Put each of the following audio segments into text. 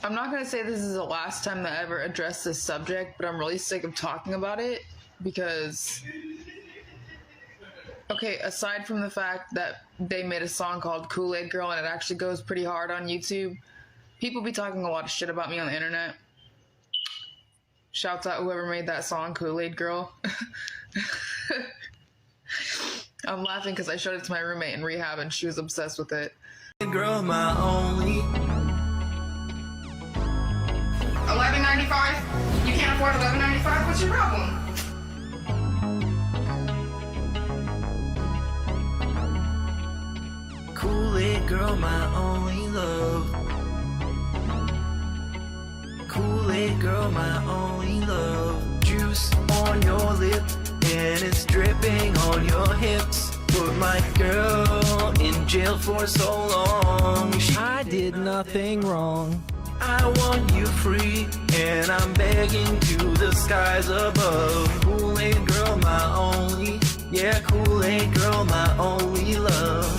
I'm not going to say this is the last time that I ever addressed this subject, but I'm really sick of talking about it because, okay, aside from the fact that they made a song called Kool-Aid Girl and it actually goes pretty hard on YouTube, people be talking a lot of shit about me on the internet. Shouts out whoever made that song, Kool-Aid Girl. I'm laughing because I showed it to my roommate in rehab and she was obsessed with it. Girl, my only. $11.95? You can't afford $11.95? What's your problem? Kool-Aid girl, my only love. Kool-Aid girl, my only love. Juice on your lip and it's dripping on your hips. Put my girl in jail for so long. I did nothing wrong. I want you free, and I'm begging to the skies above. Kool-Aid girl, my only, yeah, Kool-Aid girl, my only love.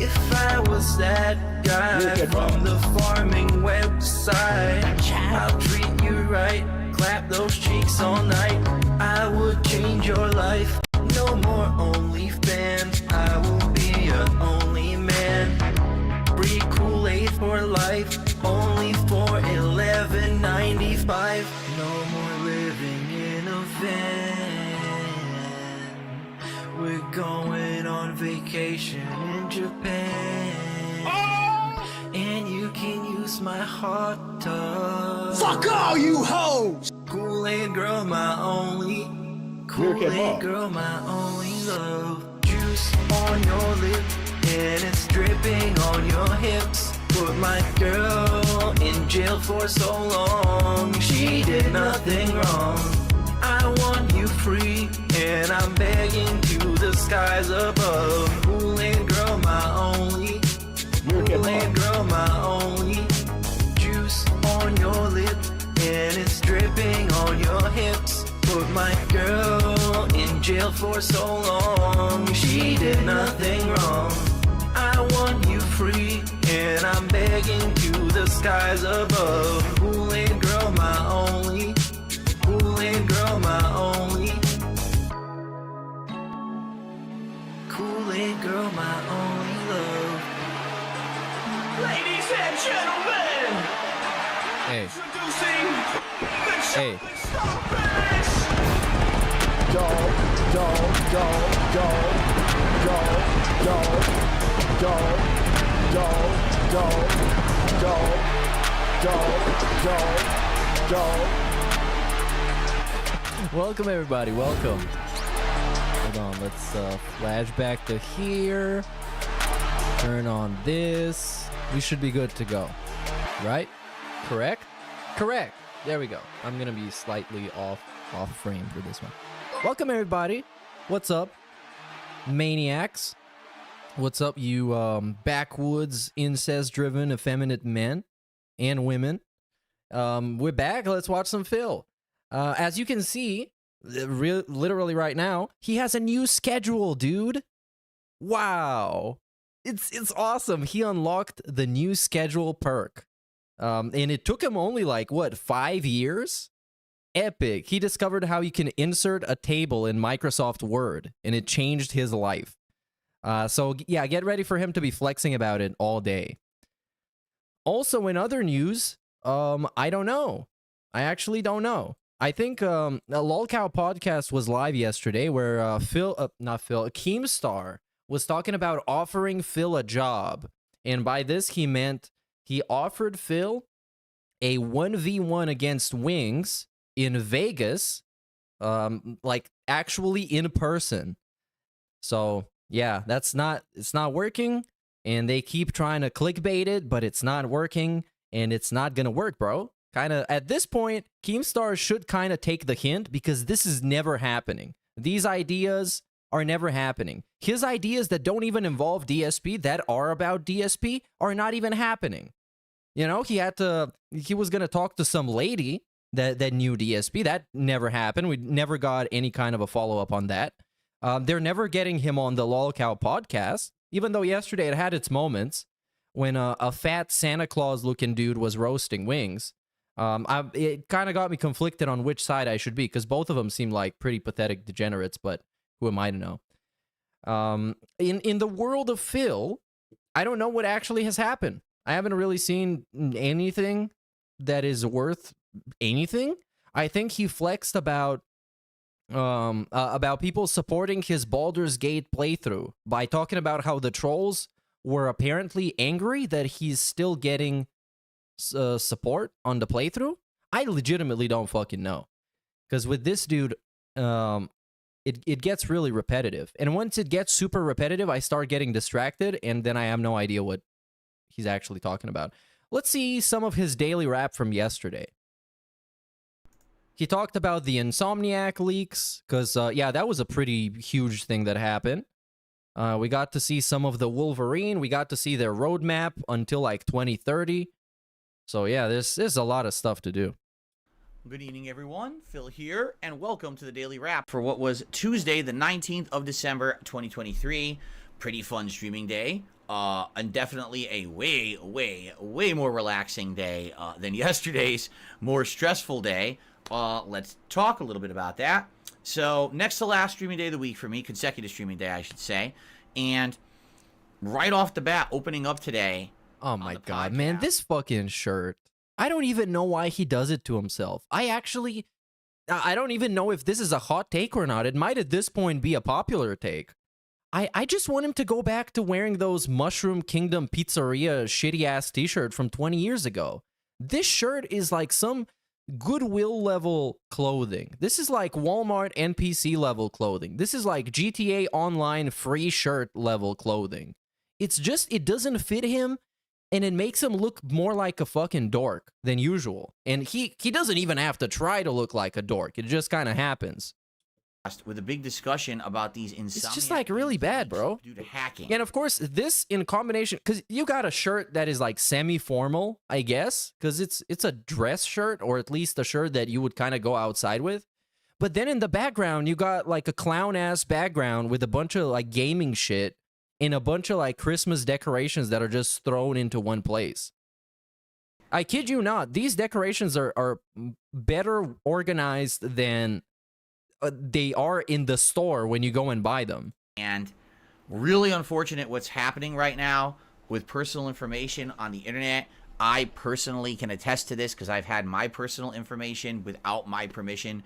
If I was that guy from the farming website, I'll treat you right, clap those cheeks all night. I would change your life. No more OnlyFans, I will be your only man. Free Kool-Aid for life, only for $11.95. No more living in a van. We're going on vacation in Japan. And you can use my hot tub. Fuck all you hoes! Kool-Aid girl, my only. Kool-Aid girl, my only love. Juice on your lip and it's dripping on your hips. Put my girl in jail for so long. She did nothing wrong. I want you free, and I'm begging to the skies above. Kool-Aid girl, my only. Kool-Aid girl, my only. Juice on your lip and it's dripping on your hips. Put my girl in jail for so long. She did nothing wrong. I want you free, and I'm begging to the skies above. Kool-Aid girl, my only. Kool-Aid girl, my only. Kool-Aid girl, my only love. Ladies and gentlemen, introducing the chocolate starfish. Go, go, go, go, go, go, go, go, go, go, go, go, go. Welcome everybody, welcome. Hold on, let's flash back to here. Turn on this. We should be good to go. Right? Correct? Correct. There we go. I'm gonna be slightly off frame for this one. Welcome everybody. What's up, maniacs? What's up, you backwoods, incest-driven, effeminate men and women? We're back. Let's watch some Phil. As you can see, literally right now, he has a new schedule, dude. Wow, it's awesome. He unlocked the new schedule perk, and it took him only like what, 5 years? Epic. He discovered how you can insert a table in Microsoft Word, and it changed his life. So yeah, get ready for him to be flexing about it all day. Also, in other news, I don't know. I actually don't know. I think a Lolcow podcast was live yesterday where Keemstar was talking about offering Phil a job. And by this, he meant he offered Phil a 1v1 against Wings in Vegas, like actually in person. So yeah, it's not working, and they keep trying to clickbait it, but it's not working, and it's not gonna work, bro. Kind of at this point, Keemstar should kind of take the hint, because this is never happening. These ideas are never happening. His ideas that don't even involve DSP, that are about DSP, are not even happening. You know, he was gonna talk to some lady that knew DSP. That never happened. We never got any kind of a follow-up on that. They're never getting him on the Lolcow podcast, even though yesterday it had its moments. when a fat Santa Claus looking dude was roasting Wings. It kind of got me conflicted on which side I should be, because both of them seem like pretty pathetic degenerates, but who am I to know? In the world of Phil, I don't know what actually has happened. I haven't really seen anything that is worth anything. I think he flexed about people supporting his Baldur's Gate playthrough by talking about how the trolls were apparently angry that he's still getting support on the playthrough. I legitimately don't fucking know, because with this dude, it gets really repetitive, and once it gets super repetitive, I start getting distracted, and then I have no idea what he's actually talking about. Let's see some of his daily rap from yesterday. He talked about the Insomniac leaks, because yeah, that was a pretty huge thing that happened. We got to see some of the Wolverine. We got to see their roadmap until like 2030. So yeah, there's a lot of stuff to do. Good evening, everyone. Phil here, and welcome to the Daily Wrap for what was Tuesday, the 19th of December, 2023. Pretty fun streaming day, and definitely a way more relaxing day than yesterday's more stressful day. Let's talk a little bit about that. So, next to last streaming day of the week for me, consecutive streaming day, I should say, and right off the bat, opening up today. Oh my god, man, this fucking shirt. I don't even know why he does it to himself. I don't even know if this is a hot take or not. It might at this point be a popular take. I just want him to go back to wearing those Mushroom Kingdom Pizzeria shitty-ass t-shirt from 20 years ago. This shirt is like some Goodwill level clothing. This is like Walmart NPC level clothing. This is like GTA Online free shirt level clothing. It's just, it doesn't fit him. And it makes him look more like a fucking dork than usual. And he doesn't even have to try to look like a dork. It just kind of happens. With a big discussion about these insomnia. It's just like really bad, bro. Due to hacking. And of course, this in combination, because you got a shirt that is like semi-formal, I guess, because it's a dress shirt, or at least a shirt that you would kind of go outside with. But then in the background, you got like a clown-ass background with a bunch of like gaming shit. In a bunch of like Christmas decorations that are just thrown into one place. I kid you not, these decorations are better organized than they are in the store when you go and buy them. And really unfortunate what's happening right now with personal information on the internet. I personally can attest to this because I've had my personal information without my permission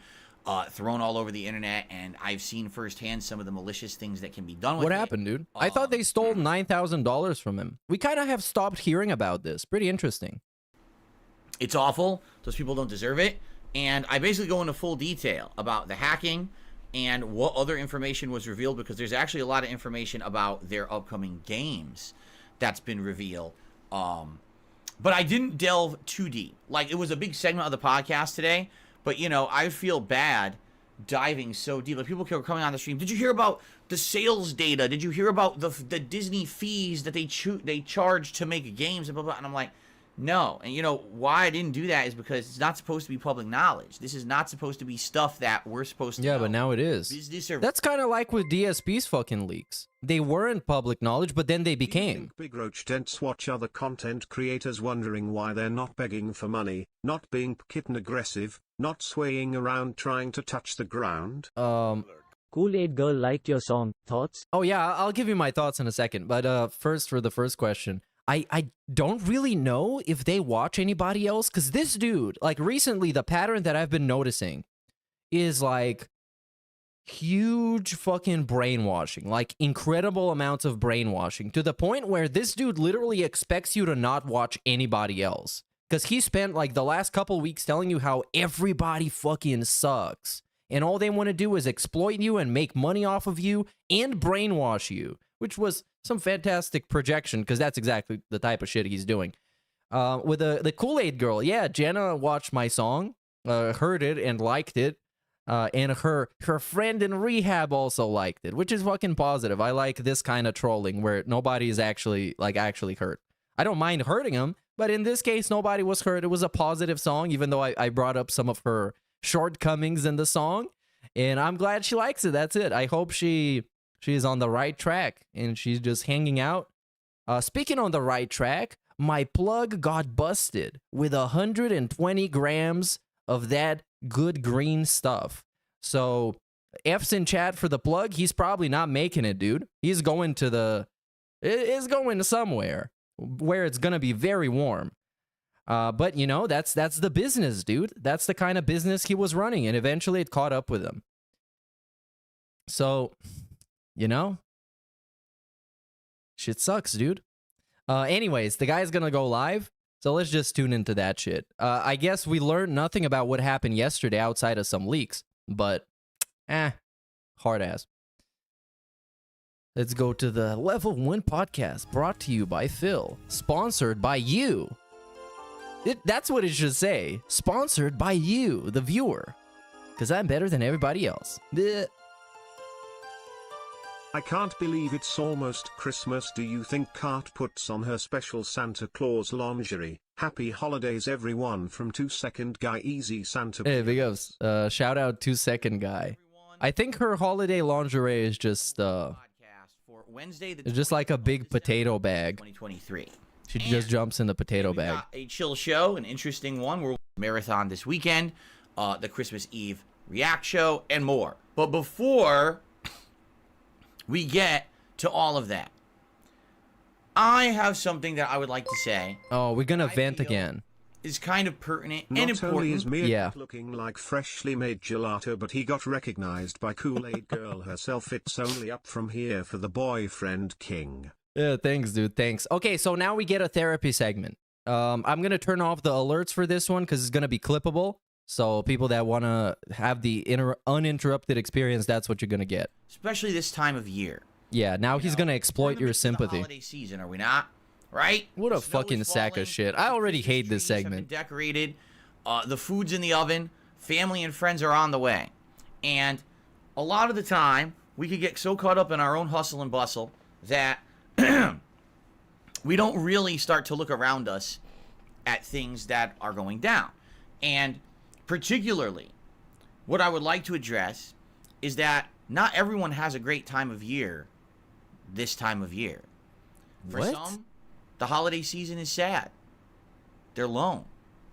thrown all over the internet, and I've seen firsthand some of the malicious things that can be done with it. What happened, dude? I thought they stole $9,000 from him. We kind of have stopped hearing about this. Pretty interesting. It's awful. Those people don't deserve it. And I basically go into full detail about the hacking and what other information was revealed, because there's actually a lot of information about their upcoming games that's been revealed. But I didn't delve too deep. Like, it was a big segment of the podcast today. But, you know, I feel bad diving so deep. Like, people kept coming on the stream. Did you hear about the sales data? Did you hear about the Disney fees that they charge to make games and blah, blah? And I'm like, no. And, you know, why I didn't do that is because it's not supposed to be public knowledge. This is not supposed to be stuff that we're supposed to know. Yeah, but now it is. That's kind of like with DSP's fucking leaks. They weren't public knowledge, but then they became. Big Roach Dents watch other content creators wondering why they're not begging for money, not being kitten aggressive, not swaying around trying to touch the ground. Kool-Aid Girl liked your song. Thoughts? Oh yeah, I'll give you my thoughts in a second. But first, for the first question, I don't really know if they watch anybody else, because this dude, like recently, the pattern that I've been noticing is like huge fucking brainwashing, like incredible amounts of brainwashing, to the point where this dude literally expects you to not watch anybody else. Because he spent like the last couple weeks telling you how everybody fucking sucks. And all they want to do is exploit you and make money off of you and brainwash you. Which was some fantastic projection, because that's exactly the type of shit he's doing. With the Kool-Aid Girl, yeah, Jenna watched my song, heard it and liked it. And her friend in rehab also liked it, which is fucking positive. I like this kind of trolling where nobody is actually hurt. I don't mind hurting him, but in this case, nobody was hurt. It was a positive song, even though I brought up some of her shortcomings in the song. And I'm glad she likes it. That's it. I hope she is on the right track and she's just hanging out Speaking on the right track, my plug got busted with 120 grams of that good green stuff. So F's in chat for the plug. He's probably not making it, dude. He's going to somewhere where it's gonna be very warm. But you know, that's the business, dude. That's the kind of business he was running, and eventually it caught up with him. So, you know, shit sucks, dude. Anyways, the guy's gonna go live, so let's just tune into that shit. I guess we learned nothing about what happened yesterday outside of some leaks, but hard ass. Let's go to the Level 1 podcast, brought to you by Phil, sponsored by you. That's what it should say. Sponsored by you, the viewer. Because I'm better than everybody else. Blech. I can't believe it's almost Christmas. Do you think Cart puts on her special Santa Claus lingerie? Happy holidays, everyone, from 2 Second Guy. Easy Santa. Hey, big ups. Shout out 2 Second Guy. I think her holiday lingerie is just it's just like a big potato bag. 2023. She just jumps in the potato bag. Got a chill show, an interesting one. We're marathon this weekend, the Christmas Eve react show, and more. But before we get to all of that, I have something that I would like to say. Oh, we're gonna vent again. Is kind of pertinent and Not important. only is Mia Yeah. looking like freshly made gelato, but he got recognized by Kool-Aid Girl herself. It's only up from here for the boyfriend king. Yeah, thanks, dude. Thanks. Okay, so now we get a therapy segment. I'm gonna turn off the alerts for this one because it's gonna be clippable. So people that wanna have the uninterrupted experience, that's what you're gonna get. Especially this time of year. Yeah, now he's gonna exploit your sympathy. Holiday season, are we not? Right? What a The snow fucking is sack falling, of shit. I already hate this trees have been segment. Decorated, the food's in the oven, family and friends are on the way, and a lot of the time we could get so caught up in our own hustle and bustle that we don't really start to look around us at things that are going down. And particularly, what I would like to address is that not everyone has a great time of year this time of year. For What? some, the holiday season is sad. They're alone.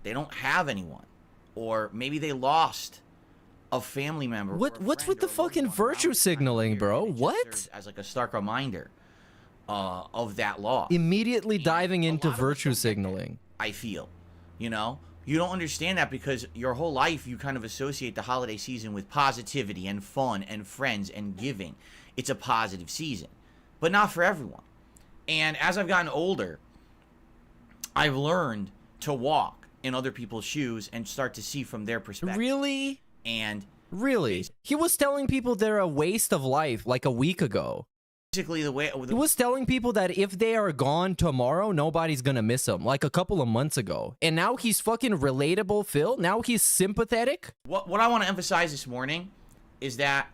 They don't have anyone. Or maybe they lost a family member. What- or a what's friend with the or a loved fucking one virtue around this time of signaling, year, bro? and it just What? serves as like a stark reminder of that loss. Immediately And diving a into lot of us virtue don't get that, signaling. I feel. You know? You don't understand that because your whole life you kind of associate the holiday season with positivity and fun and friends and giving. It's a positive season. But not for everyone. And as I've gotten older, I've learned to walk in other people's shoes and start to see from their perspective. Really? And Really? He was telling people they're a waste of life like a week ago. basically the way He was telling people that if they are gone tomorrow, nobody's gonna miss them, like a couple of months ago. And now he's fucking relatable, Phil. Now he's sympathetic. what I want to emphasize this morning is that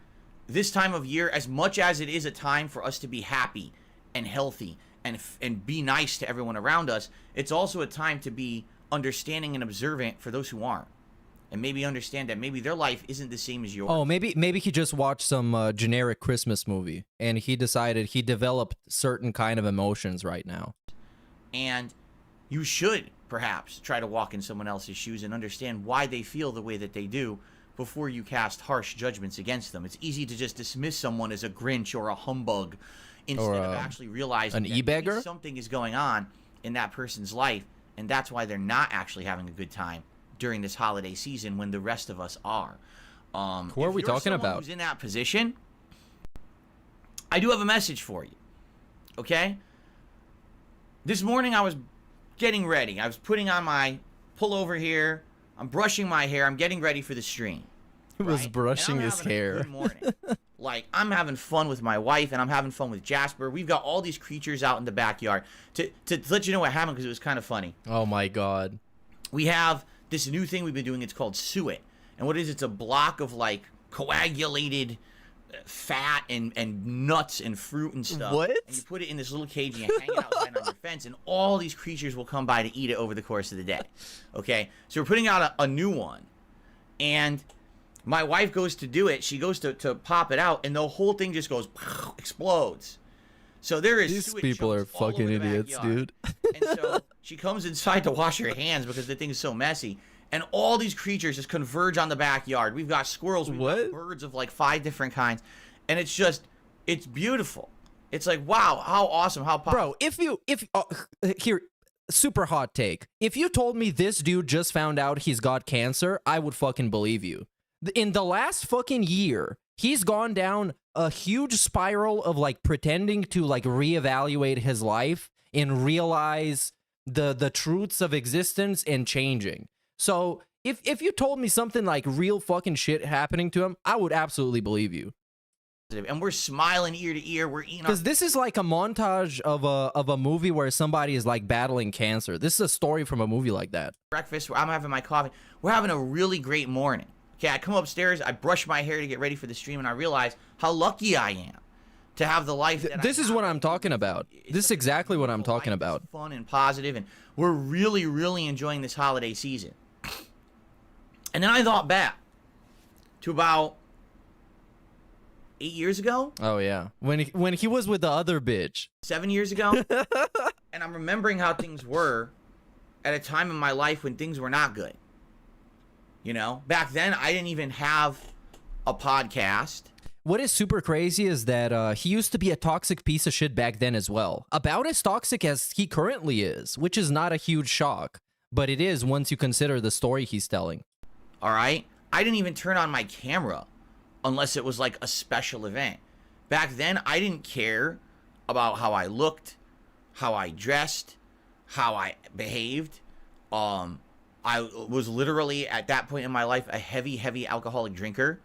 this time of year, as much as it is a time for us to be happy and healthy and be nice to everyone around us, it's also a time to be understanding and observant for those who aren't, and maybe understand that maybe their life isn't the same as yours. Oh, maybe he just watched some generic Christmas movie and he decided he developed certain kind of emotions right now. And you should perhaps try to walk in someone else's shoes and understand why they feel the way that they do before you cast harsh judgments against them. It's easy to just dismiss someone as a Grinch or a humbug instead of actually realizing an that e-beggar? maybe something is going on in that person's life, and that's why they're not actually having a good time during this holiday season when the rest of us are. Who are if we you're talking someone about? Who's in that position? I do have a message for you. Okay? This morning I was getting ready. I was putting on my pullover here. I'm brushing my hair. I'm getting ready for the stream. He was right? brushing And I'm his having a hair. good morning. Like, I'm having fun with my wife, and I'm having fun with Jasper. We've got all these creatures out in the backyard. To let you know what happened, because it was kind of funny. Oh my god. We have this new thing we've been doing. It's called suet. And what it is, it's a block of, like, coagulated fat and nuts and fruit and stuff. What? And you put it in this little cage and you hang it outside on your fence, and all these creatures will come by to eat it over the course of the day. Okay? So we're putting out a new one. And my wife goes to do it. She goes to pop it out, and the whole thing just goes, explodes. So there is These sewage people are chunks all fucking over the idiots, backyard. dude. And so she comes inside to wash her hands because the thing is so messy. And all these creatures just converge on the backyard. We've got squirrels, we've got birds of like 5 different kinds. And it's just, it's beautiful. It's like, wow, how awesome, how powerful. Bro, here, super hot take. If you told me this dude just found out he's got cancer, I would fucking believe you. In the last fucking year, he's gone down a huge spiral of like pretending to like reevaluate his life and realize the truths of existence and changing. So if you told me something like real fucking shit happening to him, I would absolutely believe you. And we're smiling ear to ear. We're eating. Because this is like a montage of a movie where somebody is like battling cancer. This is a story from a movie like that. Breakfast. I'm having my coffee. We're having a really great morning. Okay, I come upstairs. I brush my hair to get ready for the stream, and I realize how lucky I am to have the life. That This is what I'm talking about. This is exactly what I'm talking about. It's fun and positive, and we're really, really enjoying this holiday season. And then I thought back to about 8 years ago. Oh yeah, when he was with the other bitch. 7 years ago. And I'm remembering how things were at a time in my life when things were not good. You know, back then I didn't even have a podcast. What is super crazy is that he used to be a toxic piece of shit back then as well. About as toxic as he currently is, which is not a huge shock, but it is once you consider the story he's telling. All right? I didn't even turn on my camera unless it was like a special event. Back then, I didn't care about how I looked, how I dressed, how I behaved. I was literally, at that point in my life, a heavy alcoholic drinker.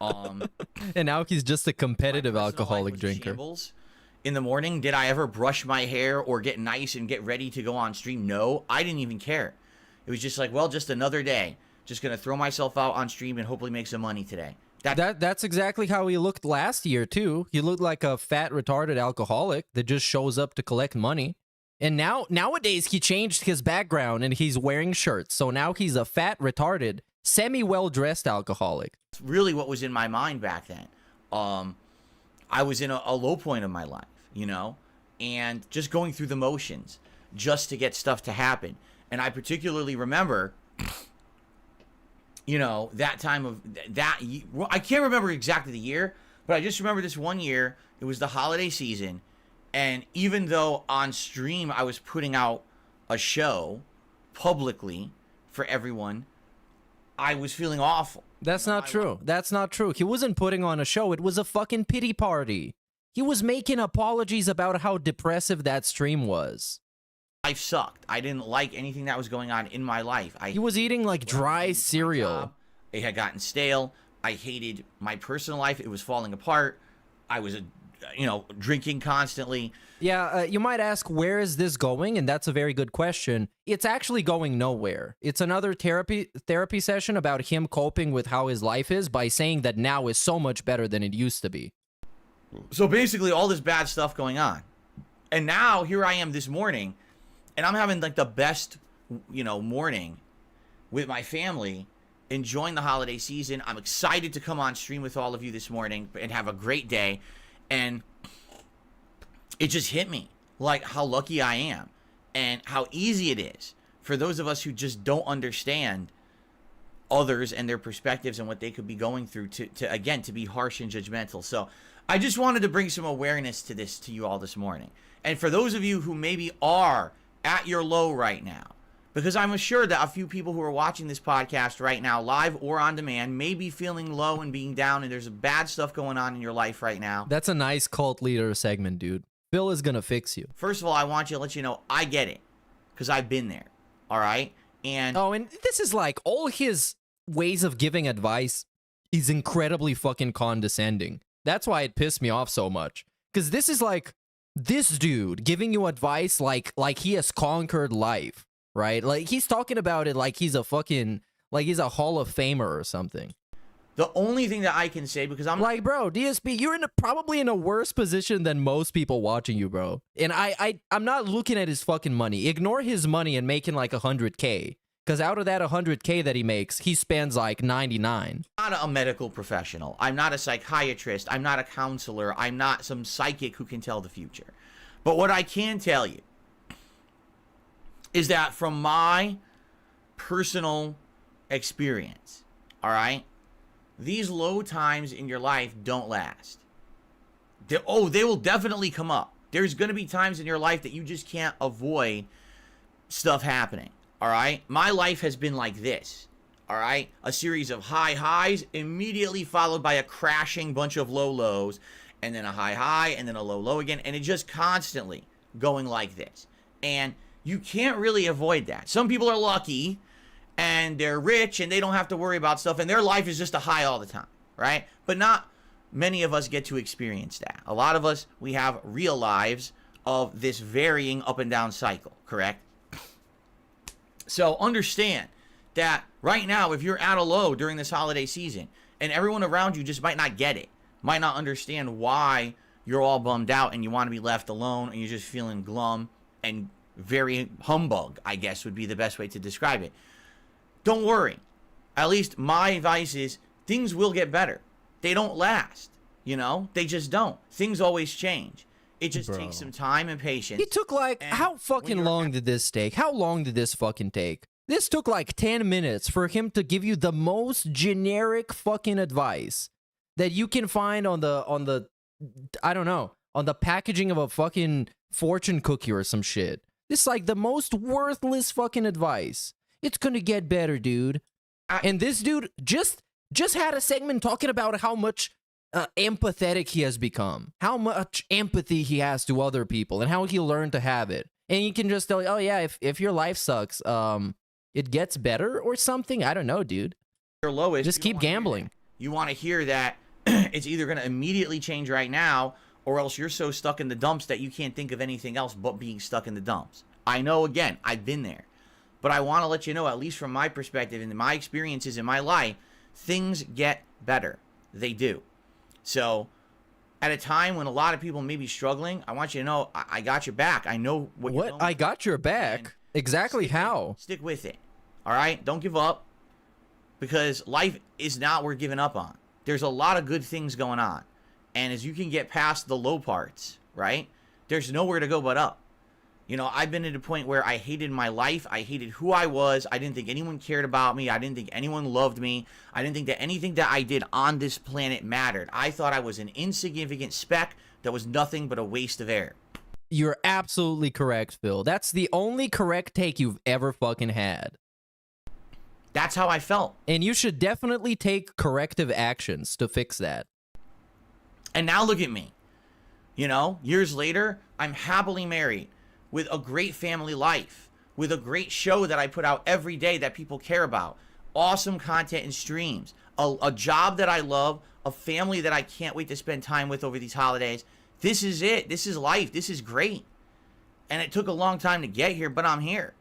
And now he's just a competitive alcoholic drinker. Shambles. In the morning, did I ever brush my hair or get nice and get ready to go on stream? No, I didn't even care. It was just like, well, just another day. Just going to throw myself out on stream and hopefully make some money today. That's exactly how he looked last year, too. He looked like a fat, retarded alcoholic that just shows up to collect money. And nowadays, he changed his background and he's wearing shirts. So now he's a fat, retarded, semi-well-dressed alcoholic. It's really what was in my mind back then. I was in a low point of my life, you know, and just going through the motions just to get stuff to happen. And I particularly remember, you know, that time of that. I can't remember exactly the year, but I just remember this one year. It was the holiday season. And even though on stream I was putting out a show publicly for everyone, I was feeling awful. That's not true. That's not true. He wasn't putting on a show. It was a fucking pity party. He was making apologies about how depressive that stream was. Life sucked. I didn't like anything that was going on in my life. He was eating like dry cereal. It had gotten stale. I hated my personal life. It was falling apart. I was, drinking constantly. Yeah, you might ask, where is this going? And that's a very good question. It's actually going nowhere. It's another therapy session about him coping with how his life is by saying that now is so much better than it used to be. So basically all this bad stuff going on. And now here I am this morning, and I'm having like the best, morning with my family, enjoying the holiday season. I'm excited to come on stream with all of you this morning and have a great day. And it just hit me like how lucky I am and how easy it is for those of us who just don't understand others and their perspectives and what they could be going through to be harsh and judgmental. So I just wanted to bring some awareness to this to you all this morning. And for those of you who maybe are at your low right now, because I'm assured that a few people who are watching this podcast right now, live or on demand, may be feeling low and being down, and there's bad stuff going on in your life right now. That's a nice cult leader segment, dude. Bill is gonna fix you. First of all, I want you to let you know I get it, because I've been there, all right? And this is like, all his ways of giving advice is incredibly fucking condescending. That's why it pissed me off so much. Because this is like, this dude giving you advice like he has conquered life. Right? Like, he's talking about it like he's a fucking, like he's a Hall of Famer or something. The only thing that I can say, because I'm like, bro, DSP, you're probably in a worse position than most people watching you, bro. And I'm not looking at his fucking money. Ignore his money and making like 100K. Because out of that 100K that he makes, he spends like 99. I'm not a medical professional. I'm not a psychiatrist. I'm not a counselor. I'm not some psychic who can tell the future. But what I can tell you is that from my personal experience, all right, these low times in your life don't last. They will definitely come up. There's going to be times in your life that you just can't avoid stuff happening, all right? My life has been like this, all right? A series of high highs immediately followed by a crashing bunch of low lows, and then a high high, and then a low low again, and it just constantly going like this. And you can't really avoid that. Some people are lucky, and they're rich, and they don't have to worry about stuff, and their life is just a high all the time, right? But not many of us get to experience that. A lot of us, we have real lives of this varying up and down cycle, correct? So understand that right now, if you're at a low during this holiday season, and everyone around you just might not get it, might not understand why you're all bummed out and you want to be left alone and you're just feeling glum and very humbug, I guess would be the best way to describe it. Don't worry. At least my advice is things will get better. They don't last, you know? They just don't. Things always change. It just takes some time and patience. It took like, how fucking long did this take? How long did this fucking take? This took like 10 minutes for him to give you the most generic fucking advice that you can find on the I don't know, on the packaging of a fucking fortune cookie or some shit. This is like the most worthless fucking advice. It's gonna get better, dude. And this dude just had a segment talking about how much empathetic he has become, how much empathy he has to other people, and how he learned to have it. And you can just tell, oh yeah, if your life sucks, it gets better or something. I don't know, dude. Your lowest, just keep gambling. You want to hear that it's either going to immediately change right now, or else you're so stuck in the dumps that you can't think of anything else but being stuck in the dumps. I know, again, I've been there. But I want to let you know, at least from my perspective and my experiences in my life, things get better. They do. So, at a time when a lot of people may be struggling, I want you to know I got your back. I know what you're going I got your back? Exactly how? Stick with it. All right? Don't give up. Because life is not worth giving up on. There's a lot of good things going on. And as you can get past the low parts, right? There's nowhere to go but up. You know, I've been at a point where I hated my life. I hated who I was. I didn't think anyone cared about me. I didn't think anyone loved me. I didn't think that anything that I did on this planet mattered. I thought I was an insignificant speck that was nothing but a waste of air. You're absolutely correct, Phil. That's the only correct take you've ever fucking had. That's how I felt. And you should definitely take corrective actions to fix that. And now look at me. You know, years later, I'm happily married with a great family life, with a great show that I put out every day that people care about, awesome content and streams, a job that I love, a family that I can't wait to spend time with over these holidays. This is it. This is life. This is great. And it took a long time to get here, but I'm here.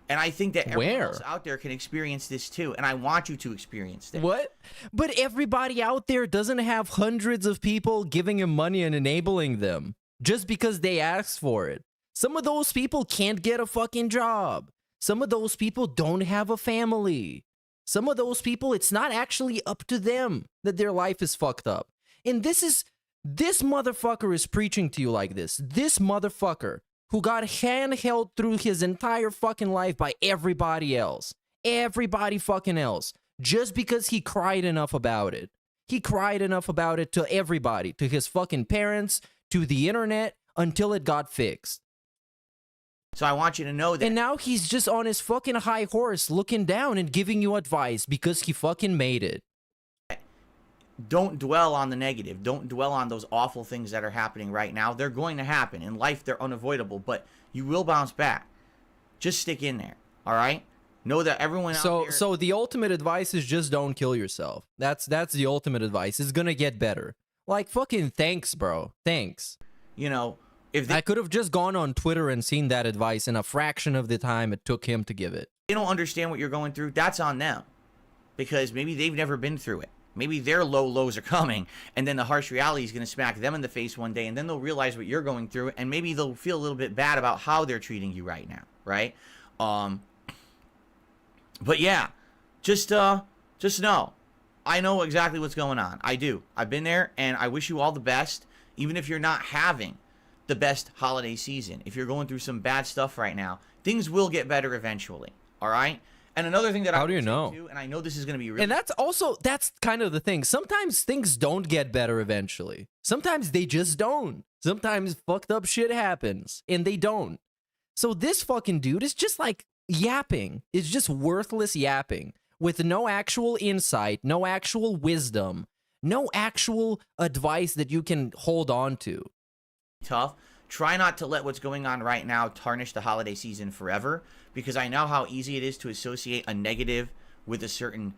And I think that everyone else out there can experience this too. And I want you to experience this. What? But everybody out there doesn't have hundreds of people giving them money and enabling them just because they ask for it. Some of those people can't get a fucking job. Some of those people don't have a family. Some of those people, it's not actually up to them that their life is fucked up. And this motherfucker is preaching to you like this. This motherfucker who got handheld through his entire fucking life by everybody else. Everybody fucking else. Just because he cried enough about it. He cried enough about it to everybody. To his fucking parents. To the internet. Until it got fixed. So I want you to know that. And now he's just on his fucking high horse looking down and giving you advice because he fucking made it. Don't dwell on the negative. Don't dwell on those awful things that are happening right now. They're going to happen. In life, they're unavoidable, but you will bounce back. Just stick in there, all right? Know that everyone out there... So the ultimate advice is just don't kill yourself. That's the ultimate advice. It's gonna get better. Like, fucking thanks, bro. Thanks. You know, I could have just gone on Twitter and seen that advice in a fraction of the time it took him to give it. They don't understand what you're going through. That's on them. Because maybe they've never been through it. Maybe their low lows are coming, and then the harsh reality is going to smack them in the face one day, and then they'll realize what you're going through, and maybe they'll feel a little bit bad about how they're treating you right now, right? But yeah, just know, I know exactly what's going on. I do. I've been there, and I wish you all the best, even if you're not having the best holiday season. If you're going through some bad stuff right now, things will get better eventually. All right. And another thing that How do you know? too, and I know this is going to be really, And that's kind of the thing. Sometimes things don't get better eventually. Sometimes they just don't. Sometimes fucked up shit happens and they don't. So this fucking dude is just like yapping. It's just worthless yapping with no actual insight, no actual wisdom, no actual advice that you can hold on to. tough. Try not to let what's going on right now tarnish the holiday season forever, because I know how easy it is to associate a negative with a certain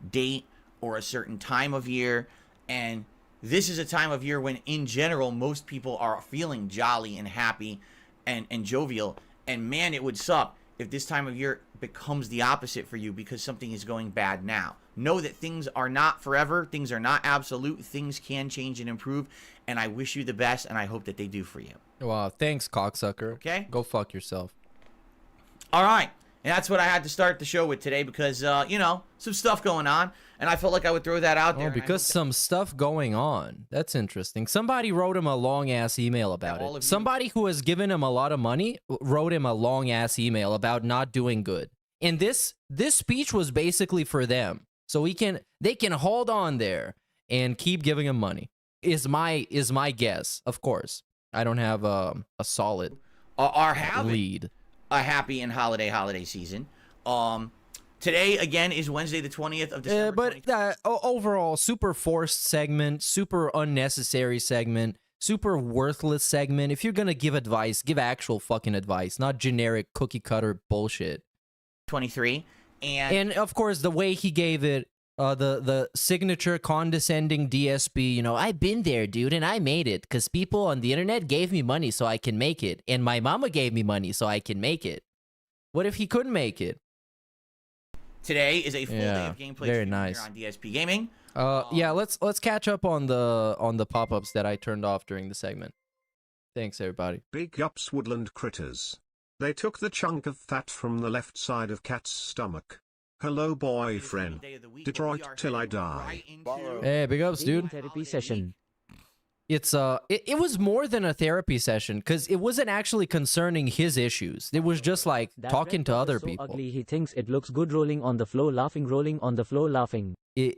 date or a certain time of year. And this is a time of year when, in general, most people are feeling jolly and happy and jovial. And man, it would suck if this time of year becomes the opposite for you because something is going bad now. Know that things are not forever. Things are not absolute. Things can change and improve. And I wish you the best, and I hope that they do for you. Wow, thanks, cocksucker. Okay? Go fuck yourself. All right. And that's what I had to start the show with today because, you know, some stuff going on. And I felt like I would throw that out there. Oh, because some stuff going on. That's interesting. Somebody wrote him a long-ass email about it. Somebody who has given him a lot of money wrote him a long-ass email about not doing good. And this speech was basically for them. So they can hold on there and keep giving him money. Is my guess, of course. I don't have a solid lead. A happy and holiday season. Today again is Wednesday the 20th of December. But overall, super forced segment, super unnecessary segment, super worthless segment. If you're gonna give advice, give actual fucking advice, not generic cookie cutter bullshit. 23 and of course the way he gave it, the signature condescending DSP. You know, I've been there, dude, and I made it because people on the internet gave me money so I can make it, and my mama gave me money so I can make it. What if he couldn't make it? Today is a full day of gameplay. Very nice. Here on DSP Gaming. Yeah, let's catch up on the pop-ups that I turned off during the segment. Thanks, everybody. Big ups, woodland critters. They took the chunk of fat from the left side of Cat's stomach. Hello, boyfriend. Detroit till I die. Hey, big ups, dude. Therapy session. It's it was more than a therapy session because it wasn't actually concerning his issues. It was just like That talking to other so people. Ugly, he thinks it looks good rolling on the floor laughing. It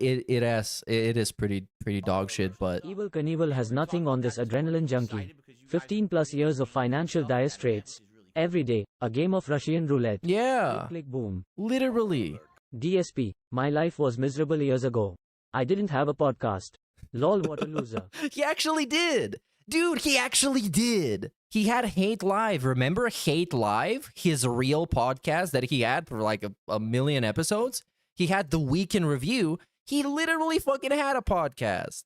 is pretty dog shit, but Evil Knievel has nothing on this adrenaline junkie. 15 plus years of financial dire straits. Every day, a game of Russian roulette. yeah, Click boom. literally. DSP, my life was miserable years ago. I didn't have a podcast. Lol, what a loser. He actually did. Dude, he actually did. He had Hate Live. Remember Hate Live? His real podcast that he had for like a million episodes? He had the Week in Review. He literally fucking had a podcast.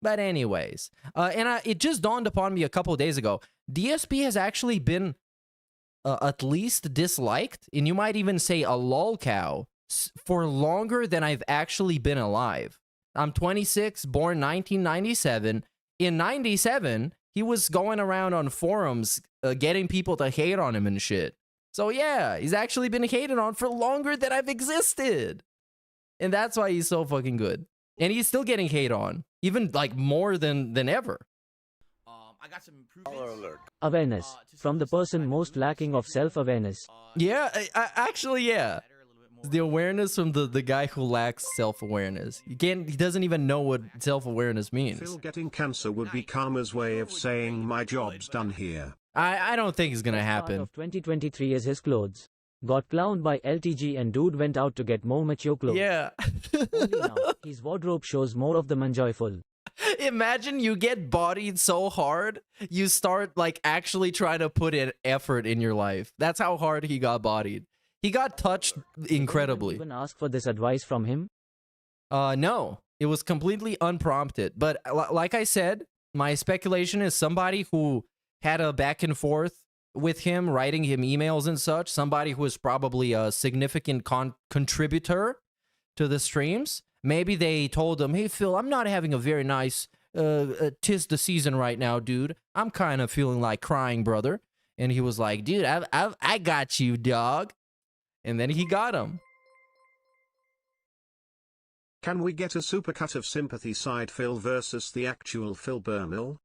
But anyways, it just dawned upon me a couple days ago. DSP has actually been at least disliked, and you might even say a lolcow, for longer than I've actually been alive. I'm 26, born 1997. In 97, he was going around on forums getting people to hate on him and shit. So yeah, he's actually been hated on for longer than I've existed. And that's why he's so fucking good. And he's still getting hate on, even like more than ever. I got some improvements. Awareness. From the person most lacking of self-awareness. Yeah, actually, yeah. The awareness from the guy who lacks self-awareness. He doesn't even know what self-awareness means. Phil getting cancer would be karma's way of saying my job's done here. I don't think it's gonna Part happen. of 2023 is his clothes. Got clowned by LTG and dude went out to get more mature clothes. Yeah. Only now, his wardrobe shows more of the manjoyful. Imagine you get bodied so hard, you start like actually trying to put in effort in your life. That's how hard he got bodied. He got touched incredibly. Even ask for this advice from him? No, it was completely unprompted. But like I said, my speculation is somebody who had a back and forth with him, writing him emails and such. Somebody who is probably a significant contributor to the streams. Maybe they told him, hey, Phil, I'm not having a very nice tis the season right now, dude. I'm kind of feeling like crying, brother. And he was like, dude, I got you, dog. And then he got him. Can we get a supercut of sympathy side Phil versus the actual Phil Burnell?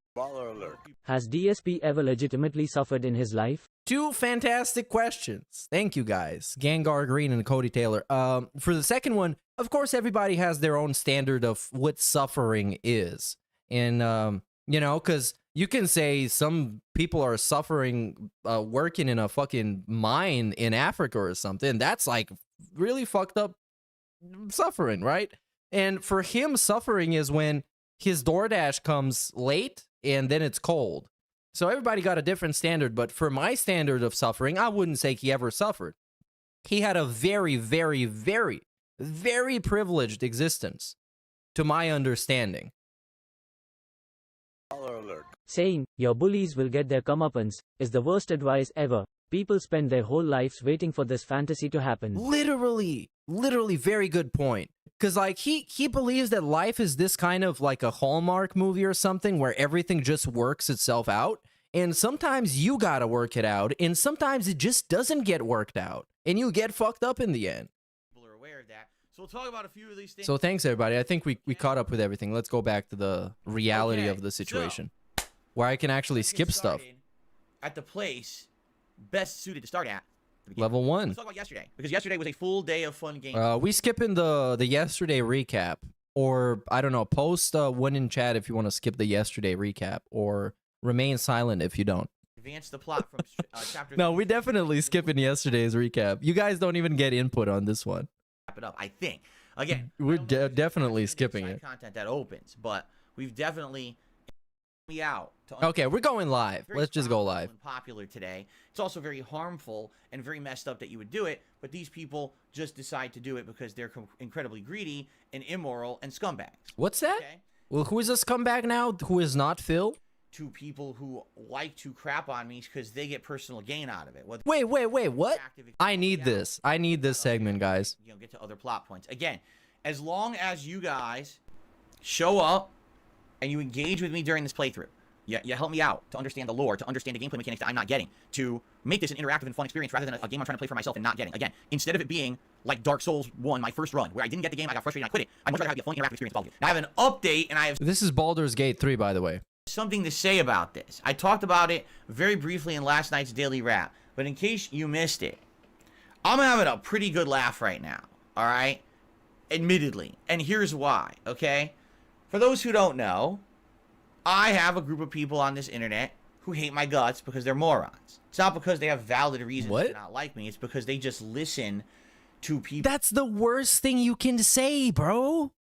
Has DSP ever legitimately suffered in his life? Two fantastic questions. Thank you, guys. Gengar Green and Cody Taylor. For the second one, of course, everybody has their own standard of what suffering is. And, you know, because you can say some people are suffering working in a fucking mine in Africa or something. That's like really fucked up suffering, right? And for him, suffering is when his DoorDash comes late and then it's cold. So everybody got a different standard, but for my standard of suffering, I wouldn't say he ever suffered. He had a very, very, very, very privileged existence, to my understanding. Saying, your bullies will get their comeuppance, is the worst advice ever. People spend their whole lives waiting for this fantasy to happen. Literally, very good point. Because, like, he believes that life is this kind of like a Hallmark movie or something where everything just works itself out. And sometimes you gotta work it out, and sometimes it just doesn't get worked out. And you get fucked up in the end. People are aware of that. So we'll talk about a few of these things. So thanks, everybody. I think we caught up with everything. Let's go back to the reality of the situation. So, where I can actually let's get skip stuff. started at the place best suited to start at. Level 1. Let's talk about yesterday, because yesterday was a full day of fun games. We skipping the yesterday recap, or I don't know, post one in chat if you want to skip the yesterday recap, or remain silent if you don't. Advance the plot from chapter. No, we definitely skipping yesterday's recap. You guys don't even get input on this one. Wrap it up, I think. Again, We're I don't know if definitely there's skipping side it. content that opens, but we've definitely me out. Okay, we're going live. Let's just go live. Popular today. It's also very harmful and very messed up that you would do it, but these people just decide to do it because they're incredibly greedy and immoral and scumbags. What's that? Okay? Well, who is this scumbag now? Who is not Phil? To people who like to crap on me because they get personal gain out of it. Wait, what? I need this. I need this segment, guys. You know, get to other plot points. Again, as long as you guys show up and you engage with me during this playthrough, you help me out to understand the lore, to understand the gameplay mechanics that I'm not getting, to make this an interactive and fun experience rather than a game I'm trying to play for myself and not getting. Again, instead of it being like Dark Souls 1, my first run, where I didn't get the game, I got frustrated, and I quit it. I'd much rather have a fun interactive experience. Now I have an update, and I have This is Baldur's Gate 3, by the way. something to say about this. I talked about it very briefly in last night's Daily Wrap, but in case you missed it, I'm having a pretty good laugh right now, all right? Admittedly. And here's why, okay? For those who don't know, I have a group of people on this internet who hate my guts because they're morons. It's not because they have valid reasons to not like me. It's because they just listen to people. That's the worst thing you can say, bro.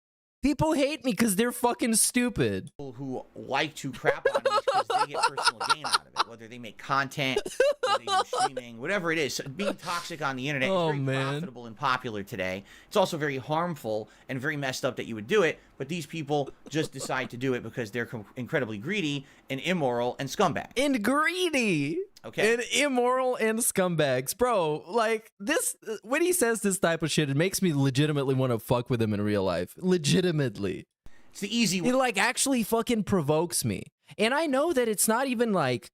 People hate me because they're fucking stupid. Who like to crap on me because they get personal gain out of it. Whether they make content, whether they do streaming, whatever it is. So being toxic on the internet is very profitable and popular today. It's also very harmful and very messed up that you would do it. But these people just decide to do it because they're incredibly greedy and immoral and scumbags. And greedy. Okay. And immoral and scumbags. Bro, like, this, when he says this type of shit, it makes me legitimately want to fuck with him in real life. Legitimately. It's the easy way. It, like, actually fucking provokes me. And I know that it's not even, like,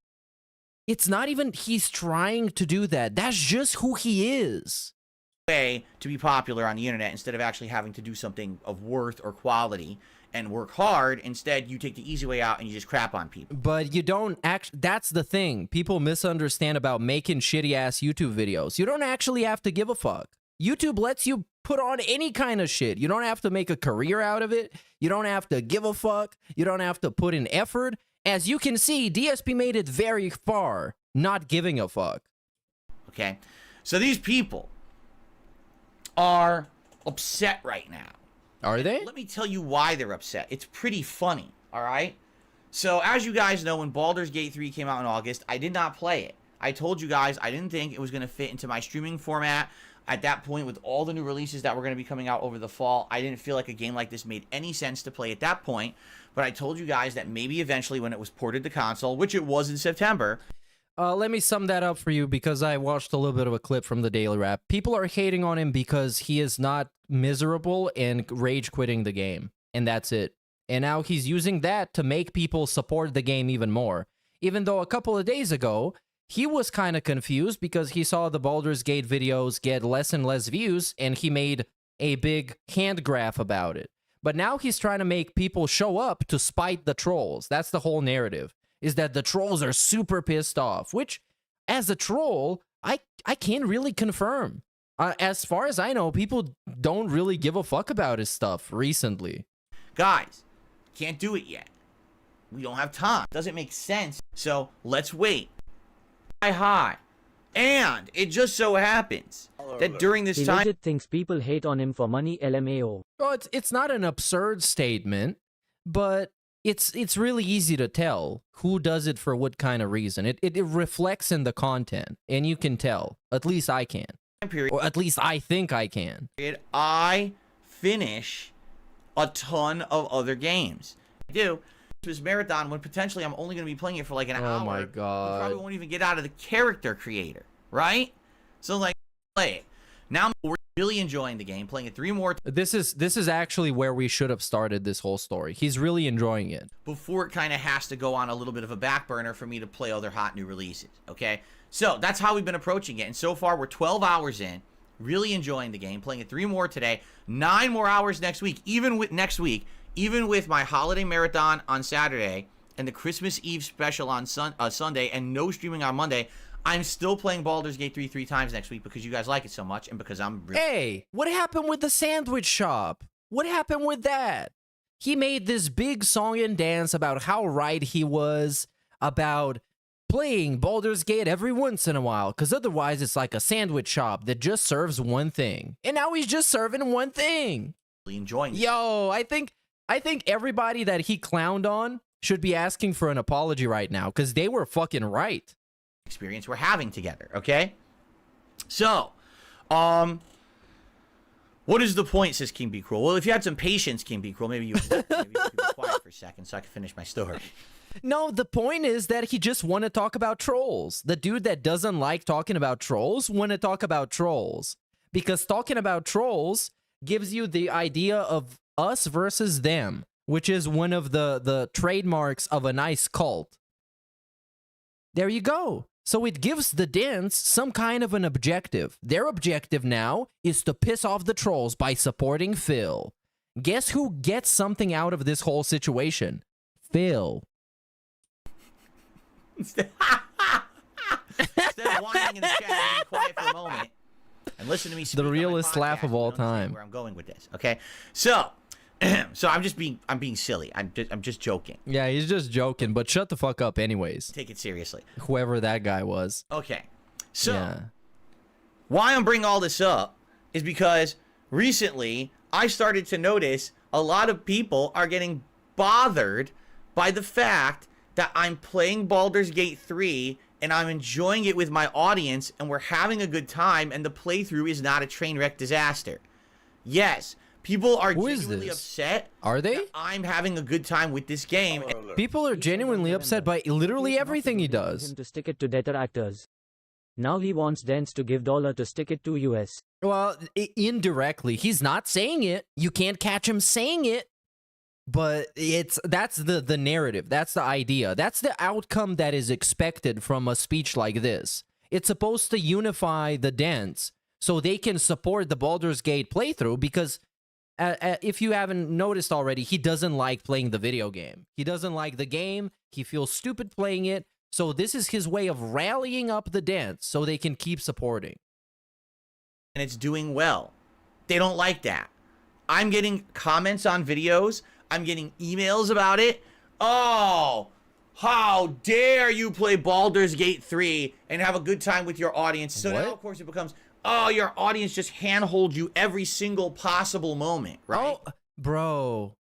it's not even he's trying to do that. That's just who he is. Way to be popular on the internet instead of actually having to do something of worth or quality and work hard. Instead, you take the easy way out and you just crap on people. But you don't actually, that's the thing. People misunderstand about making shitty ass YouTube videos. You don't actually have to give a fuck. YouTube lets you put on any kind of shit. You don't have to make a career out of it. You don't have to give a fuck. You don't have to put in effort. As you can see, DSP made it very far not giving a fuck. Okay? So these people are upset right now. Are they? Let me tell you why they're upset. It's pretty funny, all right? So as you guys know, when Baldur's Gate 3 came out in August, I did not play it. I told you guys I didn't think it was going to fit into my streaming format. At that point, with all the new releases that were going to be coming out over the fall, I didn't feel like a game like this made any sense to play at that point. But I told you guys that maybe eventually when it was ported to console, which it was in September. Let me sum that up for you because I watched a little bit of a clip from the Daily Wrap. People are hating on him because he is not miserable and rage quitting the game. And that's it. And now he's using that to make people support the game even more. Even though a couple of days ago, he was kind of confused because he saw the Baldur's Gate videos get less and less views and he made a big hand graph about it. But now he's trying to make people show up to spite the trolls. That's the whole narrative, is that the trolls are super pissed off, which as a troll, I can't really confirm. As far as I know, people don't really give a fuck about his stuff recently. Guys, can't do it yet. We don't have time. Doesn't make sense. So let's wait. Hi. And it just so happens that during this He time, legit thinks people hate on him for money, LMAO. Well, it's not an absurd statement, but it's really easy to tell who does it for what kind of reason. It reflects in the content, and you can tell. At least I can. period, Or at least I think I can. I finish a ton of other games. I do. This marathon when potentially I'm only going to be playing it for like an hour. Oh my I god. probably won't even get out of the character creator, right? So like, play it. Now we're really enjoying the game, playing it 3 more This is actually where we should have started this whole story. He's really enjoying it. before it kind of has to go on a little bit of a back burner for me to play other hot new releases, okay? So that's how we've been approaching it, and so far we're 12 hours in, really enjoying the game, playing it 3 more today, 9 more hours next week, even with my holiday marathon on Saturday and the Christmas Eve special on Sunday and no streaming on Monday. I'm still playing Baldur's Gate 3 times next week because you guys like it so much and because I'm really Hey, what happened with the sandwich shop? What happened with that? He made this big song and dance about how right he was about playing Baldur's Gate every once in a while, because otherwise it's like a sandwich shop that just serves one thing. And now he's just serving one thing. enjoying it. Yo, I think everybody that he clowned on should be asking for an apology right now, because they were fucking right. Experience we're having together, okay? So, what is the point, says King Be Cruel? Well, if you had some patience, King Be Cruel, maybe you could be quiet for a second so I can finish my story. No, the point is that he just want to talk about trolls. The dude that doesn't like talking about trolls want to talk about trolls. Because talking about trolls gives you the idea of us versus them, which is one of the trademarks of a nice cult. There you go. So it gives the dance some kind of an objective. Their objective now is to piss off the trolls by supporting Phil. Guess who gets something out of this whole situation? Phil. Instead of whining in the chat, be quiet for a moment and listen to me speak The on my realest laugh podcast, of all you understand time. Where I'm going with this, okay? So, I'm being silly. I'm just joking. Yeah, he's just joking, but shut the fuck up anyways. Take it seriously. Whoever that guy was. Okay. So, Yeah. why I'm bringing all this up is because recently I started to notice a lot of people are getting bothered by the fact that I'm playing Baldur's Gate 3 and I'm enjoying it with my audience and we're having a good time and the playthrough is not a train wreck disaster. Yes, people are Who is genuinely this? upset. Are they? that I'm having a good time with this game. People are genuinely upset by literally He's not everything he wanting does. him to stick it to debtor actors. Now he wants Dents to give dollar to stick it to US. Well, indirectly. He's not saying it. You can't catch him saying it. But that's the narrative. That's the idea. That's the outcome that is expected from a speech like this. It's supposed to unify the dents so they can support the Baldur's Gate playthrough because if you haven't noticed already, he doesn't like playing the video game. He doesn't like the game. He feels stupid playing it. So this is his way of rallying up the dents so they can keep supporting. And it's doing well. They don't like that. I'm getting comments on videos. I'm getting emails about it. Oh, how dare you play Baldur's Gate 3 and have a good time with your audience. So What? now, of course, it becomes, oh, your audience just handhold you every single possible moment, right? Oh, bro,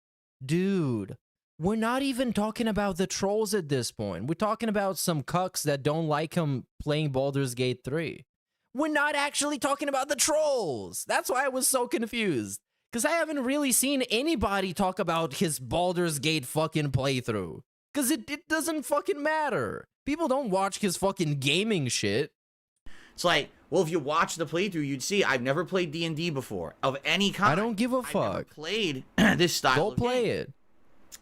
dude, we're not even talking about the trolls at this point. We're talking about some cucks that don't like him playing Baldur's Gate 3. We're not actually talking about the trolls. That's why I was so confused. Because I haven't really seen anybody talk about his Baldur's Gate fucking playthrough. Because it doesn't fucking matter. People don't watch his fucking gaming shit. It's like, well, if you watch the playthrough, you'd see I've never played D&D before of any kind. I don't give a I've never fuck. played this style Go of play game. it.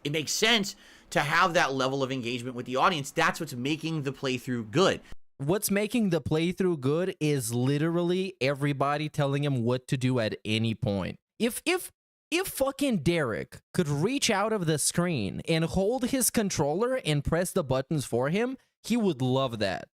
It makes sense to have that level of engagement with the audience. That's what's making the playthrough good. What's making the playthrough good is literally everybody telling him what to do at any point. If if fucking Derek could reach out of the screen and hold his controller and press the buttons for him, he would love that.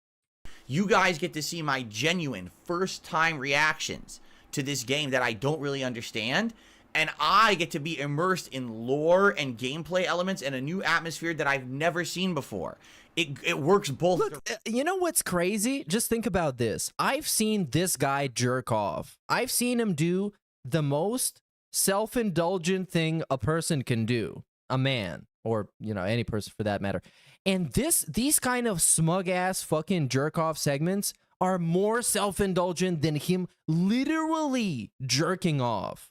You guys get to see my genuine first-time reactions to this game that I don't really understand, and I get to be immersed in lore and gameplay elements and a new atmosphere that I've never seen before. It works both. Look, you know what's crazy? Just think about this. I've seen this guy jerk off. I've seen him do the most self-indulgent thing a person can do. A man, or, you know, any person for that matter. And these kind of smug-ass fucking jerk-off segments are more self-indulgent than him literally jerking off.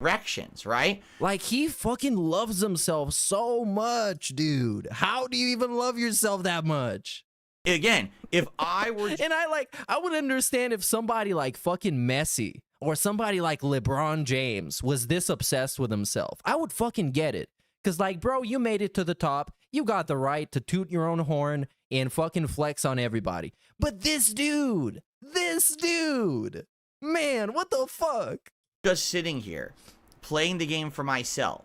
Directions, right? Like, he fucking loves himself so much, dude. How do you even love yourself that much? Again, if I were... And I would understand if somebody like fucking Messi or somebody like LeBron James was this obsessed with himself. I would fucking get it. Because, like, bro, you made it to the top. You got the right to toot your own horn and fucking flex on everybody. But this dude, man, what the fuck? Just sitting here, playing the game for myself,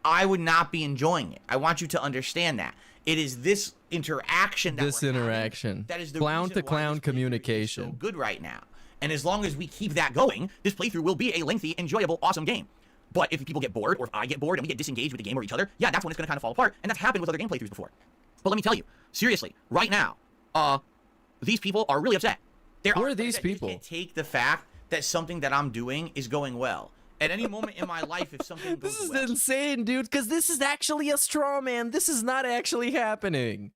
I would not be enjoying it. I want you to understand that. It is this interaction that that is the clown-to-clown communication. So good right now. And as long as we keep that going, this playthrough will be a lengthy, enjoyable, awesome game. But if people get bored, or if I get bored and we get disengaged with the game or each other, yeah, that's when it's going to kind of fall apart. And that's happened with other game playthroughs before. But let me tell you, seriously, right now, these people are really upset. Who are these people? They can't take the fact that something that I'm doing is going well. At any moment in my life, if something goes This is well, insane, dude, because this is actually a straw man. This is not actually happening.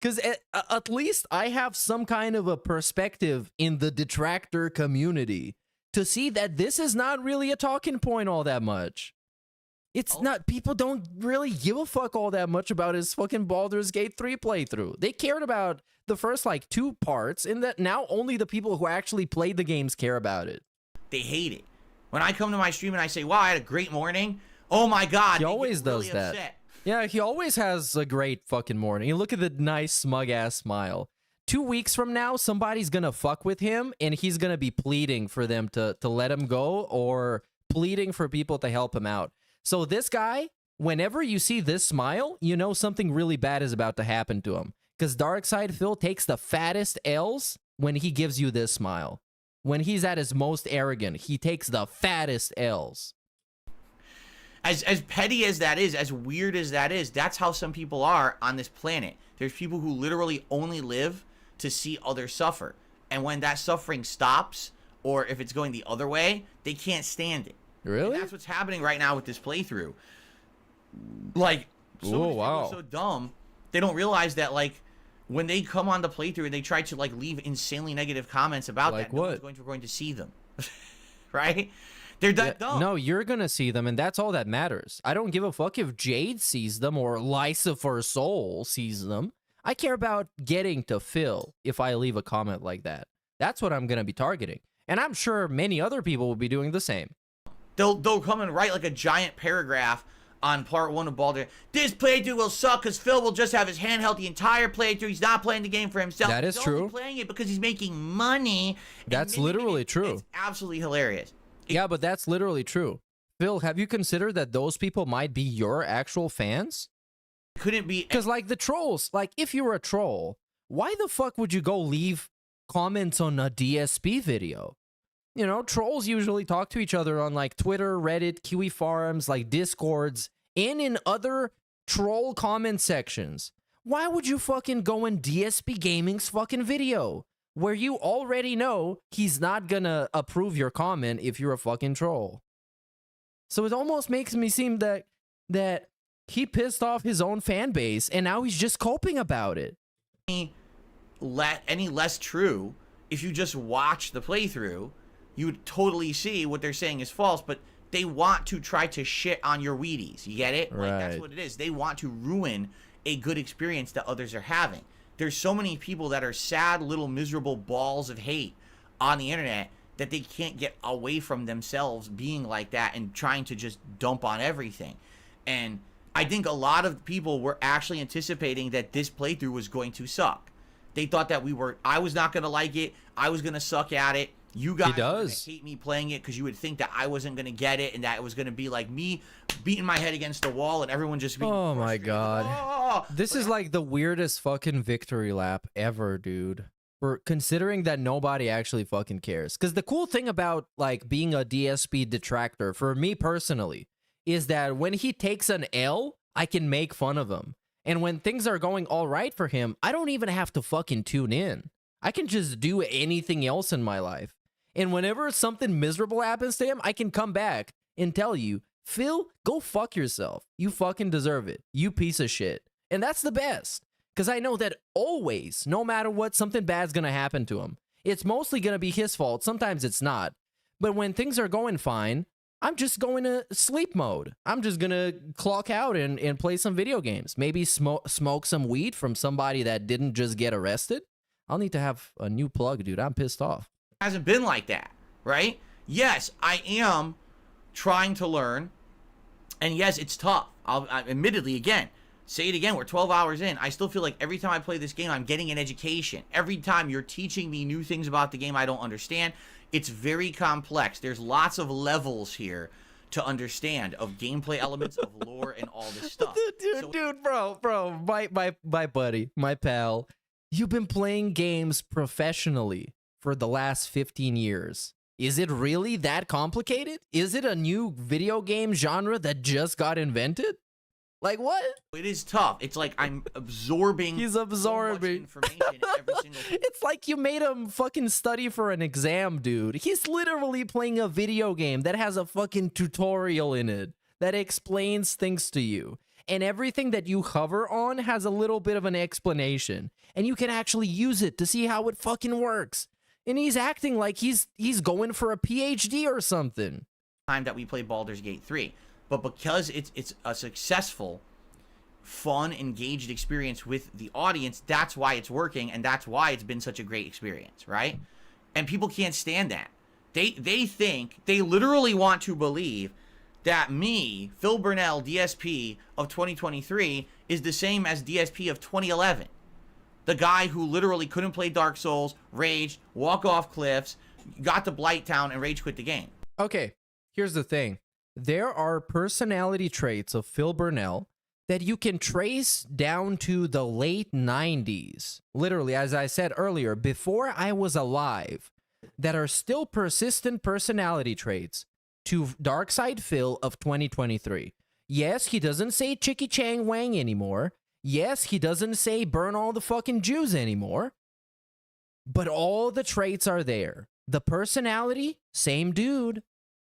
Because at least I have some kind of a perspective in the detractor community to see that this is not really a talking point all that much. It's not, people don't really give a fuck all that much about his fucking Baldur's Gate 3 playthrough. They cared about the first, like, 2 parts, and that now only the people who actually played the games care about it. They hate it. When I come to my stream and I say, wow, I had a great morning, oh my god, he always does really that. Upset. Yeah, he always has a great fucking morning. You look at the nice, smug-ass smile. 2 weeks from now, somebody's gonna fuck with him, and he's gonna be pleading for them to let him go, or pleading for people to help him out. So this guy, whenever you see this smile, you know something really bad is about to happen to him. Because Darkside Phil takes the fattest L's when he gives you this smile. When he's at his most arrogant, he takes the fattest L's. As petty as that is, as weird as that is, that's how some people are on this planet. There's people who literally only live to see others suffer. And when that suffering stops, or if it's going the other way, they can't stand it. Really? And that's what's happening right now with this playthrough. Like, so many people are so dumb, they don't realize that, like, when they come on the playthrough and they try to, like, leave insanely negative comments about like that, no one's going to see them. Right? They're that dumb. No, you're gonna see them, and that's all that matters. I don't give a fuck if Jade sees them or Lycifer Soul sees them. I care about getting to Phil if I leave a comment like that. That's what I'm gonna be targeting. And I'm sure many other people will be doing the same. They'll come and write like a giant paragraph on part 1 of Baldur. This playthrough will suck because Phil will just have his hand held the entire playthrough. He's not playing the game for himself. That is he's true. Only playing it because he's making money. That's literally true. It's absolutely hilarious. Yeah, but that's literally true. Phil, have you considered that those people might be your actual fans? Couldn't be. Because, like, the trolls, like, if you were a troll, why the fuck would you go leave comments on a DSP video? You know, trolls usually talk to each other on, like, Twitter, Reddit, Kiwi forums, like, Discords, and in other troll comment sections. Why would you fucking go in DSP Gaming's fucking video, where you already know he's not gonna approve your comment if you're a fucking troll? So it almost makes me seem that he pissed off his own fan base, and now he's just coping about it. Any less true, if you just watch the playthrough, you would totally see what they're saying is false, but they want to try to shit on your Wheaties. You get it? Right. Like, that's what it is. They want to ruin a good experience that others are having. There's so many people that are sad little miserable balls of hate on the internet that they can't get away from themselves being like that and trying to just dump on everything. And I think a lot of people were actually anticipating that this playthrough was going to suck. They thought that I was not going to like it. I was going to suck at it. You guys does. hate me playing it because you would think that I wasn't going to get it and that it was going to be like me beating my head against the wall and everyone just being Oh my frustrated. god. Oh! This is like the weirdest fucking victory lap ever, dude. For considering that nobody actually fucking cares. Because the cool thing about like being a DSP detractor, for me personally, is that when he takes an L, I can make fun of him. And when things are going all right for him, I don't even have to fucking tune in. I can just do anything else in my life. And whenever something miserable happens to him, I can come back and tell you, Phil, go fuck yourself. You fucking deserve it. You piece of shit. And that's the best. Because I know that always, no matter what, something bad's going to happen to him. It's mostly going to be his fault. Sometimes it's not. But when things are going fine, I'm just going to sleep mode. I'm just going to clock out and play some video games. Maybe smoke some weed from somebody that didn't just get arrested. I'll need to have a new plug, dude. I'm pissed off. Hasn't been like that, right? Yes, I am trying to learn, and yes, it's tough. Admittedly, again, say it again, we're 12 hours in. I still feel like every time I play this game, I'm getting an education. Every time you're teaching me new things about the game I don't understand. It's very complex. There's lots of levels here to understand of gameplay elements, of lore, and all this stuff. Dude, bro, my buddy, my pal, you've been playing games professionally for the last 15 years. Is it really that complicated? Is it a new video game genre that just got invented? Like what? It is tough. It's like I'm absorbing. He's absorbing so much information every single day. It's like you made him fucking study for an exam, dude. He's literally playing a video game that has a fucking tutorial in it that explains things to you. And everything that you hover on has a little bit of an explanation. And you can actually use it to see how it fucking works. And he's acting like he's going for a PhD or something. Time that we play Baldur's Gate 3. But because it's a successful, fun, engaged experience with the audience, that's why it's working, and that's why it's been such a great experience, right? And people can't stand that. They think, they literally want to believe that me, Phil Burnell, DSP of 2023, is the same as DSP of 2011. The guy who literally couldn't play Dark Souls, raged, walk off cliffs, got to Blighttown, and rage quit the game. Okay, here's the thing. There are personality traits of Phil Burnell that you can trace down to the late 90s. Literally, as I said earlier, before I was alive, that are still persistent personality traits to Darkside Phil of 2023. Yes, he doesn't say Chicky Chang Wang anymore. Yes, he doesn't say burn all the fucking Jews anymore. But all the traits are there. The personality, same dude,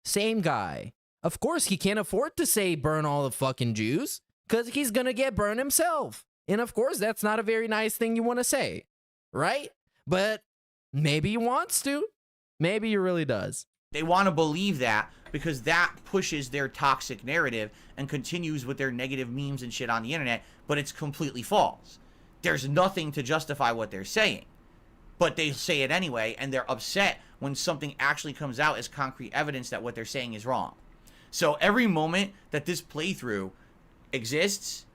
same guy. Of course, he can't afford to say burn all the fucking Jews because he's going to get burned himself. And of course, that's not a very nice thing you want to say, right? But maybe he wants to. Maybe he really does. They want to believe that because that pushes their toxic narrative and continues with their negative memes and shit on the internet, but it's completely false. There's nothing to justify what they're saying, but they say it anyway, and they're upset when something actually comes out as concrete evidence that what they're saying is wrong. So every moment that this playthrough exists,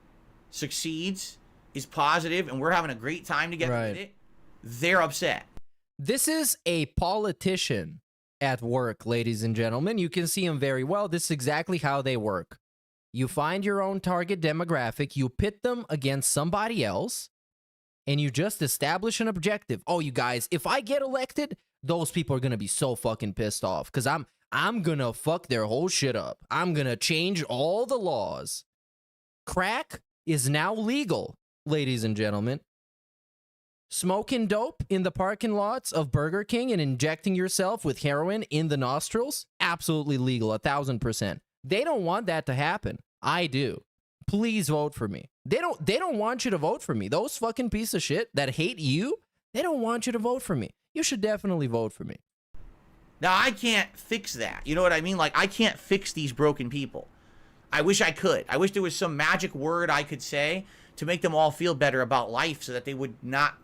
succeeds, is positive, and we're having a great time together with it, they're upset. This is a politician at work, ladies and gentlemen. You can see him very well. This is exactly how they work. You find your own target demographic, you pit them against somebody else, and you just establish an objective. Oh, you guys, if I get elected, those people are going to be so fucking pissed off because I'm going to fuck their whole shit up. I'm going to change all the laws. Crack is now legal, ladies and gentlemen. Smoking dope in the parking lots of Burger King and injecting yourself with heroin in the nostrils, absolutely legal, 1000%. They don't want that to happen. I do. Please vote for me. They don't want you to vote for me. Those fucking piece of shit that hate you, they don't want you to vote for me. You should definitely vote for me. Now, I can't fix that. You know what I mean? Like, I can't fix these broken people. I wish I could. I wish there was some magic word I could say to make them all feel better about life so that they would not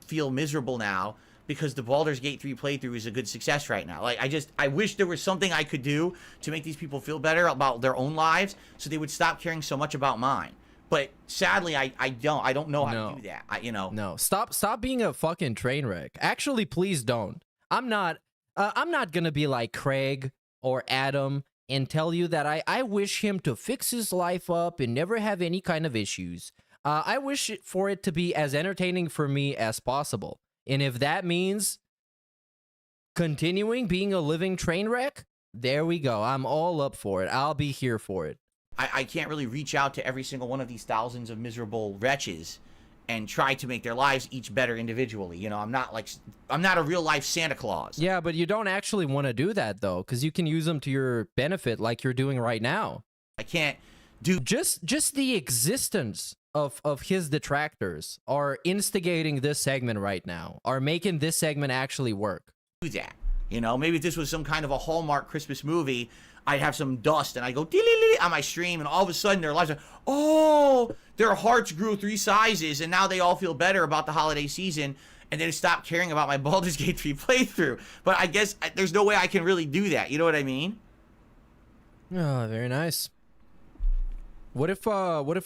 feel miserable now because the Baldur's Gate 3 playthrough is a good success right now. Like, I wish there was something I could do to make these people feel better about their own lives so they would stop caring so much about mine. But sadly, I don't know how to do that. No, stop being a fucking train wreck. Actually, please don't. I'm not I'm not gonna be like Craig or Adam and tell you that I wish him to fix his life up and never have any kind of issues. I wish for it to be as entertaining for me as possible. And if that means continuing being a living train wreck, there we go. I'm all up for it. I'll be here for it. I can't really reach out to every single one of these thousands of miserable wretches and try to make their lives each better individually. You know, I'm not a real life Santa Claus. Yeah, but you don't actually want to do that though, because you can use them to your benefit like you're doing right now. I can't do just the existence of his detractors are instigating this segment right now, are making this segment actually work. Do that. You know, maybe if this was some kind of a Hallmark Christmas movie, I'd have some dust and I go dee-lee-lee on my stream, and all of a sudden their lives are, oh, their hearts grew 3 sizes and now they all feel better about the holiday season, and then stop caring about my Baldur's Gate 3 playthrough. But I guess there's no way I can really do that. You know what I mean? Oh, very nice. What if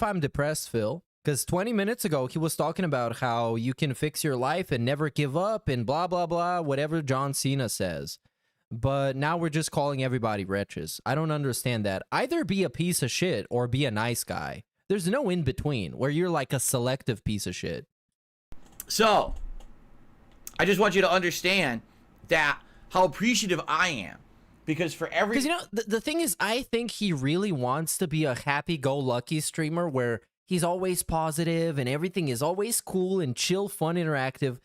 I'm depressed, Phil? Because 20 minutes ago, he was talking about how you can fix your life and never give up and blah, blah, blah, whatever John Cena says. But now we're just calling everybody wretches. I don't understand that. Either be a piece of shit or be a nice guy. There's no in between where you're like a selective piece of shit. So, I just want you to understand that how appreciative I am. Because for every... Because, you know, the thing is, I think he really wants to be a happy-go-lucky streamer where he's always positive and everything is always cool and chill, fun, interactive.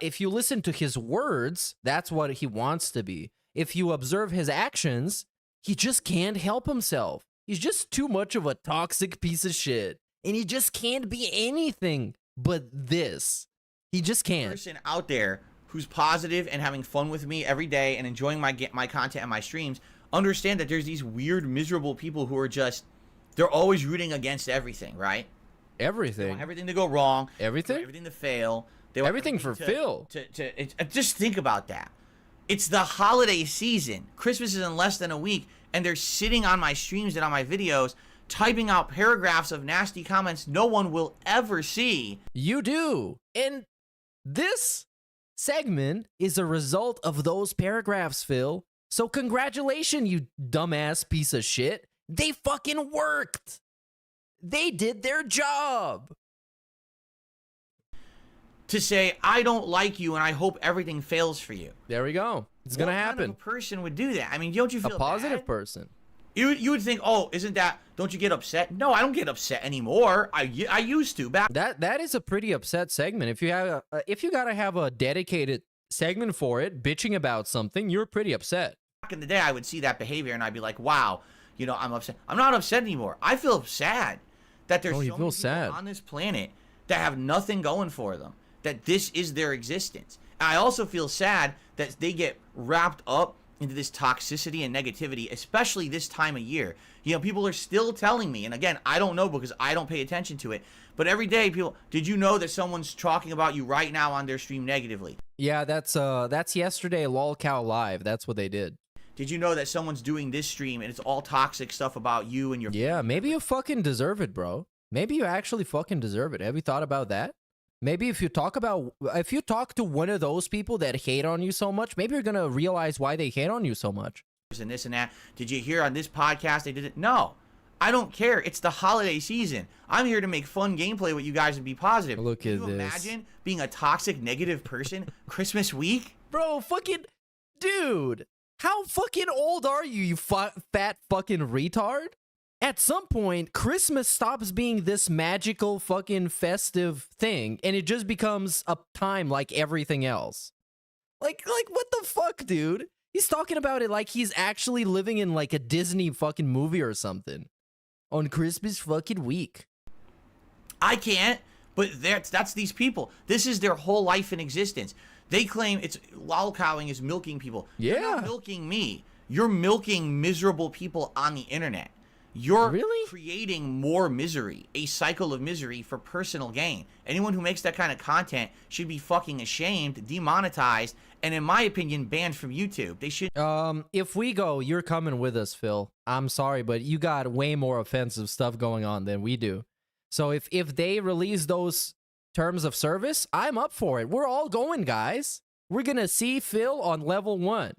If you listen to his words, that's what he wants to be. If you observe his actions, he just can't help himself. He's just too much of a toxic piece of shit. And he just can't be anything but this. He just can't. Person out there who's positive and having fun with me every day and enjoying my content and my streams, understand that there's these weird, miserable people who are just, they're always rooting against everything, right? Everything. They want everything to go wrong. Everything? Everything to fail. They want Everything for Phil. Just think about that. It's the holiday season. Christmas is in less than a week, and they're sitting on my streams and on my videos, typing out paragraphs of nasty comments no one will ever see. You do. And this segment is a result of those paragraphs, Phil. So congratulations, you dumbass piece of shit. They fucking worked. They did their job. To say, I don't like you and I hope everything fails for you. There we go. It's going to happen. What kind of a person would do that? I mean, don't you feel a positive bad? person? You would think, oh, isn't that, don't you get upset? No, I don't get upset anymore. I used to back. That is a pretty upset segment. If you have if you got to have a dedicated segment for it, bitching about something, you're pretty upset. Back in the day, I would see that behavior and I'd be like, wow, you know, I'm upset. I'm not upset anymore. I feel sad that there's so many people on this planet that have nothing going for them, that this is their existence. And I also feel sad that they get wrapped up into this toxicity and negativity, especially this time of year. You know, people are still telling me, and again, I don't know because I don't pay attention to it, but every day people, did you know that someone's talking about you right now on their stream negatively? Yeah, that's yesterday LOLcow Live. That's what they did. Did you know that someone's doing this stream and it's all toxic stuff about you and your... Yeah, maybe you fucking deserve it, bro. Maybe you actually fucking deserve it. Have you thought about that? Maybe if you talk to one of those people that hate on you so much, maybe you're going to realize why they hate on you so much. And this and that. Did you hear on this podcast they did it? No. I don't care. It's the holiday season. I'm here to make fun gameplay with you guys and be positive. Look Can at you this. imagine being a toxic, negative person Christmas week? Bro, fucking... Dude, how fucking old are you, you fat fucking retard? At some point, Christmas stops being this magical fucking festive thing, and it just becomes a time like everything else. Like what the fuck, dude? He's talking about it like he's actually living in like a Disney fucking movie or something. On Christmas fucking week. I can't, but that's these people. This is their whole life in existence. They claim it's lolcowing is milking people. Yeah. You're not milking me. You're milking miserable people on the internet. You're really creating more misery, a cycle of misery for personal gain. Anyone who makes that kind of content should be fucking ashamed, demonetized, and in my opinion, banned from YouTube. They should... If we go, you're coming with us, Phil. I'm sorry, but you got way more offensive stuff going on than we do. So if they release those terms of service, I'm up for it. We're all going, guys. We're gonna see Phil on level 1.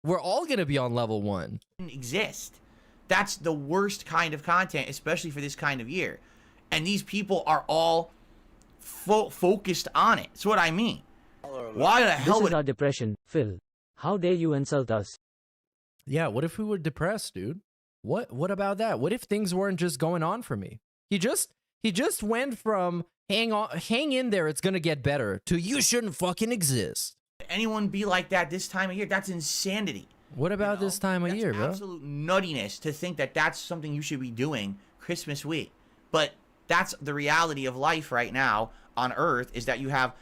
We're all gonna be on level 1. Exist. That's the worst kind of content, especially for this kind of year. And these people are all focused on it. That's what I mean. Why the hell This would is our depression, Phil. How dare you insult us? Yeah, what if we were depressed, dude? What about that? What if things weren't just going on for me? He just went from hang in there, it's gonna get better, to you shouldn't fucking exist. anyone be like that this time of year? That's insanity. What about this time of year, bro? Absolute nuttiness to think that that's something you should be doing Christmas week. But that's the reality of life right now on Earth, is that you have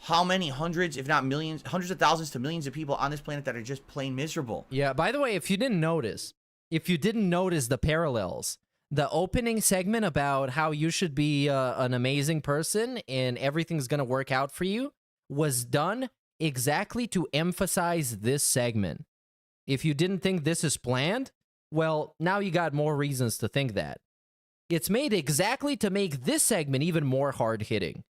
how many hundreds, if not millions, hundreds of thousands to millions of people on this planet that are just plain miserable. Yeah, by the way, if you didn't notice the parallels, the opening segment about how you should be an amazing person and everything's going to work out for you was done exactly to emphasize this segment. If you didn't think this is planned, well, now you got more reasons to think that. It's made exactly to make this segment even more hard-hitting.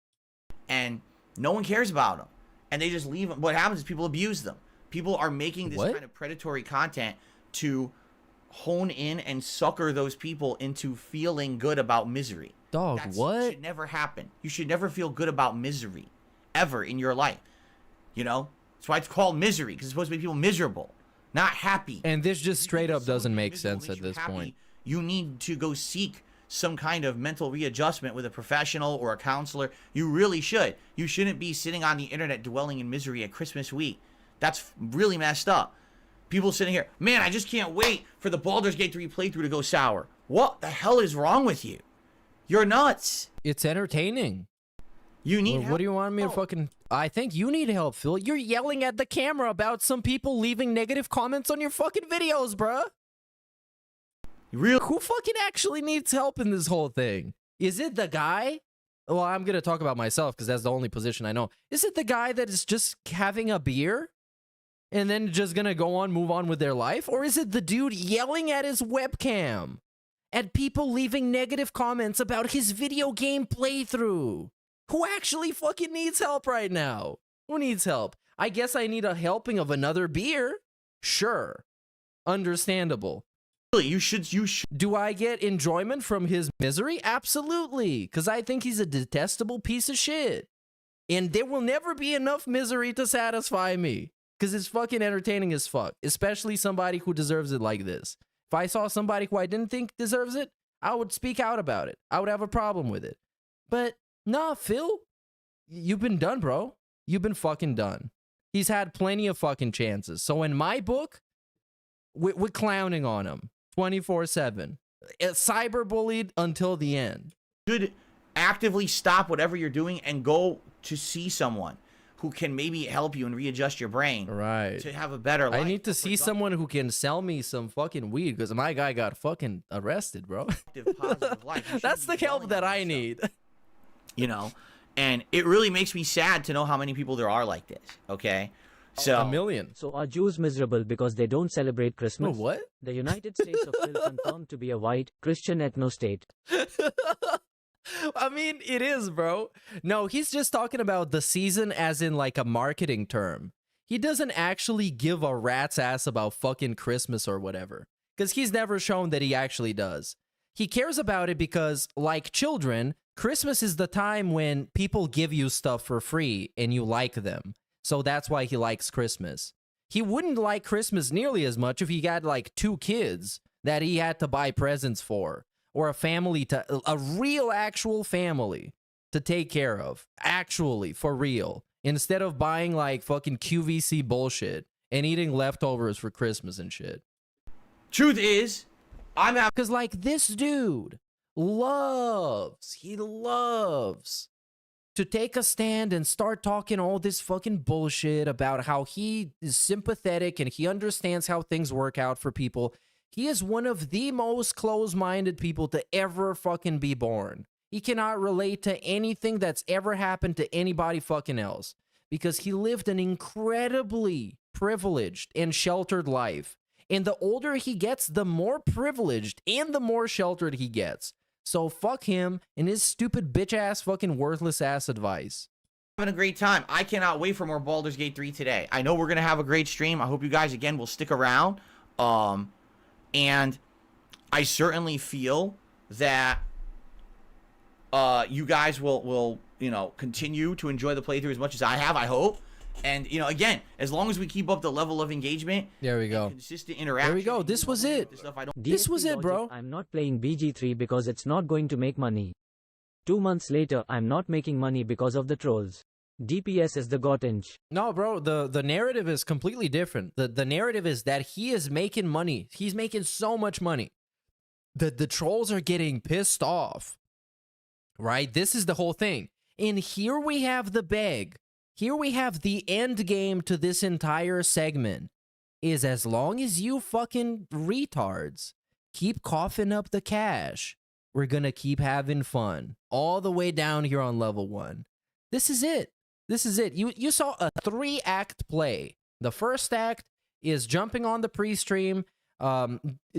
And no one cares about them. And they just leave them. What happens is people abuse them. People are making this kind of predatory content to hone in and sucker those people into feeling good about misery. Dog, what? Should never happen. You should never feel good about misery ever in your life. You know? That's why it's called misery, because it's supposed to make people miserable, not happy. And this just straight up doesn't make sense at this point. You need to go seek some kind of mental readjustment with a professional or a counselor. You really should. You shouldn't be sitting on the internet dwelling in misery at Christmas week. That's really messed up. People sitting here, man, I just can't wait for the Baldur's Gate 3 playthrough to go sour. What the hell is wrong with you? You're nuts. It's entertaining. You need help. What do you want me to fucking... I think you need help, Phil. You're yelling at the camera about some people leaving negative comments on your fucking videos, bruh. Who fucking actually needs help in this whole thing? Is it the guy? Well, I'm going to talk about myself because that's the only position I know. Is it the guy that is just having a beer and then just going to move on with their life? Or is it the dude yelling at his webcam at people leaving negative comments about his video game playthrough? Who actually fucking needs help right now? Who needs help? I guess I need a helping of another beer. Sure. Understandable. You should. Do I get enjoyment from his misery? Absolutely. Because I think he's a detestable piece of shit. And there will never be enough misery to satisfy me. Because it's fucking entertaining as fuck. Especially somebody who deserves it like this. If I saw somebody who I didn't think deserves it, I would speak out about it. I would have a problem with it. But, nah, Phil, you've been done, bro. You've been fucking done. He's had plenty of fucking chances. So in my book, we're clowning on him 24/7. Cyberbullied until the end. You should actively stop whatever you're doing and go to see someone who can maybe help you and readjust your brain. Right. To have a better life. I need to see someone who can sell me some fucking weed because my guy got fucking arrested, bro. Positive life. That's the help that I need. You know? And it really makes me sad to know how many people there are like this, okay? So, 1 million. So are Jews miserable because they don't celebrate Christmas? Oh, what? The United States of Phil confirmed to be a white, Christian ethno-state. I mean, it is, bro. No, he's just talking about the season as in like a marketing term. He doesn't actually give a rat's ass about fucking Christmas or whatever. Because he's never shown that he actually does. He cares about it because, like children, Christmas is the time when people give you stuff for free and you like them. So that's why he likes Christmas. He wouldn't like Christmas nearly as much if he had like 2 kids that he had to buy presents for. Or a family, a real actual family to take care of. Actually, for real. Instead of buying like fucking QVC bullshit and eating leftovers for Christmas and shit. truth is, I'm having... Because like this dude loves to take a stand and start talking all this fucking bullshit about how he is sympathetic and he understands how things work out for people. He is one of the most close-minded people to ever fucking be born. He cannot relate to anything that's ever happened to anybody fucking else because he lived an incredibly privileged and sheltered life. And the older he gets, the more privileged and the more sheltered he gets. So fuck him and his stupid bitch-ass fucking worthless-ass advice. having a great time. I cannot wait for more Baldur's Gate 3 today. I know we're going to have a great stream. I hope you guys, again, will stick around. And I certainly feel that you guys will, you know, continue to enjoy the playthrough as much as I have, I hope. And, you know, again, as long as we keep up the level of engagement, there we go, consistent interaction. There we go. This was it. This was it, bro. I'm not playing BG3 because it's not going to make money. 2 months later, I'm not making money because of the trolls. DPS is the gotinch. No, bro, the narrative is completely different. The narrative is that he is making money. He's making so much money that the trolls are getting pissed off. Right? This is the whole thing. And here we have the beg. Here we have the end game to this entire segment. Is as long as you fucking retards keep coughing up the cash, we're gonna keep having fun. All the way down here on level 1. This is it. This is it. You saw a 3-act play. The first act is jumping on the pre-stream,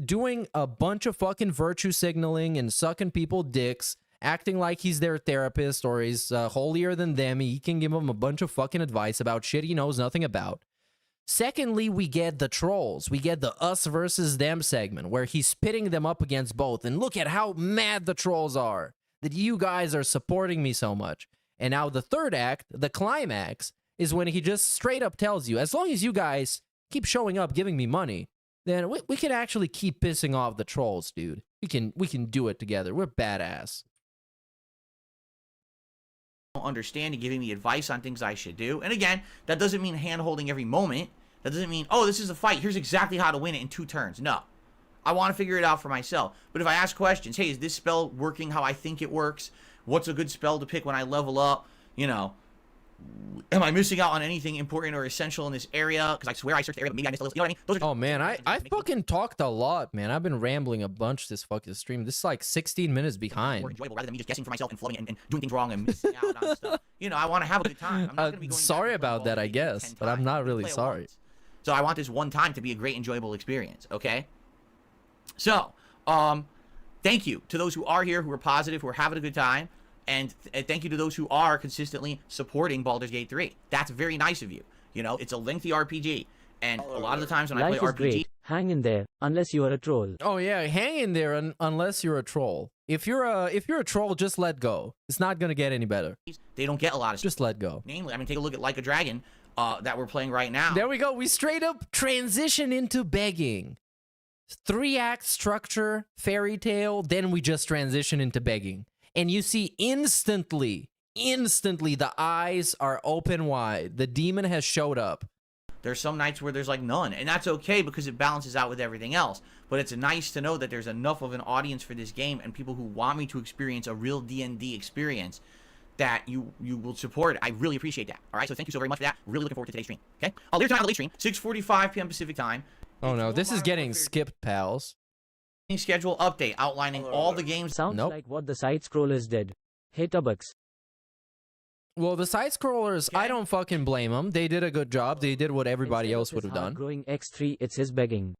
doing a bunch of fucking virtue signaling and sucking people dicks, acting like he's their therapist or he's holier than them. He can give them a bunch of fucking advice about shit he knows nothing about. Secondly, we get the trolls. We get the us versus them segment where he's pitting them up against both. And look at how mad the trolls are that you guys are supporting me so much. And now the third act, the climax, is when he just straight up tells you, as long as you guys keep showing up giving me money, then we can actually keep pissing off the trolls, dude. We can do it together. We're badass. Understand and giving me advice on things I should do. And again, that doesn't mean hand-holding every moment. That doesn't mean, oh, this is a fight, here's exactly how to win it in 2 turns. No. I want to figure it out for myself. But if I ask questions, hey, is this spell working how I think it works? What's a good spell to pick when I level up? You know, am I missing out on anything important or essential in this area? Because I swear I searched the area, but maybe I missed a list. You know what I mean? Oh, man, I fucking talked a lot, man. I've been rambling a bunch this fucking stream. This is like 16 minutes behind. More enjoyable rather than me just guessing for myself and flowing and doing things wrong and missing out on stuff. You know, I want to have a good time. I'm not gonna be going sorry about that, I guess, but I'm not really sorry. So I want this one time to be a great, enjoyable experience, okay? So, thank you to those who are here, who are positive, who are having a good time. And thank you to those who are consistently supporting Baldur's Gate 3. That's very nice of you. You know, it's a lengthy RPG. And a lot of the times when I play Life is RPG... great. Hang in there, unless you are a troll. Oh, yeah, hang in there unless you're a troll. If you're a troll, just let go. It's not going to get any better. They don't get a lot of... Just let go. Namely, I mean, take a look at Like a Dragon that we're playing right now. There we go. We straight up transition into begging. 3-act structure, fairy tale, then we just transition into begging. And you see instantly, the eyes are open wide. The demon has showed up. There's some nights where there's like none, and that's okay because it balances out with everything else. But it's nice to know that there's enough of an audience for this game and people who want me to experience a real D&D experience that you will support. I really appreciate that. All right, so thank you so very much for that. Really looking forward to today's stream. Okay, later tonight on the late stream, 6:45 p.m. Pacific time. Oh no, this is getting skipped, pals. Schedule update outlining all the games. Sounds like what the side scrollers did. Hey Tubbux. Well, the side scrollers, I don't fucking blame them. They did a good job. They did what everybody else would have done. Growing X3, it's his begging.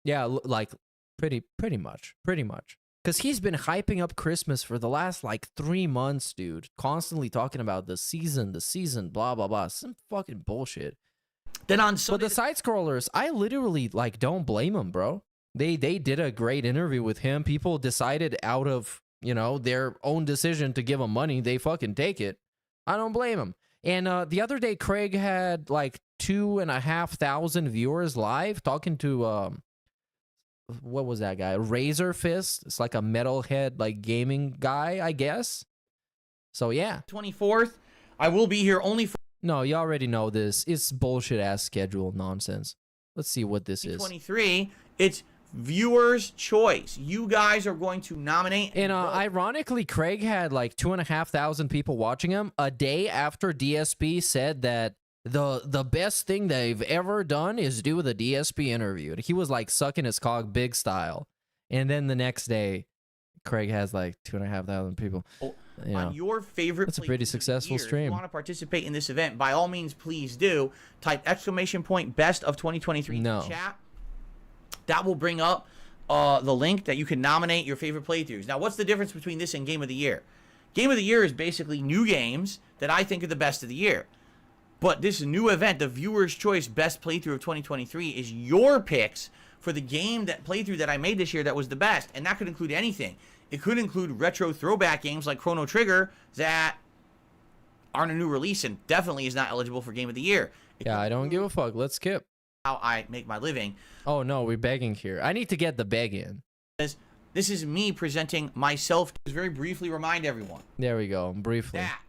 Yeah, like pretty much. Because he's been hyping up Christmas for the last like 3 months, dude. Constantly talking about the season, blah blah blah. Some fucking bullshit. Then on Sunday, but the side scrollers, I literally like don't blame them, bro. They did a great interview with him. People decided out of, you know, their own decision to give him money. They fucking take it. I don't blame him. And the other day, Craig had like 2,500 viewers live talking to, what was that guy? Razor Fist. It's like a metalhead, like gaming guy, I guess. So yeah. 24th, I will be here only for... No, you already know this. It's bullshit ass schedule nonsense. Let's see what this is. 23, it's viewers' choice. You guys are going to nominate. And ironically, Craig had like 2,500 people watching him a day after DSP said that the best thing they've ever done is do the DSP interview. He was like sucking his cock big style. And then the next day, Craig has like 2,500 people. You know, on your favorite, that's a pretty successful stream. If you want to participate in this event, by all means, please do. Type !best of 2023 in the chat. That will bring up the link that you can nominate your favorite playthroughs. Now, what's the difference between this and Game of the Year? Game of the Year is basically new games that I think are the best of the year. But this new event, the Viewer's Choice Best Playthrough of 2023, is your picks for the game that playthrough that I made this year that was the best. And that could include anything. It could include retro throwback games like Chrono Trigger that aren't a new release and definitely is not eligible for Game of the Year. Yeah, I don't give a fuck. Let's skip. How I make my living. Oh, no, we're begging here. I need to get the beg in. This is me presenting myself to very briefly remind everyone. There we go, briefly. That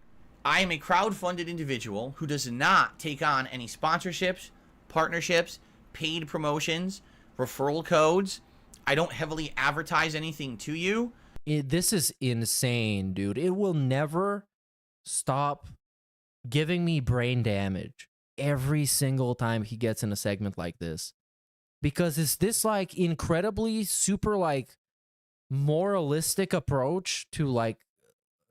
I am a crowd-funded individual who does not take on any sponsorships, partnerships, paid promotions, referral codes. I don't heavily advertise anything to you. This is insane, dude. It will never stop giving me brain damage every single time he gets in a segment like this. Because it's this like incredibly super like moralistic approach to like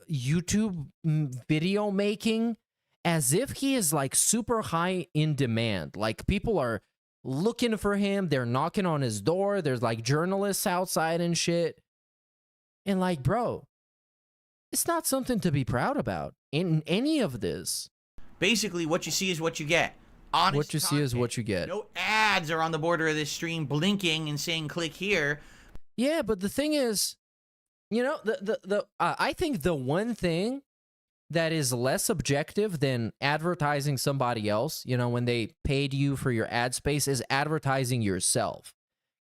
YouTube video making, as if he is like super high in demand. Like people are looking for him, they're knocking on his door, there's like journalists outside and shit. And like, bro, it's not something to be proud about in any of this. Basically, what you see is what you get. Honest what you see is what you get. No ads are on the border of this stream blinking and saying click here. Yeah, but the thing is, you know, I think the one thing that is less objective than advertising somebody else, you know, when they paid you for your ad space, is advertising yourself.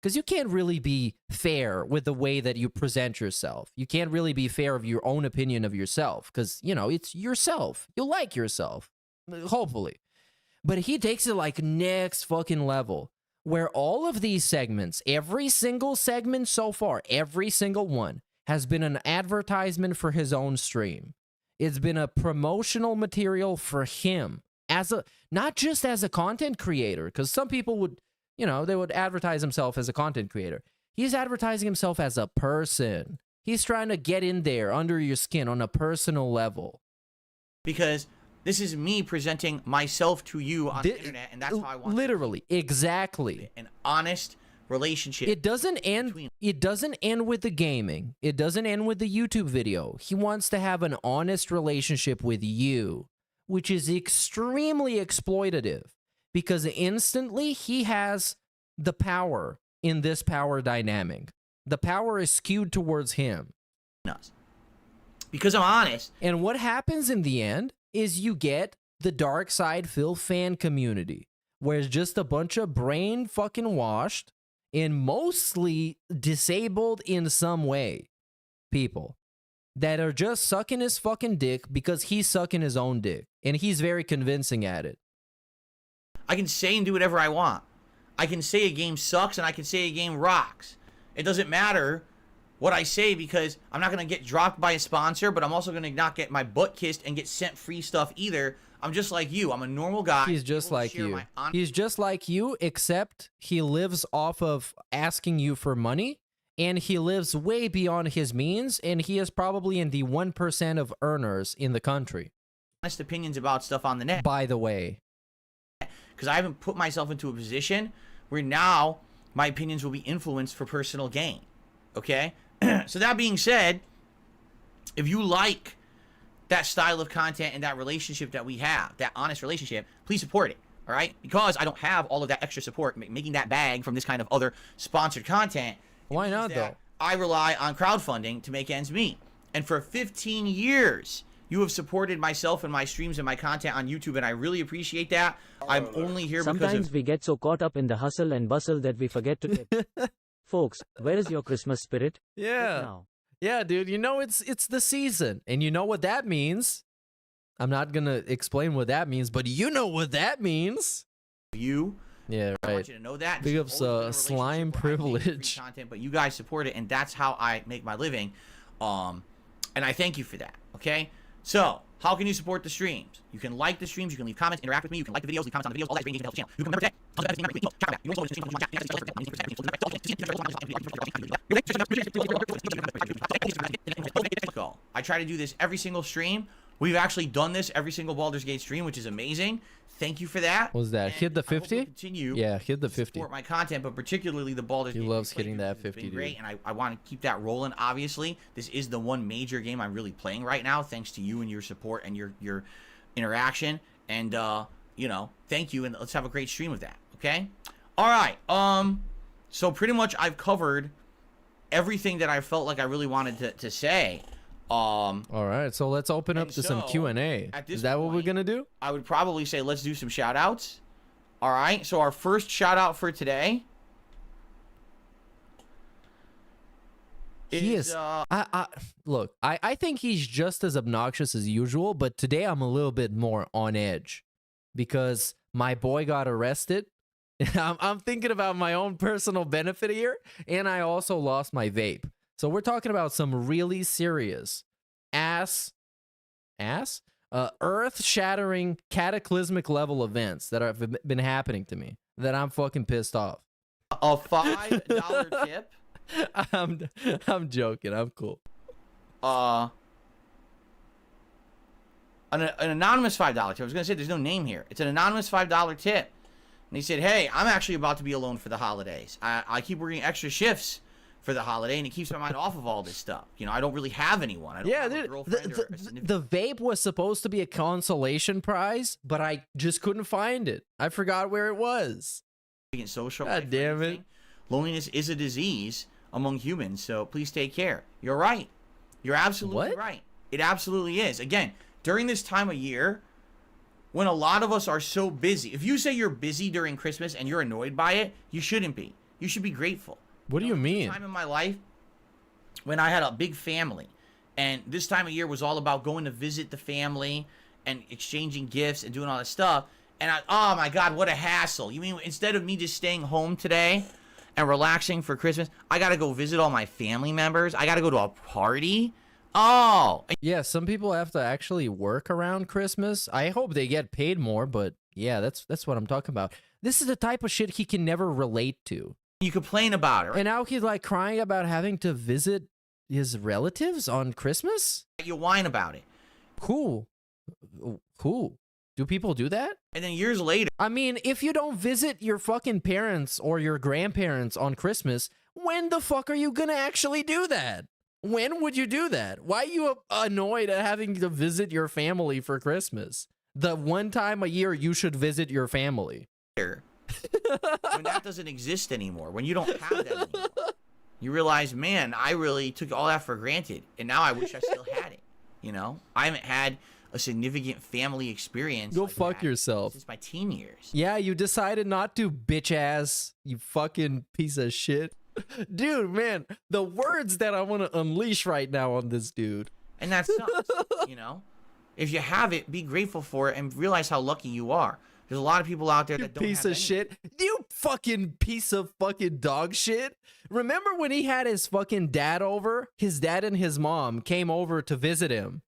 Because you can't really be fair with the way that you present yourself. You can't really be fair of your own opinion of yourself. Because, you know, it's yourself. You like yourself. Hopefully. But he takes it like next fucking level. Where all of these segments, every single segment so far, every single one, has been an advertisement for his own stream. It's been a promotional material for him. As a, not just as a content creator. Because some people would, you know, they would advertise himself as a content creator. He's advertising himself as a person. He's trying to get in there under your skin on a personal level. Because this is me presenting myself to you on the internet, and that's how I want literally, exactly. An honest relationship. It doesn't end. It doesn't end with the gaming. It doesn't end with the YouTube video. He wants to have an honest relationship with you, which is extremely exploitative. Because instantly he has the power in this power dynamic. The power is skewed towards him. Because I'm honest. And what happens in the end is you get the Dark Side Phil fan community, where it's just a bunch of brain fucking washed and mostly disabled in some way people that are just sucking his fucking dick because he's sucking his own dick. And he's very convincing at it. I can say and do whatever I want. I can say a game sucks and I can say a game rocks. It doesn't matter what I say because I'm not going to get dropped by a sponsor, but I'm also going to not get my butt kissed and get sent free stuff either. I'm just like you. I'm a normal guy. He's just like you. He's just like you, except he lives off of asking you for money, and he lives way beyond his means, and he is probably in the 1% of earners in the country. Honest opinions about stuff on the net. By the way. Because I haven't put myself into a position where now my opinions will be influenced for personal gain. Okay? So that being said, if you like that style of content and that relationship that we have, that honest relationship, please support it. All right? Because I don't have all of that extra support making that bag from this kind of other sponsored content. Why not, though? I rely on crowdfunding to make ends meet. And for 15 years, you have supported myself and my streams and my content on YouTube, and I really appreciate that. I'm only here because sometimes we get so caught up in the hustle and bustle that we forget to tip. Folks, where is your Christmas spirit? Yeah. Now. Yeah, dude, you know it's the season, and you know what that means. I'm not going to explain what that means, but you know what that means. You. Yeah, right. I want you to know that. Big ups slime privilege. Content, but you guys support it, and that's how I make my living. And I thank you for that, okay? So, how can you support the streams? You can like the streams, you can leave comments, interact with me, you can like the videos, leave comments on the videos, all that is engagement to help the channel. You can remember I try to do this every single stream. We've actually done this every single Baldur's Gate stream, which is amazing. Thank you for that. What was that? Hit the 50? Continue. Yeah, hit the 50. Support my content, but particularly the Baldur's Gate. He loves hitting that 50, dude. Great, and I want to keep that rolling. Obviously, this is the one major game I'm really playing right now, thanks to you and your support and your interaction, and you know, thank you, and let's have a great stream of that. Okay. All right. So pretty much I've covered everything that I felt like I really wanted to say. All right, so let's open up to some Q&A. Is that what we're gonna do? I would probably say let's do some shout outs. All right, so our first shout out for today is look, I think he's just as obnoxious as usual, but today I'm a little bit more on edge because my boy got arrested. I'm thinking about my own personal benefit here, and I also lost my vape. So we're talking about some really serious earth-shattering, cataclysmic level events that have been happening to me that I'm fucking pissed off. a $5 tip. I'm joking. I'm cool. An anonymous $5 tip. I was gonna say there's no name here. It's an anonymous $5 tip. And he said, "Hey, I'm actually about to be alone for the holidays. I keep working extra shifts for the holiday, and it keeps my mind off of all this stuff. You know, I don't really have anyone. I don't have a girlfriend or a significant-" The vape was supposed to be a consolation prize, but I just couldn't find it. I forgot where it was. Social God life, damn it. Loneliness is a disease among humans, so please take care. You're right. You're absolutely right. It absolutely is. Again, during this time of year, when a lot of us are so busy, if you say you're busy during Christmas and you're annoyed by it, you shouldn't be. You should be grateful. What do you mean? Time in my life when I had a big family, and this time of year was all about going to visit the family and exchanging gifts and doing all this stuff. And oh my God, what a hassle. You mean instead of me just staying home today and relaxing for Christmas, I got to go visit all my family members? I got to go to a party? Oh. Yeah, some people have to actually work around Christmas. I hope they get paid more, but yeah, that's what I'm talking about. This is the type of shit he can never relate to. You complain about it, right? And now he's like crying about having to visit his relatives on Christmas? You whine about it. Cool. Do people do that? And then years later, I mean, if you don't visit your fucking parents or your grandparents on Christmas, when the fuck are you gonna actually do that? When would you do that? Why are you annoyed at having to visit your family for Christmas? The one time a year you should visit your family. when that doesn't exist anymore, when you don't have that anymore, you realize, man, I really took all that for granted, and now I wish I still had it. You know, I haven't had a significant family experience. Go fuck yourself. Since my teen years. Yeah, you decided not to, bitch ass. You fucking piece of shit. Dude, man, the words that I want to unleash right now on this dude. And that sucks, you know? If you have it, be grateful for it and realize how lucky you are. There's a lot of people out there that don't have piece of shit. You fucking piece of fucking dog shit. Remember when he had his fucking dad over? His dad and his mom came over to visit him.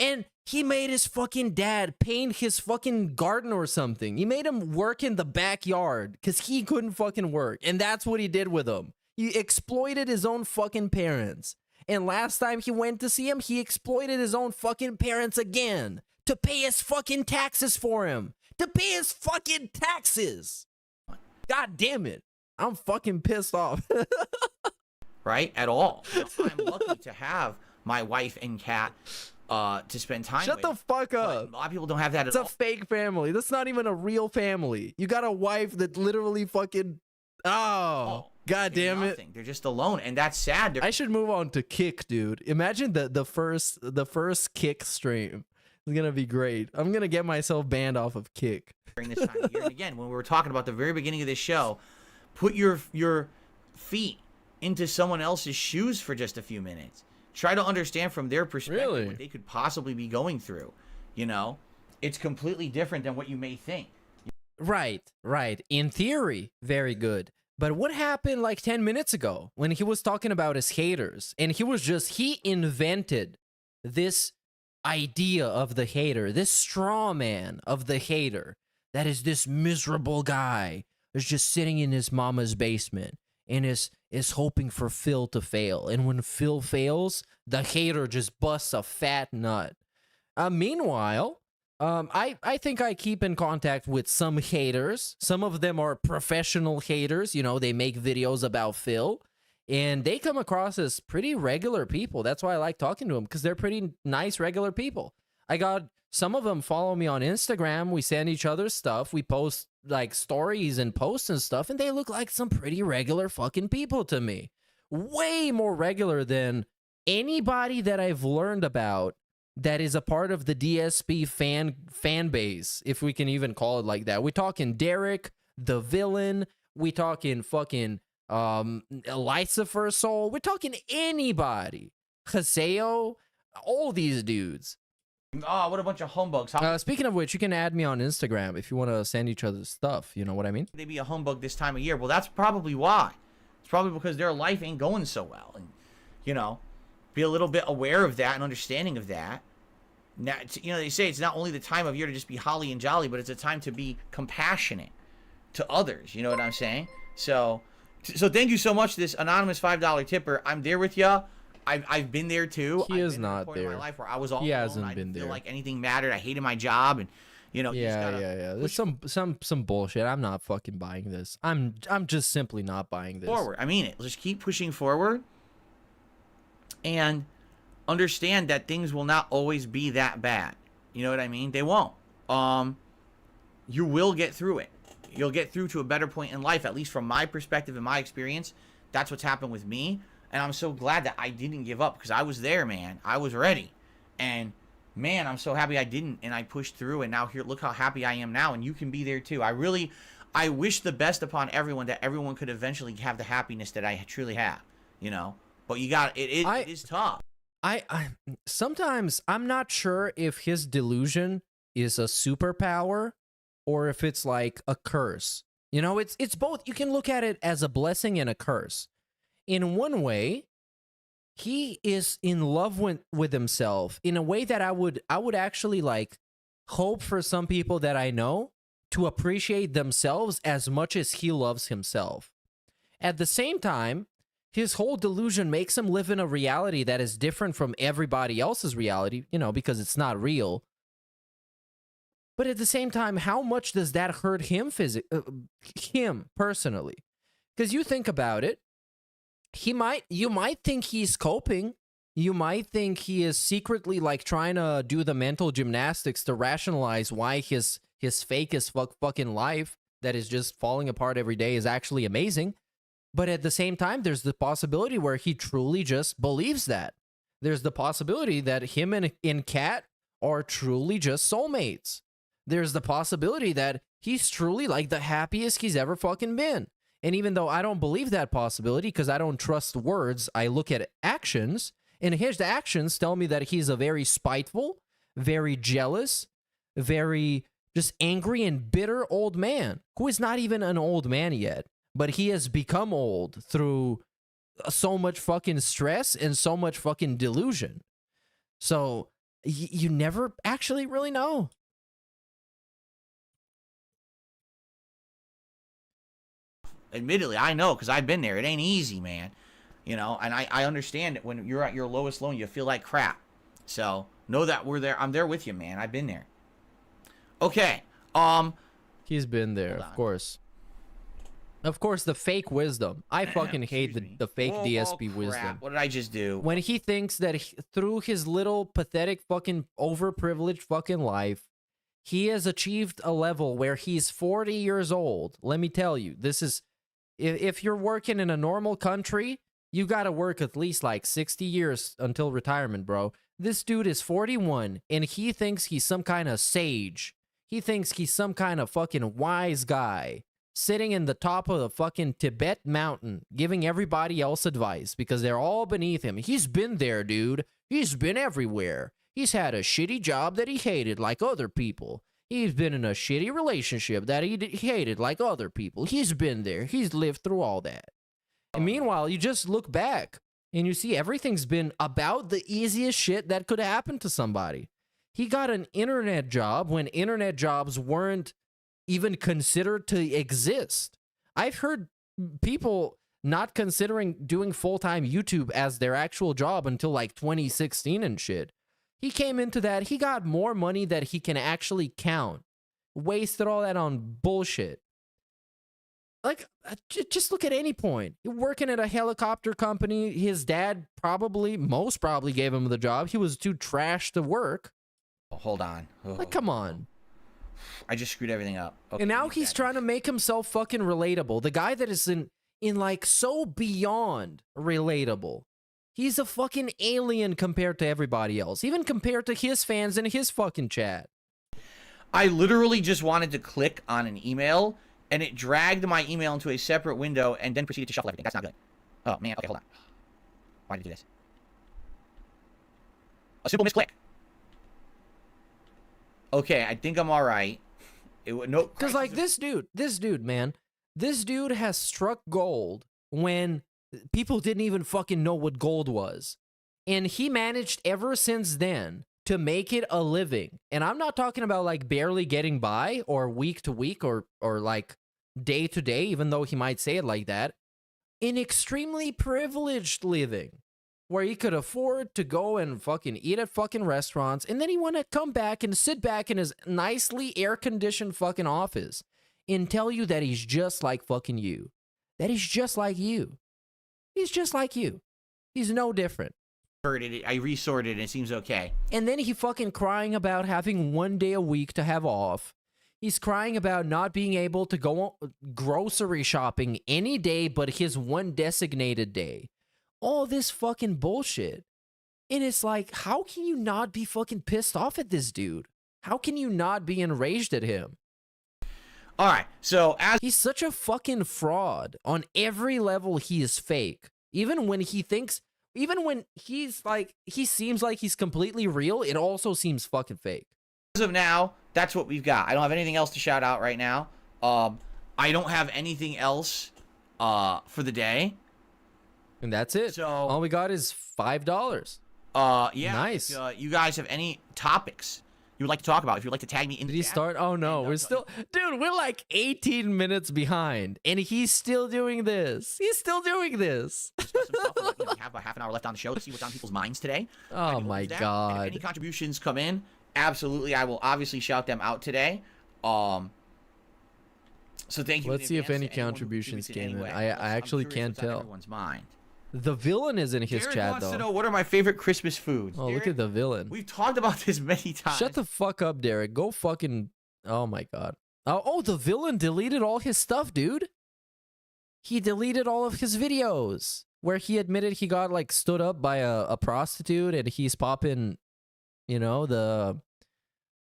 And he made his fucking dad paint his fucking garden or something. He made him work in the backyard because he couldn't fucking work. And that's what he did with him. He exploited his own fucking parents. And last time he went to see him, he exploited his own fucking parents again to pay his fucking taxes for him. To pay his fucking taxes. God damn it. I'm fucking pissed off. Right? At all. You know, I'm lucky to have my wife and cat to spend time with. Shut the fuck up. A lot of people don't have that at all. It's a fake family. That's not even a real family. You got a wife that literally fucking... Oh, god damn it. They're just alone, and that's sad. I should move on to Kick, dude. Imagine the first Kick stream. It's gonna be great. I'm gonna get myself banned off of Kick. During this time of year, and again, when we were talking about the very beginning of this show, put your feet into someone else's shoes for just a few minutes. Try to understand from their perspective what they could possibly be going through. You know, it's completely different than what you may think. Right. In theory, very good. But what happened like 10 minutes ago when he was talking about his haters? And he invented this idea of the hater, this straw man of the hater, that is this miserable guy who's just sitting in his mama's basement and is hoping for Phil to fail. And when Phil fails, the hater just busts a fat nut. Meanwhile, I think I keep in contact with some haters. Some of them are professional haters. You know, they make videos about Phil. And they come across as pretty regular people. That's why I like talking to them, because they're pretty nice, regular people. I got some of them follow me on Instagram. We send each other stuff. We post like stories and posts and stuff, and they look like some pretty regular fucking people to me. Way more regular than anybody that I've learned about that is a part of the DSP fan base, if we can even call it like that. We talking Derek, the villain. We talking fucking Lucifer Soul. We're talking anybody. Haseo, all these dudes. Oh, what a bunch of humbugs. Speaking of which, you can add me on Instagram if you want to send each other stuff. You know what I mean? They be a humbug this time of year. Well, that's probably why. It's probably because their life ain't going so well. And, you know, be a little bit aware of that and understanding of that. Now, you know, they say it's not only the time of year to just be holly and jolly, but it's a time to be compassionate to others. You know what I'm saying? So thank you so much, this anonymous $5 tipper. I'm there with you. I've been there too. He is not there. In my life where I was all he alone. hasn't I been didn't feel there. like anything mattered. I hated my job, and you know. Yeah. There's some bullshit. I'm not fucking buying this. I'm just simply not buying this. Forward. I mean it. Just keep pushing forward, and understand that things will not always be that bad. You know what I mean? They won't. You will get through it. You'll get through to a better point in life, at least from my perspective and my experience. That's what's happened with me. And I'm so glad that I didn't give up, because I was there, man. I was ready. And, man, I'm so happy I didn't, and I pushed through. And now here, look how happy I am now, and you can be there too. I wish the best upon everyone, that everyone could eventually have the happiness that I truly have, you know. But it is tough. I sometimes I'm not sure if his delusion is a superpower or if it's like a curse. You know, it's both. You can look at it as a blessing and a curse. In one way, he is in love with himself in a way that I would actually like hope for some people that I know to appreciate themselves as much as he loves himself. At the same time, his whole delusion makes him live in a reality that is different from everybody else's reality, you know, because it's not real. But at the same time, how much does that hurt him him personally? Because you think about it, you might think he's coping. You might think he is secretly like trying to do the mental gymnastics to rationalize why his fake as fucking life that is just falling apart every day is actually amazing. But at the same time, there's the possibility where he truly just believes that. There's the possibility that him and Kat are truly just soulmates. There's the possibility that he's truly like the happiest he's ever fucking been. And even though I don't believe that possibility because I don't trust words, I look at actions, and his actions tell me that he's a very spiteful, very jealous, very just angry and bitter old man who is not even an old man yet, but he has become old through so much fucking stress and so much fucking delusion. So you never actually really know. Admittedly, I know, because I've been there. It ain't easy, man. You know, and I understand it. When you're at your lowest low, you feel like crap. So know that we're there. I'm there with you, man. I've been there. Okay. He's been there, of course. Of course, the fake wisdom. I fucking hate the fake DSP wisdom. What did I just do? When he thinks that through his little pathetic fucking overprivileged fucking life, he has achieved a level where he's 40 years old. Let me tell you, this is, if you're working in a normal country, you got to work at least like 60 years until retirement, bro. This dude is 41, and he thinks he's some kind of sage. He thinks he's some kind of fucking wise guy sitting in the top of the fucking Tibet mountain, giving everybody else advice because they're all beneath him. He's been there, dude. He's been everywhere. He's had a shitty job that he hated like other people. He's been in a shitty relationship that he hated like other people. He's been there. He's lived through all that. And meanwhile, you just look back and you see everything's been about the easiest shit that could happen to somebody. He got an internet job when internet jobs weren't even considered to exist. I've heard people not considering doing full-time YouTube as their actual job until like 2016 and shit. He came into that, he got more money that he can actually count. Wasted all that on bullshit. Like, just look at any point. You're working at a helicopter company, his dad most probably gave him the job. He was too trash to work. hold on. Like, come on. I just screwed everything up. Okay, And now he's trying to make himself fucking relatable. The guy that is in like so beyond relatable. He's a fucking alien compared to everybody else, even compared to his fans in his fucking chat. I literally just wanted to click on an email, and it dragged my email into a separate window and then proceeded to shuffle everything. That's not good. Oh, man. Okay, hold on. Why did you do this? A simple misclick. Okay, I think I'm all right. Because, like, this dude, man, this dude has struck gold when people didn't even fucking know what gold was. And he managed ever since then to make it a living. And I'm not talking about, like, barely getting by or week to week or like, day to day, even though he might say it like that. An extremely privileged living where he could afford to go and fucking eat at fucking restaurants, and then he want to come back and sit back in his nicely air-conditioned fucking office and tell you that he's just like fucking you. That he's just like you. He's just like you. He's no different. I resorted and it seems okay. And then he fucking crying about having 1 day a week to have off. He's crying about not being able to go grocery shopping any day but his one designated day. All this fucking bullshit. And it's like, how can you not be fucking pissed off at this dude? How can you not be enraged at him? All right, so he's such a fucking fraud. On every level, he is fake. Even when he thinks, even when he's like, he seems like he's completely real, it also seems fucking fake. As of now, that's what we've got. I don't have anything else to shout out right now. I don't have anything else for the day. And that's it. So all we got is $5. Yeah. Nice. If, you guys have any topics you would like to talk about, if you'd like to tag me in. Did he start? Oh no, we're still, dude. We're like 18 minutes behind, and he's still doing this. He's still doing this. We have about half an hour left on the show to see what's on people's minds today. Oh my god. And if any contributions come in, absolutely, I will obviously shout them out today. So thank you. Let's see if any contributions came in. I actually can't tell. Everyone's mind. The villain is in his Derek chat, wants though. to know what are my favorite Christmas foods. Oh, Derek, look at the villain. We've talked about this many times. Shut the fuck up, Derek. Go fucking... Oh, my God. Oh, the villain deleted all his stuff, dude. He deleted all of his videos where he admitted he got, like, stood up by a prostitute, and he's popping, you know,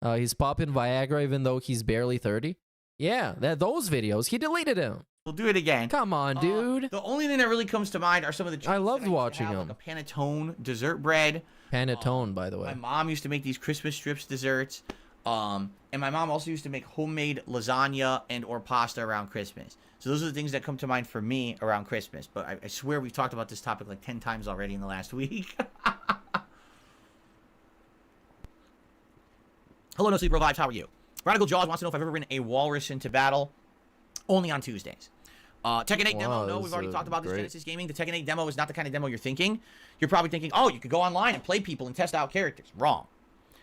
he's popping Viagra even though he's barely 30. Yeah, those videos. He deleted them. We'll do it again. Come on, dude. The only thing that really comes to mind are some of the treats I loved that watching have, them. like a panettone dessert bread. Panettone, by the way. My mom used to make these Christmas strips desserts. And my mom also used to make homemade lasagna and or pasta around Christmas. So those are the things that come to mind for me around Christmas. But I swear we've talked about this topic like 10 times already in the last week. Hello, No Sleep Bro Vibes. How are you? Radical Jaws wants to know if I've ever ridden a walrus into battle. Only on Tuesdays. Tekken 8 demo. No, we've already talked about this. Genesis Gaming. The Tekken 8 demo is not the kind of demo you're thinking. You're probably thinking, oh, you could go online and play people and test out characters. Wrong.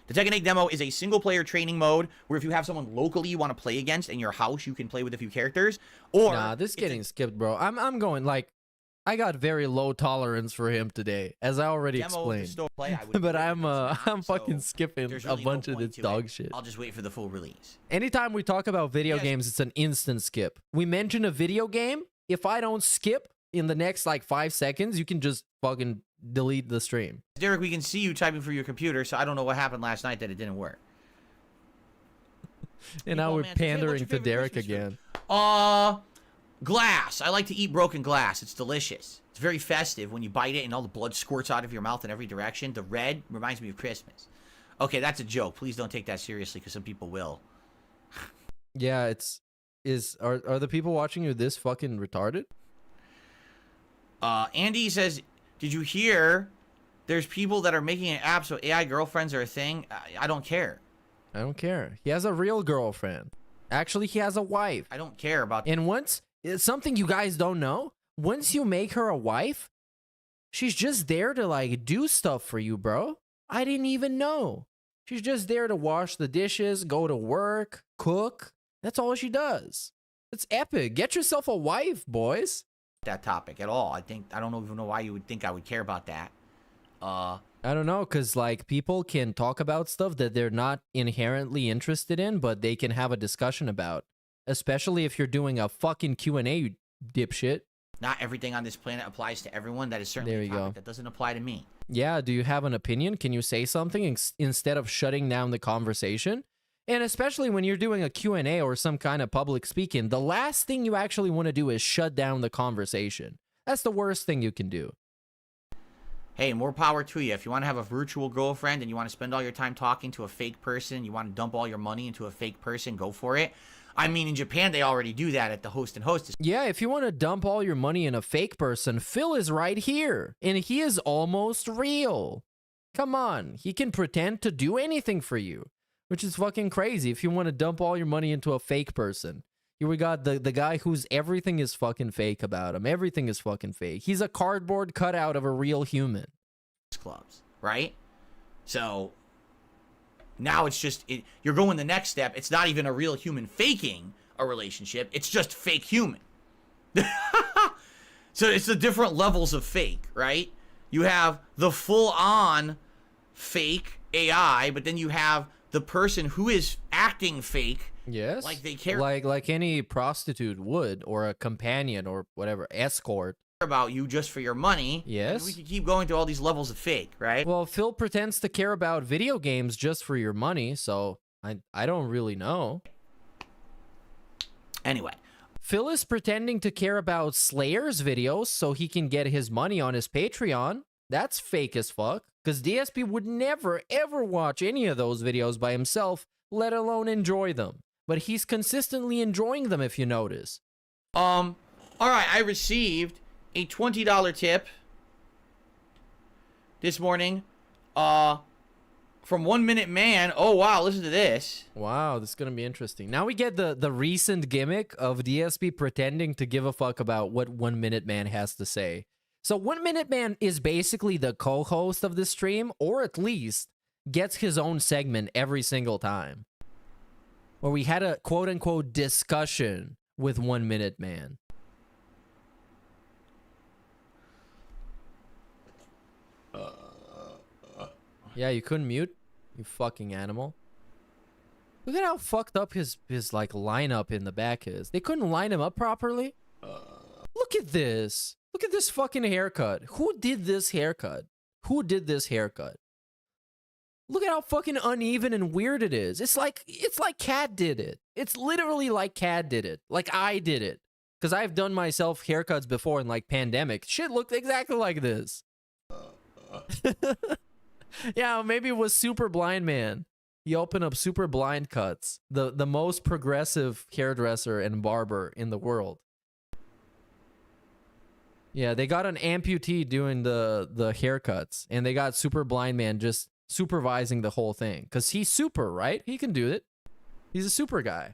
The Tekken 8 demo is a single-player training mode where if you have someone locally you want to play against in your house, you can play with a few characters. Or nah, this is getting skipped, bro. I'm going like I got very low tolerance for him today, as I already explained. But I'm fucking skipping really a bunch of this dog shit. I'll just wait for the full release. Anytime we talk about video games, it's an instant skip. We mention a video game. If I don't skip in the next like 5 seconds, you can just fucking delete the stream. Derek, we can see you typing for your computer, so I don't know what happened last night that it didn't work. And now we're pandering to Derek again. Glass. I like to eat broken glass. It's delicious. It's very festive when you bite it and all the blood squirts out of your mouth in every direction. The red reminds me of Christmas. Okay, that's a joke. Please don't take that seriously because some people will. Yeah, are the people watching you this fucking retarded? Andy says, did you hear there's people that are making an app so AI girlfriends are a thing? I don't care. I don't care. He has a real girlfriend. Actually, he has a wife. I don't care about that. And once, it's something you guys don't know, once you make her a wife, she's just there to like do stuff for you, bro. I didn't even know. She's just there to wash the dishes, go to work, cook. That's all she does. It's epic. Get yourself a wife, boys. That topic at all. I don't even know why you would think I would care about that. I don't know, because like people can talk about stuff that they're not inherently interested in, but they can have a discussion about. Especially if you're doing a fucking Q&A, dipshit. Not everything on this planet applies to everyone. That is certainly There a you topic go. that doesn't apply to me. Yeah, do you have an opinion? Can you say something instead of shutting down the conversation? And especially when you're doing a Q&A or some kind of public speaking, the last thing you actually want to do is shut down the conversation. That's the worst thing you can do. Hey, more power to you. If you want to have a virtual girlfriend and you want to spend all your time talking to a fake person, you want to dump all your money into a fake person, go for it. I mean, in Japan, they already do that at the host and hostess. Yeah, if you want to dump all your money in a fake person, Phil is right here. And he is almost real. Come on. He can pretend to do anything for you, which is fucking crazy if you want to dump all your money into a fake person. Here we got the guy whose everything is fucking fake about him. Everything is fucking fake. He's a cardboard cutout of a real human. Clubs, right? So now it's just you're going the next step. It's not even a real human faking a relationship. It's just fake human. So it's the different levels of fake, right? You have the full-on fake AI, but then you have the person who is acting fake. Yes. Like they care like any prostitute would, or a companion or whatever, escort. about you just for your money. Yes. And we can keep going through all these levels of fake, right? Well, Phil pretends to care about video games just for your money, so I don't really know. Anyway. Phil is pretending to care about Slayer's videos so he can get his money on his Patreon. That's fake as fuck, because DSP would never, ever watch any of those videos by himself, let alone enjoy them. But he's consistently enjoying them, if you notice. All right, I received a $20 tip this morning from 1 Minute Man. Oh, wow, listen to this. Wow, this is going to be interesting. Now we get the recent gimmick of DSP pretending to give a fuck about what 1 Minute Man has to say. So 1 Minute Man is basically the co-host of this stream, or at least gets his own segment every single time. Where we had a quote-unquote discussion with 1 Minute Man. Yeah, you couldn't mute? You fucking animal. Look at how fucked up his like lineup in the back is. They couldn't line him up properly? Look at this. Look at this fucking haircut. Who did this haircut? Who did this haircut? Look at how fucking uneven and weird it is. It's like Cat did it. It's literally like Cat did it. Like I did it. Because I've done myself haircuts before in like pandemic. Shit looked exactly like this. Yeah, maybe it was Super Blind Man. He opened up Super Blind Cuts, the most progressive hairdresser and barber in the world. Yeah, they got an amputee doing the haircuts, and they got Super Blind Man just supervising the whole thing. Because he's super, right? He can do it. He's a super guy.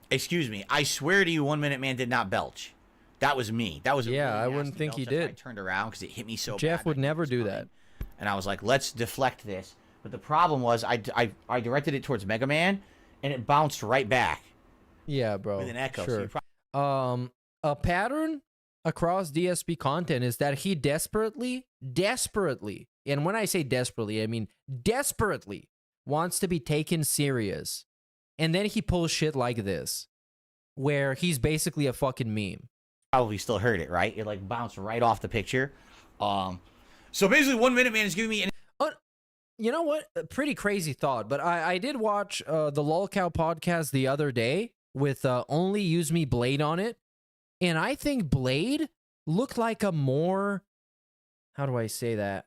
Excuse me. I swear to you, 1 Minute Man did not belch. That was me. That was a Yeah, really I wouldn't nasty think he belch after did. I turned around because it hit me so bad. Jeff would never do that. And I was like, let's deflect this. But the problem was I directed it towards Mega Man, and it bounced right back Yeah, bro. with an echo. So Sure. you probably A pattern across DSP content is that he desperately, and when I say desperately, I mean desperately wants to be taken serious. And then he pulls shit like this, where he's basically a fucking meme. probably still heard it, right? It like bounced right off the picture. So basically 1 Minute Man is giving me an You know what? A pretty crazy thought, but I did watch the Lolcow podcast the other day with Only Use Me Blade on it, and I think Blade looked like a more, how do I say that?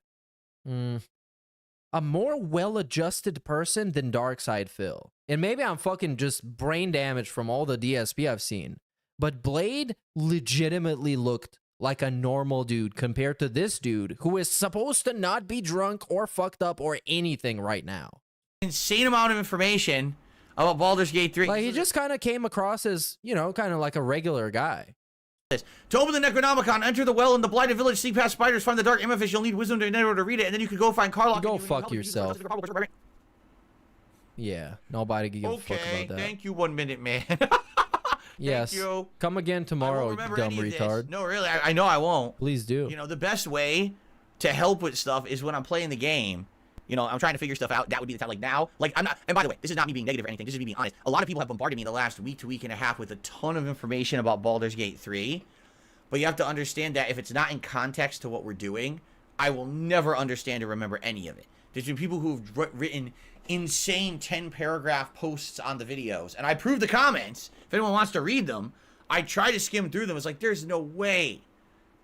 A more well-adjusted person than Darkseid Phil. And maybe I'm fucking just brain damaged from all the DSP I've seen, but Blade legitimately looked like a normal dude compared to this dude who is supposed to not be drunk or fucked up or anything right now. insane amount of information about Baldur's Gate 3. Like, he just kind of came across as, you know, kind of like a regular guy. To open the Necronomicon, enter the well in the blighted village, sneak past spiders, find the dark immifish. You'll need wisdom to know to read it, and then you can go find Karlach. Go fuck yourself. Yeah, nobody can give a fuck Okay, about that. thank you, 1 Minute Man. Yes. Thank you. Come again I tomorrow, won't remember dumb any of this. retard. No, really, I know I won't. Please do. You know, the best way to help with stuff is when I'm playing the game. You know, I'm trying to figure stuff out. That would be the time. Like now, like I'm not. And by the way, this is not me being negative or anything. This is me being honest. A lot of people have bombarded me the last week to week and a half with a ton of information about Baldur's Gate 3. But you have to understand that if it's not in context to what we're doing, I will never understand or remember any of it. There's been people who've written insane 10-paragraph posts on the videos, and I prove the comments. If anyone wants to read them, I try to skim through them. It's like there's no way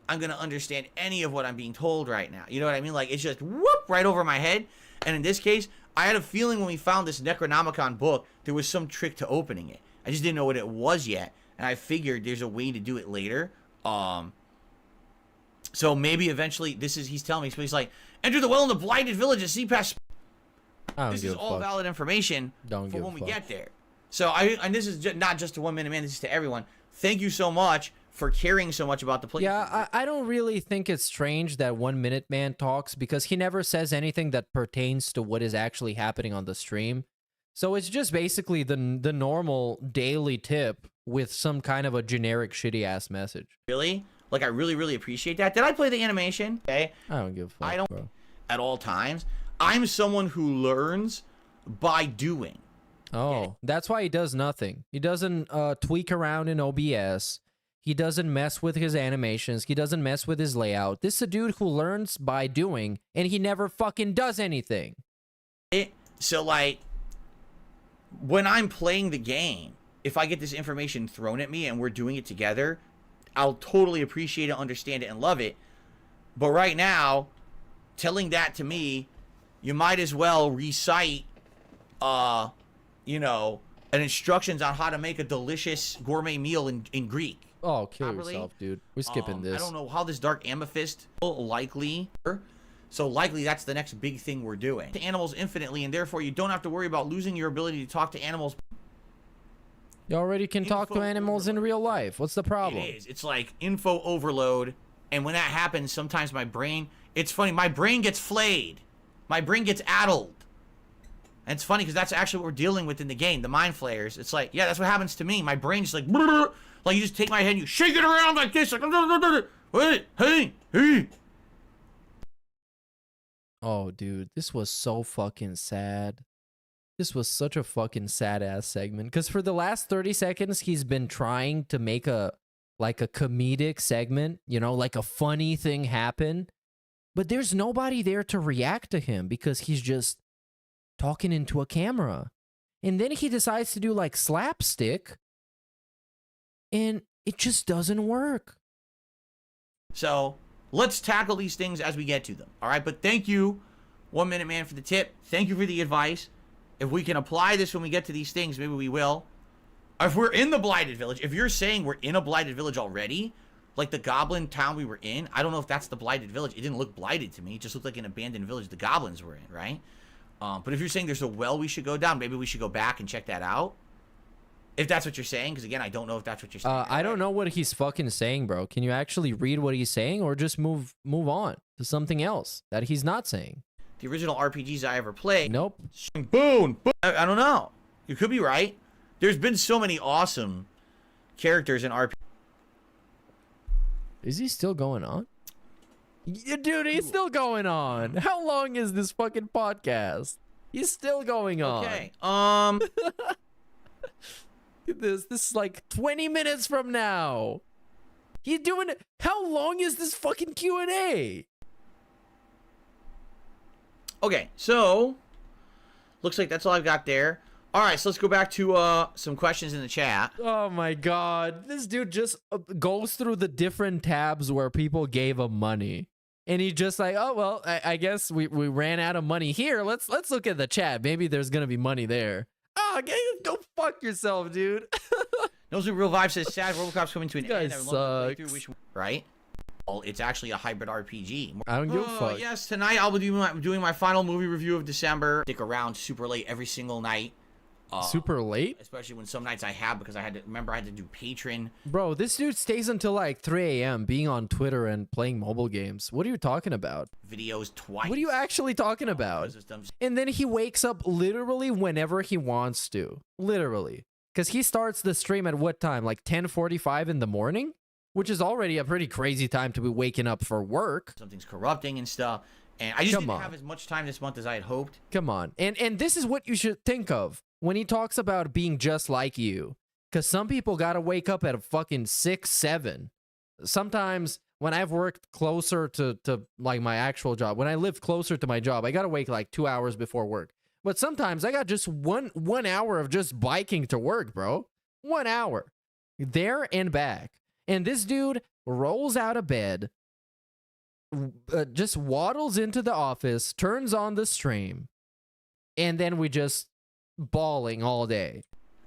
I'm gonna understand any of what I'm being told right now. You know what I mean? Like it's just whoop right over my head. And in this case, I had a feeling when we found this Necronomicon book, there was some trick to opening it. I just didn't know what it was yet, and I figured there's a way to do it later. So maybe eventually he's telling me, so he's like, enter the well in the blighted village and see past. This is all valid information for when we get there. So and this is not just to 1 Minute Man, this is to everyone. Thank you so much for caring so much about the place. Yeah, I don't really think it's strange that 1 Minute Man talks because he never says anything that pertains to what is actually happening on the stream. So it's just basically the normal daily tip with some kind of a generic shitty ass message. Really? Like I really, really appreciate that. Did I play the animation? Okay. I don't give a fuck. I don't bro. At all times. I'm someone who learns by doing. Oh, that's why he does nothing. He doesn't tweak around in OBS. He doesn't mess with his animations. He doesn't mess with his layout. This is a dude who learns by doing, and he never fucking does anything. So, like, when I'm playing the game, if I get this information thrown at me and we're doing it together, I'll totally appreciate it, understand it, and love it. But right now, telling that to me, you might as well recite, you know, an instructions on how to make a delicious gourmet meal in Greek. Oh, kill yourself, dude. We're skipping this. I don't know how this dark amethyst will likely. So likely that's the next big thing we're doing. To animals infinitely, and therefore you don't have to worry about losing your ability to talk to animals. You already can talk to animals in real life. What's the problem? It is. It's like info overload. And when that happens, sometimes my brain, it's funny, my brain gets flayed. My brain gets addled. And it's funny because that's actually what we're dealing with in the game, the mind flayers. It's like, yeah, that's what happens to me. My brain's like, like you just take my head and you shake it around like this. Like, wait, hey. Oh, dude, this was so fucking sad. This was such a fucking sad ass segment. Because for the last 30 seconds, he's been trying to make a comedic segment, you know, like a funny thing happen. But there's nobody there to react to him because he's just talking into a camera. And then he decides to do like slapstick. And it just doesn't work. So let's tackle these things as we get to them. All right. But thank you, 1 Minute Man, for the tip. Thank you for the advice. If we can apply this when we get to these things, maybe we will. If we're in the blighted village, if you're saying we're in a blighted village already, like the goblin town we were in, I don't know if that's the blighted village. It didn't look blighted to me. It just looked like an abandoned village the goblins were in, right? But if you're saying there's a well we should go down, maybe we should go back and check that out. If that's what you're saying, because again, I don't know if that's what you're saying. I don't know what he's fucking saying, bro. Can you actually read what he's saying or just move on to something else that he's not saying? The original RPGs I ever played. Nope. Boom. I don't know. You could be right. There's been so many awesome characters in RPG. Is he still going on? Yeah, dude, he's still going on. How long is this fucking podcast? He's still going on. Okay. This is like 20 minutes from now. He's doing it. How long is this fucking Q&A? Okay, so looks like that's all I've got there. All right, so let's go back to some questions in the chat. Oh my god, this dude just goes through the different tabs where people gave him money, and he just like, oh well, I guess we ran out of money here. Let's look at the chat. Maybe there's gonna be money there. Oh, go fuck yourself, dude. Those are real vibes. Says sad. RoboCop's coming to an end. Sucks. Right? Well, it's actually a hybrid RPG. I don't give a fuck. Yes, tonight I'll be doing my final movie review of December. Stick around super late every single night. Super late? Especially when some nights I have, because I had to do Patreon. Bro, this dude stays until like 3 a.m. being on Twitter and playing mobile games. What are you talking about? Videos twice. What are you actually talking about? And then he wakes up literally whenever he wants to. Literally. Because he starts the stream at what time? Like 10:45 in the morning? Which is already a pretty crazy time to be waking up for work. Something's corrupting and stuff. And I just didn't have as much time this month as I had hoped. Come on. And this is what you should think of when he talks about being just like you. Because some people got to wake up at a fucking 6, 7. Sometimes when I've worked closer to like my actual job, when I live closer to my job, I got to wake like 2 hours before work. But sometimes I got just one hour of just biking to work, bro. 1 hour. There and back. And this dude rolls out of bed, just waddles into the office, turns on the stream, and then we just bawling all day.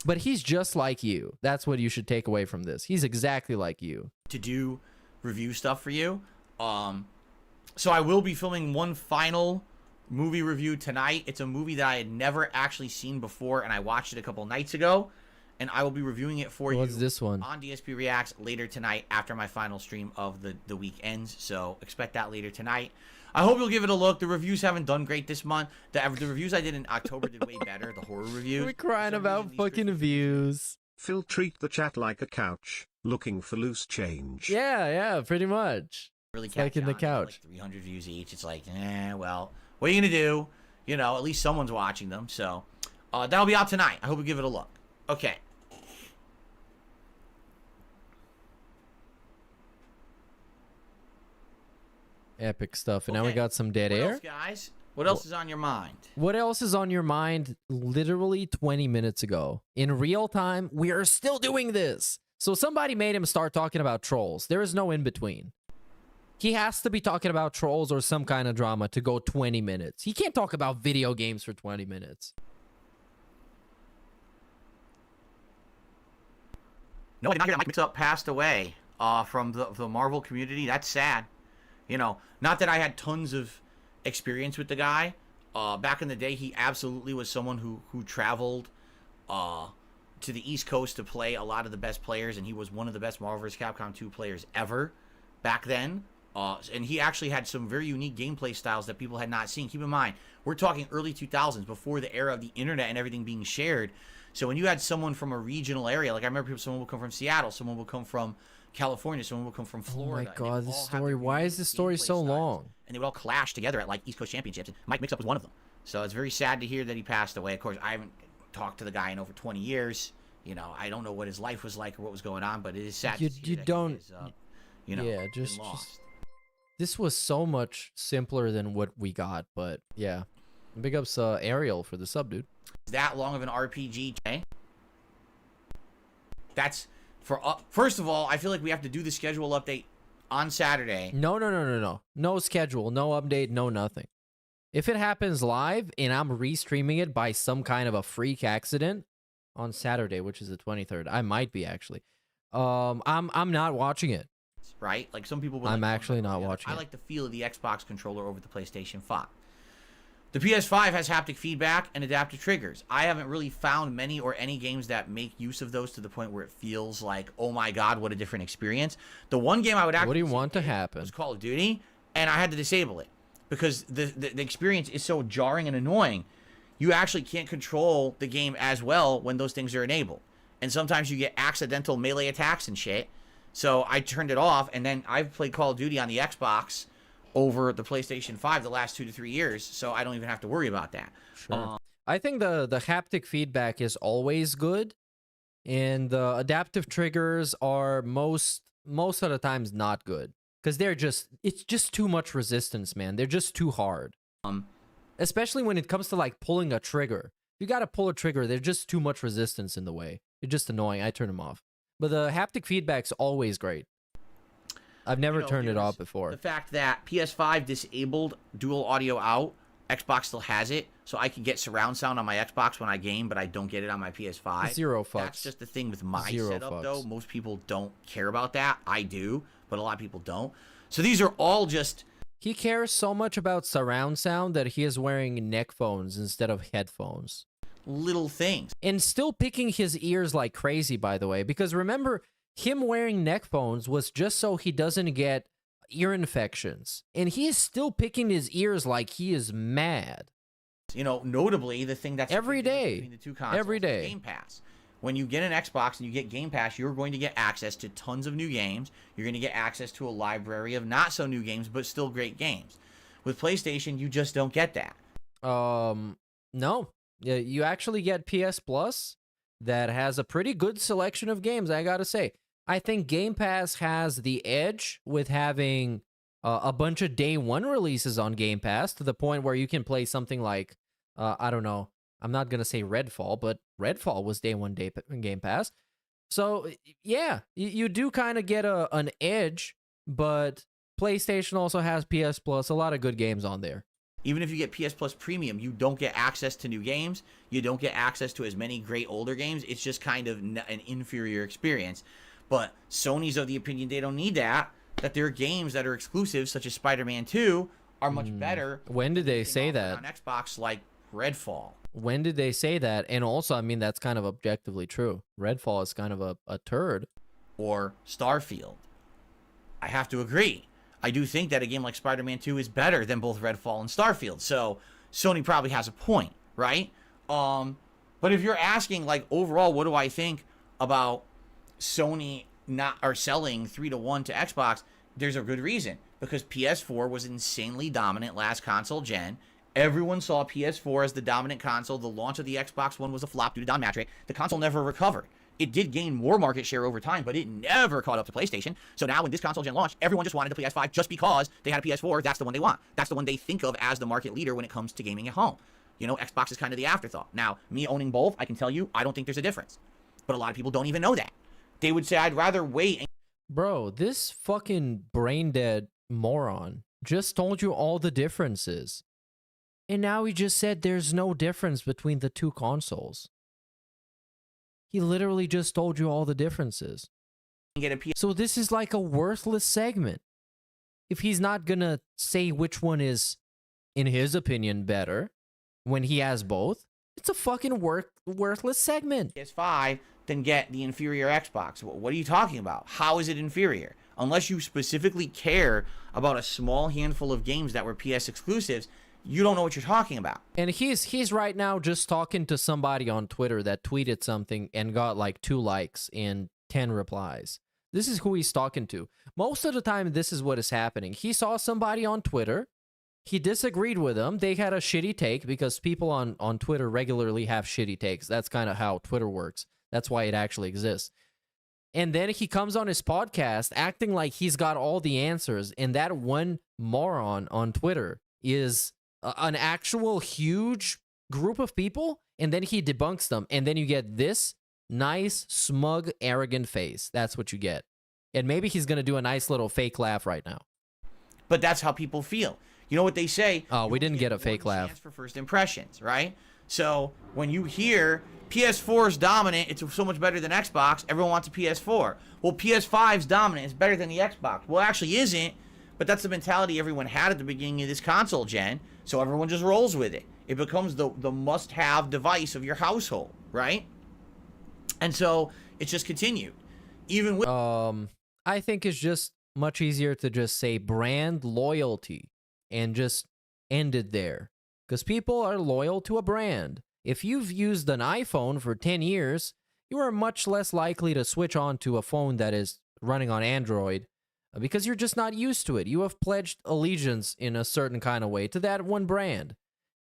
But he's just like you. That's what you should take away from this. He's exactly like you. To do review stuff for you. So I will be filming one final movie review tonight. It's a movie that I had never actually seen before, and I watched it a couple nights ago. And I will be reviewing it for you. What's this one? On DSP Reacts later tonight after my final stream of the week ends. So expect that later tonight. I hope you'll give it a look. The reviews haven't done great this month. The reviews I did in October did way better. The horror reviews. We're crying about fucking views. Phil treat the chat like a couch, looking for loose change. Yeah, pretty much. Really like in the couch. Like 300 views each. It's like, well, what are you going to do? You know, at least someone's watching them. So that'll be out tonight. I hope you give it a look. Okay. Epic stuff. And now we got some dead What air. else, guys? What else is on your mind? What else is on your mind literally 20 minutes ago? In real time, we are still doing this. So somebody made him start talking about trolls. There is no in between. He has to be talking about trolls or some kind of drama to go 20 minutes. He can't talk about video games for 20 minutes. No, I did not hear that Mike Mix-Up passed away from the Marvel community. That's sad. You know, not that I had tons of experience with the guy. Back in the day, he absolutely was someone who traveled to the East Coast to play a lot of the best players, and he was one of the best Marvel vs. Capcom 2 players ever back then. And he actually had some very unique gameplay styles that people had not seen. Keep in mind, we're talking early 2000s, before the era of the internet and everything being shared. So when you had someone from a regional area, like I remember someone would come from Seattle, someone would come from California, someone would come from Florida. Oh my god, this story. Why is this story so long? And they would all clash together at like East Coast Championships. And Mike Mix-Up was one of them. So it's very sad to hear that he passed away. Of course, I haven't talked to the guy in over 20 years. You know, I don't know what his life was like or what was going on, but it is sad to see that he is, you know, yeah, been lost. This was so much simpler than what we got, but yeah. Big ups Ariel for the sub, dude. That long of an RPG, okay? That's for first of all, I feel like we have to do the schedule update on Saturday. No. No schedule, no update, no nothing. If it happens live and I'm restreaming it by some kind of a freak accident on Saturday, which is the 23rd, I might be actually. I'm not watching it. Right? Like some people will. I'm actually not watching it. I like the feel of the Xbox controller over the PlayStation 5. The PS5 has haptic feedback and adaptive triggers. I haven't really found many or any games that make use of those to the point where it feels like, oh my god, what a different experience. The one game I would actually... What do you want to happen? ...was Call of Duty, and I had to disable it. Because the experience is so jarring and annoying. You actually can't control the game as well when those things are enabled. And sometimes you get accidental melee attacks and shit. So I turned it off, and then I've played Call of Duty on the Xbox over the PlayStation 5 the last 2 to 3 years, so I don't even have to worry about that. Sure. I think the haptic feedback is always good, and the adaptive triggers are most of the times not good, because it's just too much resistance, man. They're just too hard. Especially when it comes to like pulling a trigger. You gotta pull a trigger, there's just too much resistance in the way. It's just annoying. I turn them off. But the haptic feedback's always great. I've never turned it off before. The fact that PS5 disabled dual audio out, Xbox still has it, so I can get surround sound on my Xbox when I game, but I don't get it on my PS5. Zero fucks. That's just the thing with my Zero setup, fucks. though. Most people don't care about that. I do, but a lot of people don't. So these are all just... He cares so much about surround sound that he is wearing neck phones instead of headphones. Little things. And still picking his ears like crazy, by the way, because remember, him wearing neck phones was just so he doesn't get ear infections. And he is still picking his ears like he is mad. You know, notably, the thing that's every day between the two consoles, every day. Game Pass. When you get an Xbox and you get Game Pass, you're going to get access to tons of new games. You're going to get access to a library of not so new games, but still great games. With PlayStation, you just don't get that. No. Yeah, you actually get PS Plus that has a pretty good selection of games, I gotta say. I think Game Pass has the edge with having a bunch of day one releases on Game Pass to the point where you can play something like, I don't know, I'm not gonna say Redfall, but Redfall was day one Game Pass. So, yeah, you do kind of get an edge, but PlayStation also has PS Plus, a lot of good games on there. Even if you get PS Plus Premium, you don't get access to new games. You don't get access to as many great older games. It's just kind of an inferior experience. But Sony's of the opinion they don't need that there are games that are exclusive, such as Spider-Man 2, are much better. When did they say that? On Xbox, like Redfall. When did they say that? And also, I mean, that's kind of objectively true. Redfall is kind of a turd. Or Starfield. I have to agree. I do think that a game like Spider-Man 2 is better than both Redfall and Starfield. So Sony probably has a point, right? But if you're asking, like, overall, what do I think about Sony not or selling 3-1 to Xbox, there's a good reason. Because PS4 was insanely dominant last console gen. Everyone saw PS4 as the dominant console. The launch of the Xbox One was a flop due to Don Matrick. The console never recovered. It did gain more market share over time, but it never caught up to PlayStation. So now when this console gen launched, everyone just wanted the PS5 just because they had a PS4. That's the one they want. That's the one they think of as the market leader when it comes to gaming at home. You know, Xbox is kind of the afterthought. Now, me owning both, I can tell you, I don't think there's a difference. But a lot of people don't even know that. They would say, I'd rather wait. Bro, this fucking brain dead moron just told you all the differences. And now he just said there's no difference between the two consoles. He literally just told you all the differences. So this is like a worthless segment. If he's not gonna say which one is, in his opinion, better, when he has both, it's a fucking worthless segment. PS5, then get the inferior Xbox. What are you talking about? How is it inferior? Unless you specifically care about a small handful of games that were PS exclusives, you don't know what you're talking about. And he's right now just talking to somebody on Twitter that tweeted something and got like 2 likes and 10 replies. This is who he's talking to. Most of the time, this is what is happening. He saw somebody on Twitter. He disagreed with them. They had a shitty take because people on Twitter regularly have shitty takes. That's kind of how Twitter works. That's why it actually exists. And then he comes on his podcast acting like he's got all the answers. And that one moron on Twitter is an actual huge group of people, and then he debunks them, and then you get this nice, smug, arrogant face. That's what you get. And maybe he's going to do a nice little fake laugh right now. But that's how people feel. You know what they say? Oh, we didn't get a fake laugh. For first impressions, right? So when you hear PS4 is dominant, it's so much better than Xbox, everyone wants a PS4. Well, PS5's dominant, it's better than the Xbox. Well, it actually isn't, but that's the mentality everyone had at the beginning of this console gen. So everyone just rolls with it. It becomes the must-have device of your household, right? And so it's just continued. Even with I think it's just much easier to just say brand loyalty and just end it there. Because people are loyal to a brand. If you've used an iPhone for 10 years, you are much less likely to switch on to a phone that is running on Android because you're just not used to it. You have pledged allegiance in a certain kind of way to that one brand.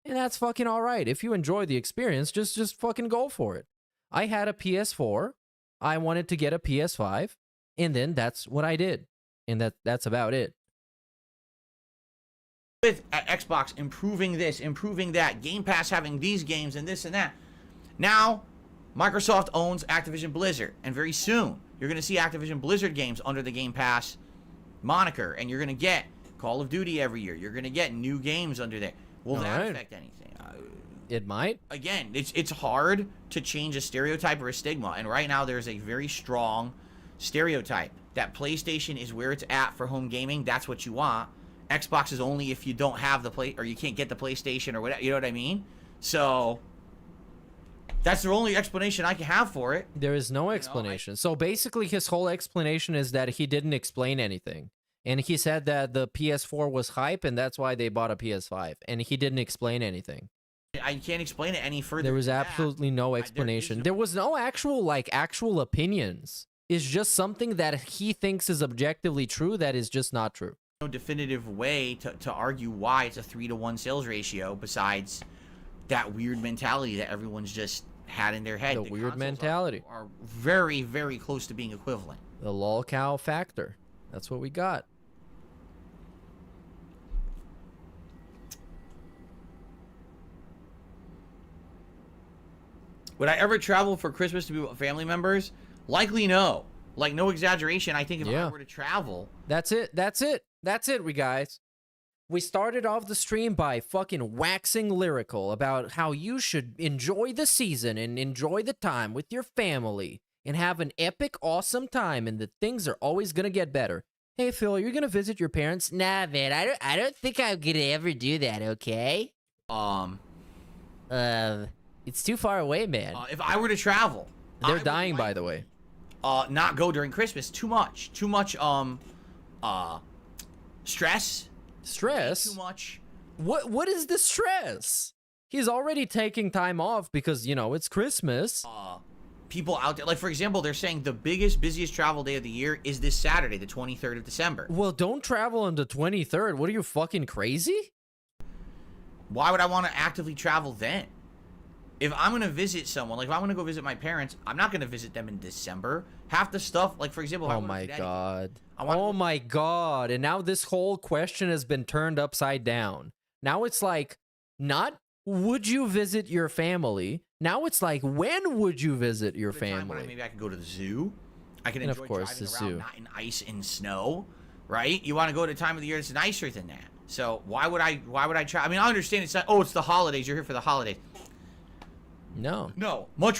And that's fucking all right. If you enjoy the experience, just fucking go for it. I had a PS4. I wanted to get a PS5. And then that's what I did. And that's about it. With Xbox improving this, improving that, Game Pass having these games and this and that. Now, Microsoft owns Activision Blizzard. And very soon, you're going to see Activision Blizzard games under the Game Pass moniker, and you're going to get Call of Duty every year. You're going to get new games under there. Will that affect anything? It might. Again, it's hard to change a stereotype or a stigma, and right now there's a very strong stereotype that PlayStation is where it's at for home gaming. That's what you want. Xbox is only if you don't have the play or you can't get the PlayStation or whatever. You know what I mean? So that's the only explanation I can have for it. There is no explanation. So basically his whole explanation is that he didn't explain anything. And he said that the PS4 was hype and that's why they bought a PS5. And he didn't explain anything. I can't explain it any further. There was than that. absolutely no explanation. There was no actual opinions. It's just something that he thinks is objectively true that is just not true. No definitive way to argue why it's a 3-to-1 sales ratio besides that weird mentality that everyone's just had in their head. The weird consoles mentality. are very, very close to being equivalent. The lol cow factor. That's what we got. Would I ever travel for Christmas to be with family members? Likely no. Like, no exaggeration. I think if I were to travel... That's it. That's it. That's it, we guys. We started off the stream by fucking waxing lyrical about how you should enjoy the season and enjoy the time with your family and have an epic, awesome time, and that things are always gonna get better. Hey, Phil, you're gonna visit your parents? Nah, man, I don't think I'm gonna ever do that, okay? It's too far away, man. If I were to travel... They're dying, by the way. Not go during Christmas. Too much, stress. Stress? Too much. What is the stress? He's already taking time off because, you know, it's Christmas. People out there, like, for example, they're saying the busiest travel day of the year is this Saturday, the 23rd of December. Well, don't travel on the 23rd. What are you, fucking crazy? Why would I want to actively travel then? If I'm going to visit someone, like if I'm going to go visit my parents, I'm not going to visit them in December. Half the stuff, like for example... Oh my god. Oh my god. And now this whole question has been turned upside down. Now it's like, not would you visit your family? Now it's like, when would you visit your family? Maybe I could go to the zoo. I can and enjoy of course, driving the around, zoo. not in ice and snow, right? You want to go to a time of the year that's nicer than that. So why would I try? I mean, I understand it's like, oh, it's the holidays. You're here for the holidays. No.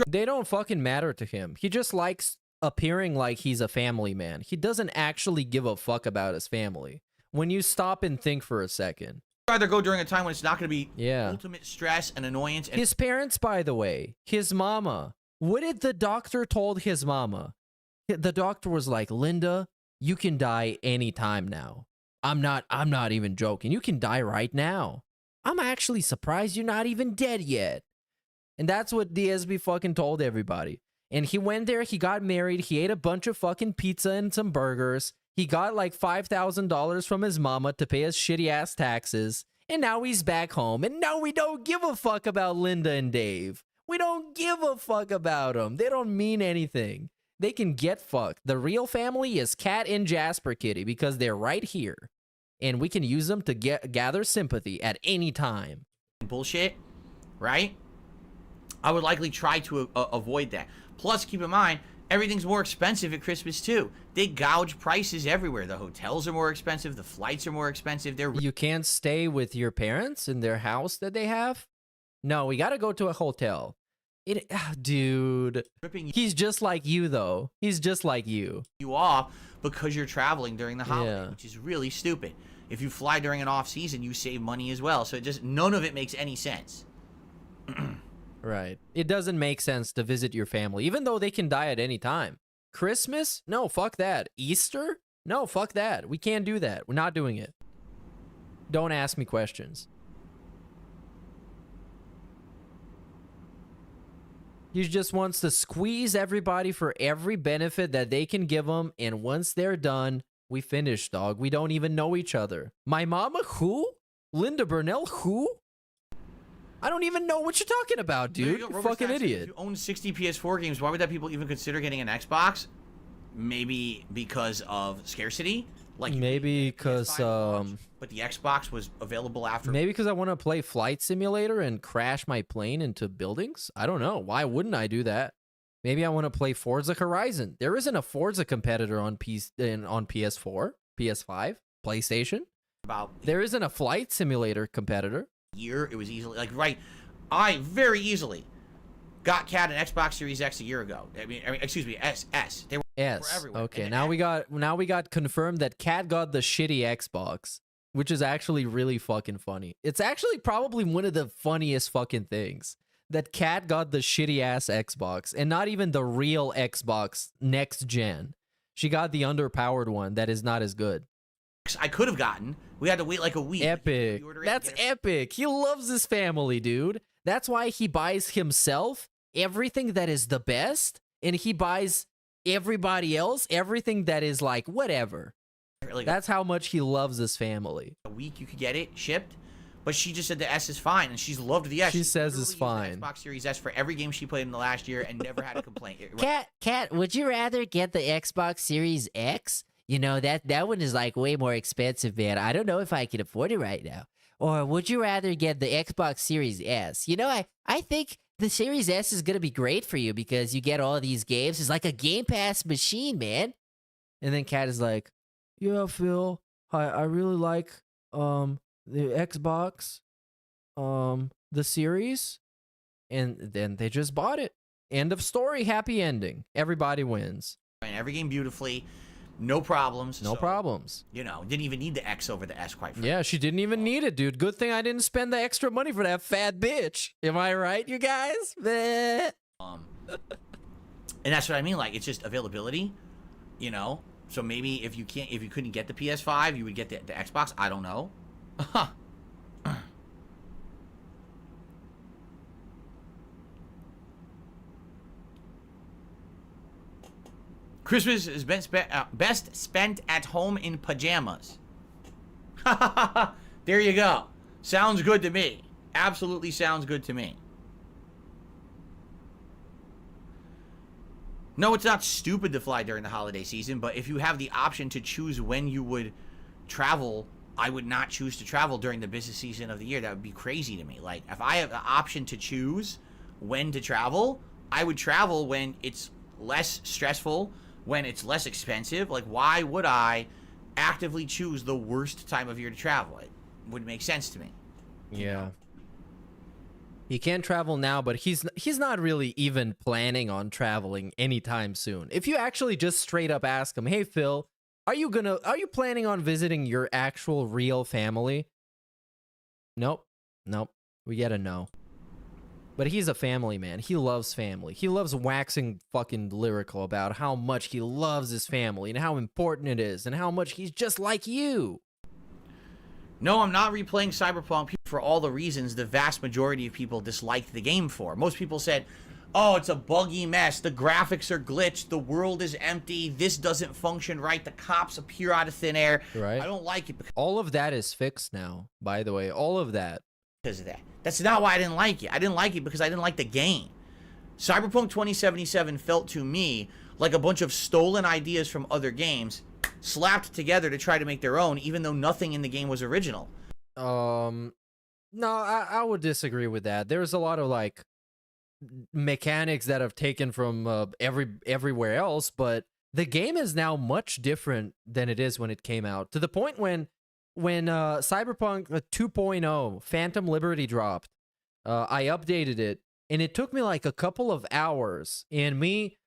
They don't fucking matter to him. He just likes appearing like he's a family man. He doesn't actually give a fuck about his family. When you stop and think for a second. I'd rather go during a time when it's not going to be Yeah. ultimate stress and annoyance. And His parents, by the way, his mama. What did the doctor told his mama? The doctor was like, Linda, you can die anytime now. I'm not even joking. You can die right now. I'm actually surprised you're not even dead yet. And that's what DSB fucking told everybody. And he went there, he got married, he ate a bunch of fucking pizza and some burgers. He got like $5,000 from his mama to pay his shitty ass taxes. And now he's back home. And now we don't give a fuck about Linda and Dave. We don't give a fuck about them. They don't mean anything. They can get fucked. The real family is Cat and Jasper Kitty because they're right here. And we can use them to gather sympathy at any time. bullshit, right? I would likely try to avoid that. Plus, keep in mind, everything's more expensive at Christmas too. They gouge prices everywhere. The hotels are more expensive. The flights are more expensive. You can't stay with your parents in their house that they have? No, we gotta go to a hotel. Dude, he's just like you though. He's just like you. You off because you're traveling during the holiday, Yeah. which is really stupid. If you fly during an off season, you save money as well. So none of it makes any sense. Right. It doesn't make sense to visit your family, even though they can die at any time. Christmas? No, fuck that. Easter? No, fuck that. We can't do that. We're not doing it. Don't ask me questions. He just wants to squeeze everybody for every benefit that they can give them, and once they're done, we finish, dog. We don't even know each other. My mama, who? Linda Burnell, who? I don't even know what you're talking about, dude. You fucking idiot. If you own 60 PS4 games, why would that people even consider getting an Xbox? Maybe because of scarcity? Like maybe because but the Xbox was available after. Maybe because I want to play Flight Simulator and crash my plane into buildings. I don't know. Why wouldn't I do that? Maybe I want to play Forza Horizon. There isn't a Forza competitor on PS4, PS5, PlayStation. There isn't a Flight Simulator competitor. It was easily I very easily got Cat an Xbox Series X a year ago. I mean excuse me, S. They were everywhere. Okay, now we got confirmed that Cat got the shitty Xbox, which is actually really fucking funny. It's actually probably one of the funniest fucking things that Cat got the shitty ass Xbox and not even the real Xbox next gen. She got the underpowered one that is not as good. I could have gotten. We had to wait like a week. Epic. That's epic. He loves his family, dude. That's why he buys himself everything that is the best, and he buys everybody else everything that is like whatever. Like That's how much he loves his family. a week you could get it shipped, but she just said the S is fine, and she's loved the S. She says literally it's fine. used the Xbox Series S for every game she played in the last year and never had a complaint. Cat, would you rather get the Xbox Series X? You know, that one is like way more expensive, man. I don't know if I can afford it right now. Or would you rather get the Xbox Series S? You know, I think the Series S is going to be great for you because you get all these games. It's like a Game Pass machine, man. And then Kat is like, yeah, Phil, I really like the Xbox, the series. And then they just bought it. End of story, happy ending. Everybody wins. And every game beautifully, no problems. No problems. You know, didn't even need the X over the S, quite frankly. Yeah, she didn't even need it, dude. Good thing I didn't spend the extra money for that fat bitch. Am I right, you guys? Bleh. And that's what I mean. Like, it's just availability, you know. So maybe if you couldn't get the PS5, you would get the Xbox. I don't know. Christmas is best spent at home in pajamas. There you go. Sounds good to me. Absolutely sounds good to me. No, it's not stupid to fly during the holiday season, but if you have the option to choose when you would travel, I would not choose to travel during the business season of the year. That would be crazy to me. Like, if I have the option to choose when to travel, I would travel when it's less stressful, when it's less expensive. Like, why would I actively choose the worst time of year to travel? It wouldn't make sense to me. Yeah. He can travel now, but he's not really even planning on traveling anytime soon. If you actually just straight up ask him, "Hey Phil, are you planning on visiting your actual real family?" Nope. We get a no. But he's a family man. He loves family. He loves waxing fucking lyrical about how much he loves his family and how important it is and how much he's just like you. No, I'm not replaying Cyberpunk for all the reasons the vast majority of people disliked the game for. Most people said, oh, it's a buggy mess. The graphics are glitched. The world is empty. This doesn't function right. The cops appear out of thin air. Right. I don't like it because All of that is fixed now, by the way. All of that. of that. That's not why I didn't like it. I didn't like it because I didn't like the game. Cyberpunk 2077 felt to me like a bunch of stolen ideas from other games slapped together to try to make their own, even though nothing in the game was original. No, I would disagree with that. There's a lot of like mechanics that have taken from everywhere else, but the game is now much different than it is when it came out. To the point when Cyberpunk 2.0 Phantom Liberty dropped, I updated it, and it took me like a couple of hours and me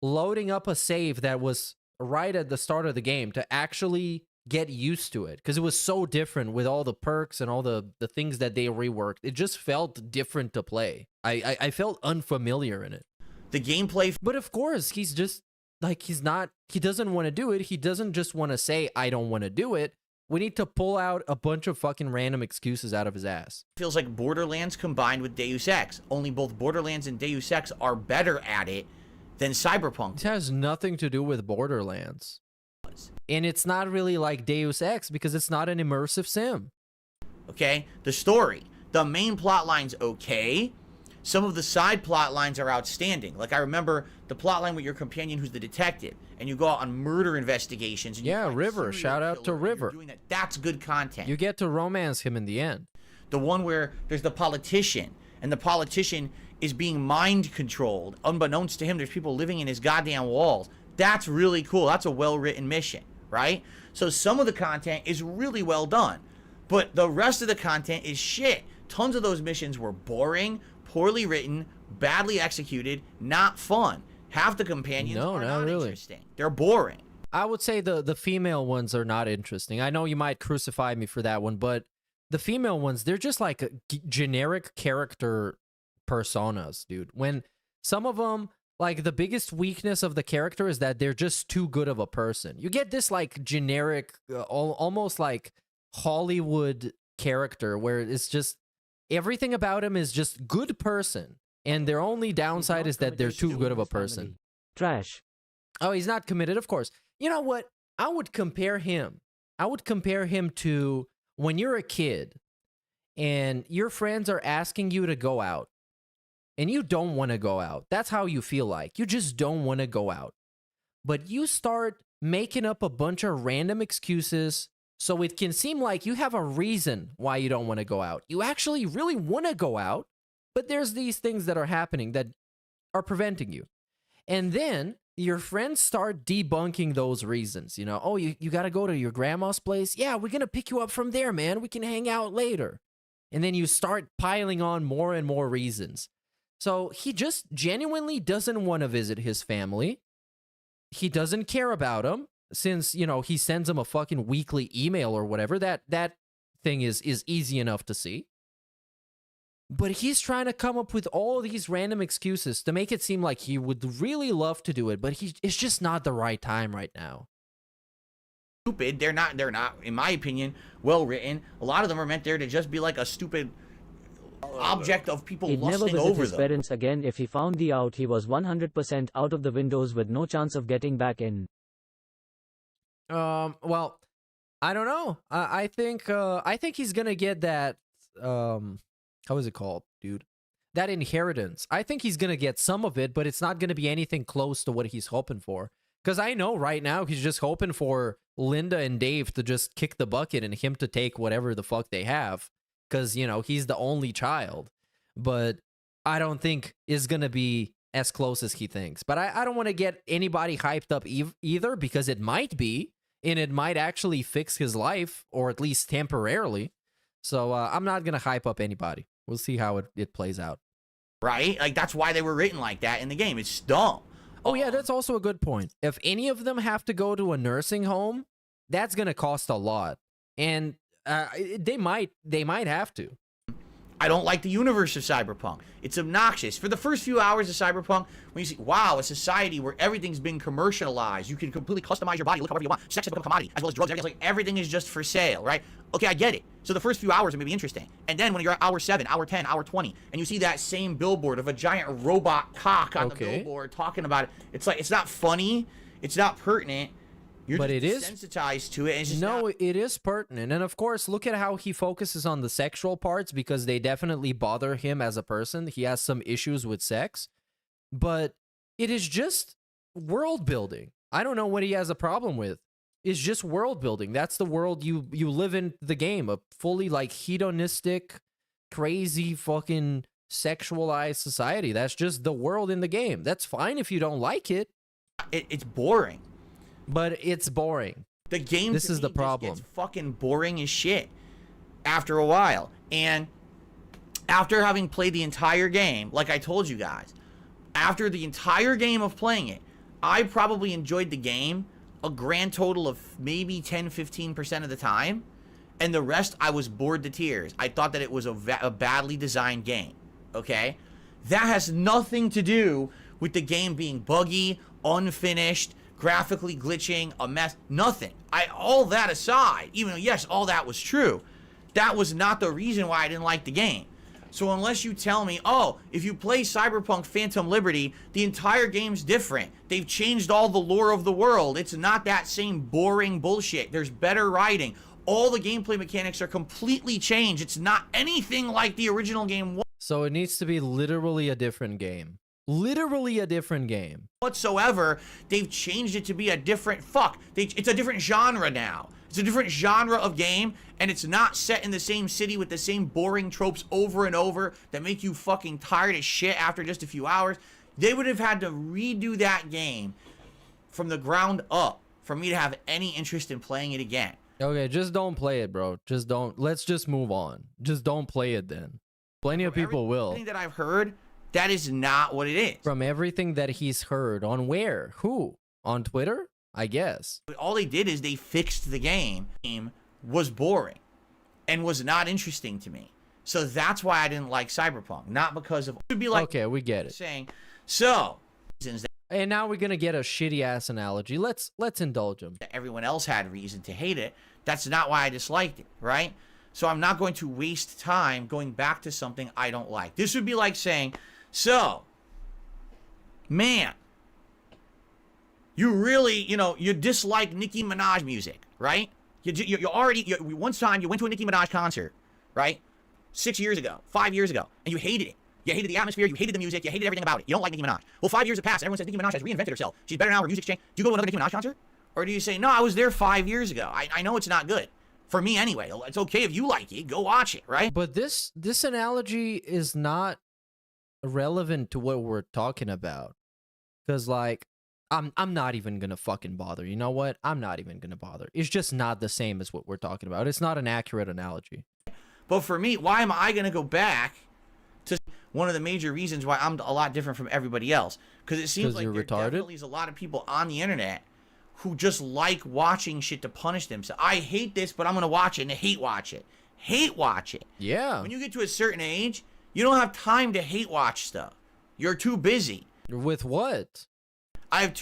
loading up a save that was right at the start of the game to actually get used to it, because it was so different with all the perks and all the things that they reworked. It just felt different to play. I felt unfamiliar in it. The gameplay, But of course, he's just like, he doesn't want to do it. He doesn't just want to say, I don't want to do it. We need to pull out a bunch of fucking random excuses out of his ass. feels like Borderlands combined with Deus Ex. Only both Borderlands and Deus Ex are better at it than Cyberpunk It has nothing to do with Borderlands. And it's not really like Deus Ex because it's not an immersive sim. Okay? The story. The main plot line's okay. Some of the side plot lines are outstanding. Like, I remember the plot line with your companion who's the detective, and you go out on murder investigations. And you Yeah, find a River. serial Shout out to killer, and you're River. doing that. That's good content. You get to romance him in the end. The one where there's the politician, and the politician is being mind controlled. Unbeknownst to him, there's people living in his goddamn walls. That's really cool. That's a well-written mission, right? So some of the content is really well done, but the rest of the content is shit. Tons of those missions were boring, poorly written, badly executed, not fun. Half the companions No, are not not really. interesting. They're boring. I would say the female ones are not interesting. I know you might crucify me for that one, but the female ones, they're just like generic character personas, dude. When some of them, like, the biggest weakness of the character is that they're just too good of a person. You get this like generic, almost like Hollywood character where it's just, everything about him is just good person. And their only downside is that they're too good of a person. Trash. Oh, he's not committed, of course. You know what? I would compare him to when you're a kid and your friends are asking you to go out and you don't want to go out. That's how you feel like. You just don't want to go out. But you start making up a bunch of random excuses so it can seem like you have a reason why you don't want to go out. You actually really want to go out, but there's these things that are happening that are preventing you. And then your friends start debunking those reasons. You know, oh, you got to go to your grandma's place? Yeah, we're going to pick you up from there, man. We can hang out later. And then you start piling on more and more reasons. So he just genuinely doesn't want to visit his family. He doesn't care about them since, you know, he sends them a fucking weekly email or whatever. That thing is easy enough to see. But he's trying to come up with all these random excuses to make it seem like he would really love to do it, but it's just not the right time right now. Stupid. They're not, in my opinion, well written. A lot of them are meant there to just be like a stupid object of people He'd never lusting visit over his them. parents again if he found the out he was 100% out of the windows with no chance of getting back in. Well, I don't know. I think he's gonna get that, how is it called, dude? That inheritance. I think he's gonna get some of it, but it's not gonna be anything close to what he's hoping for. Because I know right now he's just hoping for Linda and Dave to just kick the bucket and him to take whatever the fuck they have. Because, you know, he's the only child. But I don't think is gonna be as close as he thinks. But I don't want to get anybody hyped up either, because it might be, and it might actually fix his life, or at least temporarily. So I'm not gonna hype up anybody. We'll see how it plays out. Right? Like, that's why they were written like that in the game. It's dumb. Oh, yeah, that's also a good point. If any of them have to go to a nursing home, that's going to cost a lot. And they might have to. I don't like the universe of Cyberpunk. It's obnoxious. For the first few hours of Cyberpunk, when you see, wow, a society where everything's been commercialized, you can completely customize your body, look however you want, sex has become a commodity, as well as drugs, everything. Like, everything is just for sale, right? Okay, I get it. So the first few hours are maybe interesting. And then when you're at hour 7, hour 10, hour 20, and you see that same billboard of a giant robot cock on the billboard talking about it, it's like, it's not funny, it's not pertinent. You're but just it is desensitized to it. And it's just no, not... it is pertinent. And of course, look at how he focuses on the sexual parts, because they definitely bother him as a person. He has some issues with sex, but it is just world building. I don't know what he has a problem with. It's just world building. That's the world you live in the game, a fully like hedonistic, crazy fucking sexualized society. That's just the world in the game. That's fine if you don't like it. It's boring. But it's boring. The game, this is the problem. It's fucking boring as shit after a while. And after having played the entire game, like I told you guys, after the entire game of playing it, I probably enjoyed the game a grand total of maybe 10-15% of the time. And the rest, I was bored to tears. I thought that it was a badly designed game. Okay? That has nothing to do with the game being buggy, unfinished, graphically glitching, a mess, nothing. All that aside, even though, yes, all that was true, that was not the reason why I didn't like the game. So unless you tell me, oh, if you play Cyberpunk Phantom Liberty, the entire game's different. They've changed all the lore of the world. It's not that same boring bullshit. There's better writing. All the gameplay mechanics are completely changed. It's not anything like the original game was. So it needs to be literally a different game. Literally a different game. Whatsoever, they've changed it to be a different it's a different genre now. It's a different genre of game, and it's not set in the same city with the same boring tropes over and over that make you fucking tired as shit after just a few hours. They would have had to redo that game from the ground up for me to have any interest in playing it again. Okay, just don't play it, bro. Just don't. Let's just move on. Just don't play it then. Plenty of people will. Everything that I've heard, that is not what it is. From everything that he's heard. On where? Who? On Twitter? I guess. But all they did is they fixed the game. The game was boring and was not interesting to me. So that's why I didn't like Cyberpunk. Not because of... It would be like... Okay, we get it. Saying, so... And now we're going to get a shitty-ass analogy. Let's indulge him. Everyone else had reason to hate it. That's not why I disliked it, right? So I'm not going to waste time going back to something I don't like. This would be like saying, so, man, you really, you dislike Nicki Minaj music, right? You already, one time you went to a Nicki Minaj concert, right? 6 years ago, 5 years ago, and you hated it. You hated the atmosphere, you hated the music, you hated everything about it. You don't like Nicki Minaj. Well, 5 years have passed, and everyone says Nicki Minaj has reinvented herself. She's better now, her music's changed. Do you go to another Nicki Minaj concert? Or do you say, no, I was there 5 years ago. I know it's not good. For me anyway. It's okay if you like it. Go watch it, right? But this analogy is not relevant to what we're talking about. Because, like, I'm not even going to fucking bother. You know what? I'm not even going to bother. It's just not the same as what we're talking about. It's not an accurate analogy. But for me, why am I going to go back to one of the major reasons why I'm a lot different from everybody else? Because it seems like there definitely is a lot of people on the internet who just like watching shit to punish themselves. I hate this, but I'm going to watch it and hate watch it. Hate watch it. Yeah. When you get to a certain age, you don't have time to hate watch stuff. You're too busy. With what?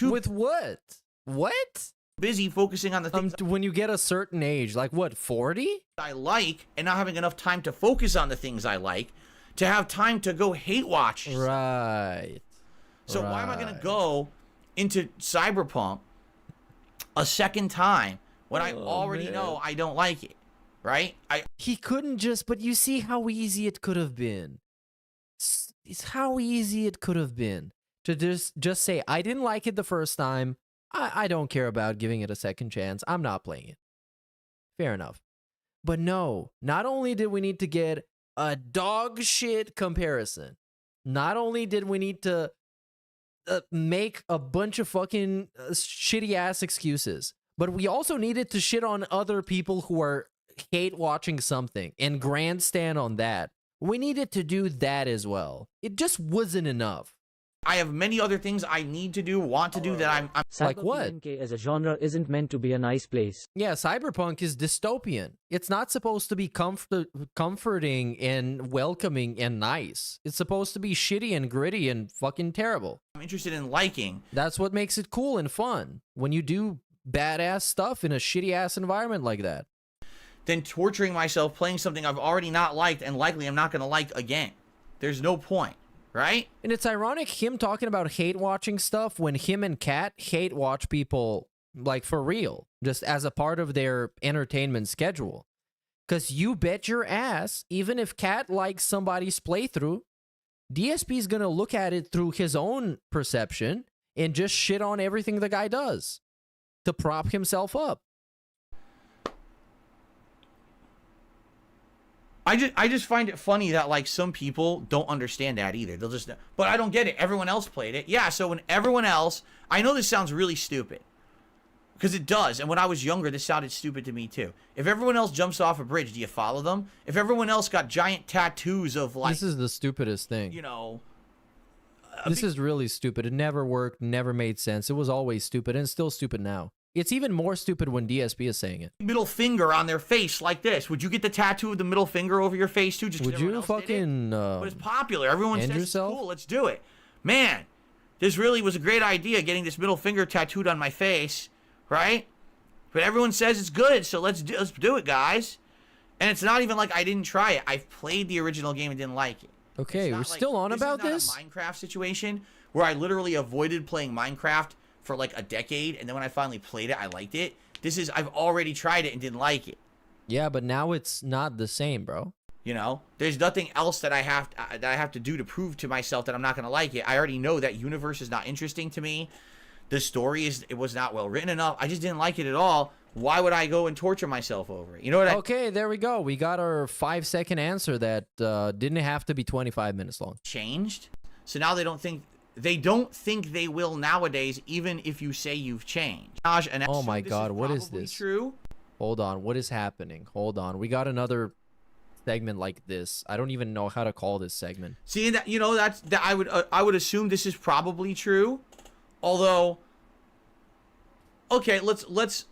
With what? What? Busy focusing on the things when you get a certain age, like what, 40? I like, and not having enough time to focus on the things I like, to have time to go hate watch. Right. So why am I going to go into Cyberpunk a second time when I already know I don't like it, right? He couldn't just, but you see how easy it could have been. It's how easy it could have been to just say, I didn't like it the first time. I don't care about giving it a second chance. I'm not playing it. Fair enough. But no, not only did we need to get a dog shit comparison, not only did we need to make a bunch of fucking shitty ass excuses, but we also needed to shit on other people who are hate watching something and grandstand on that. We needed to do that as well. It just wasn't enough. I have many other things I need to do, want to do that I'm like what? Cyberpunk as a genre isn't meant to be a nice place. Yeah, cyberpunk is dystopian. It's not supposed to be comforting and welcoming and nice. It's supposed to be shitty and gritty and fucking terrible. I'm interested in liking. That's what makes it cool and fun, when you do badass stuff in a shitty ass environment like that. Then torturing myself playing something I've already not liked and likely I'm not going to like again. There's no point. Right? And it's ironic him talking about hate watching stuff when him and Kat hate watch people, like, for real, just as a part of their entertainment schedule. Because you bet your ass, even if Kat likes somebody's playthrough, DSP is going to look at it through his own perception and just shit on everything the guy does to prop himself up. I just find it funny that, like, some people don't understand that either. They'll just, but I don't get it. Everyone else played it. Yeah, so when everyone else, I know this sounds really stupid, because it does. And when I was younger, this sounded stupid to me too. If everyone else jumps off a bridge, do you follow them? If everyone else got giant tattoos of, like, this is the stupidest thing. You know, this is really stupid. It never worked, never made sense. It was always stupid, and it's still stupid now. It's even more stupid when DSP is saying it. Middle finger on their face like this. Would you get the tattoo of the middle finger over your face too? Just would you fucking? But it's popular. Everyone says yourself? it's cool. Let's do it, man. This really was a great idea, getting this middle finger tattooed on my face, right? But everyone says it's good, so let's do it, guys. And it's not even like I didn't try it. I've played the original game and didn't like it. Okay, we're still on about this. This is not a Minecraft situation where I literally avoided playing Minecraft for like a decade, and then when I finally played it, I liked it. This is, I've already tried it and didn't like it. Yeah, but now it's not the same, bro. You know, there's nothing else that I have to do to prove to myself that I'm not gonna like it. I already know that universe is not interesting to me. The story it was not well written enough. I just didn't like it at all. Why would I go and torture myself over it? You know what? Okay, there we go. We got our 5-second answer that didn't have to be 25 minutes long. Changed. So now they don't think they will nowadays, even if you say you've changed. And oh my God, what is this? True. Hold on, what is happening? Hold on, we got another segment like this. I don't even know how to call this segment. See, that, you know, that I would assume this is probably true. Although, okay, let's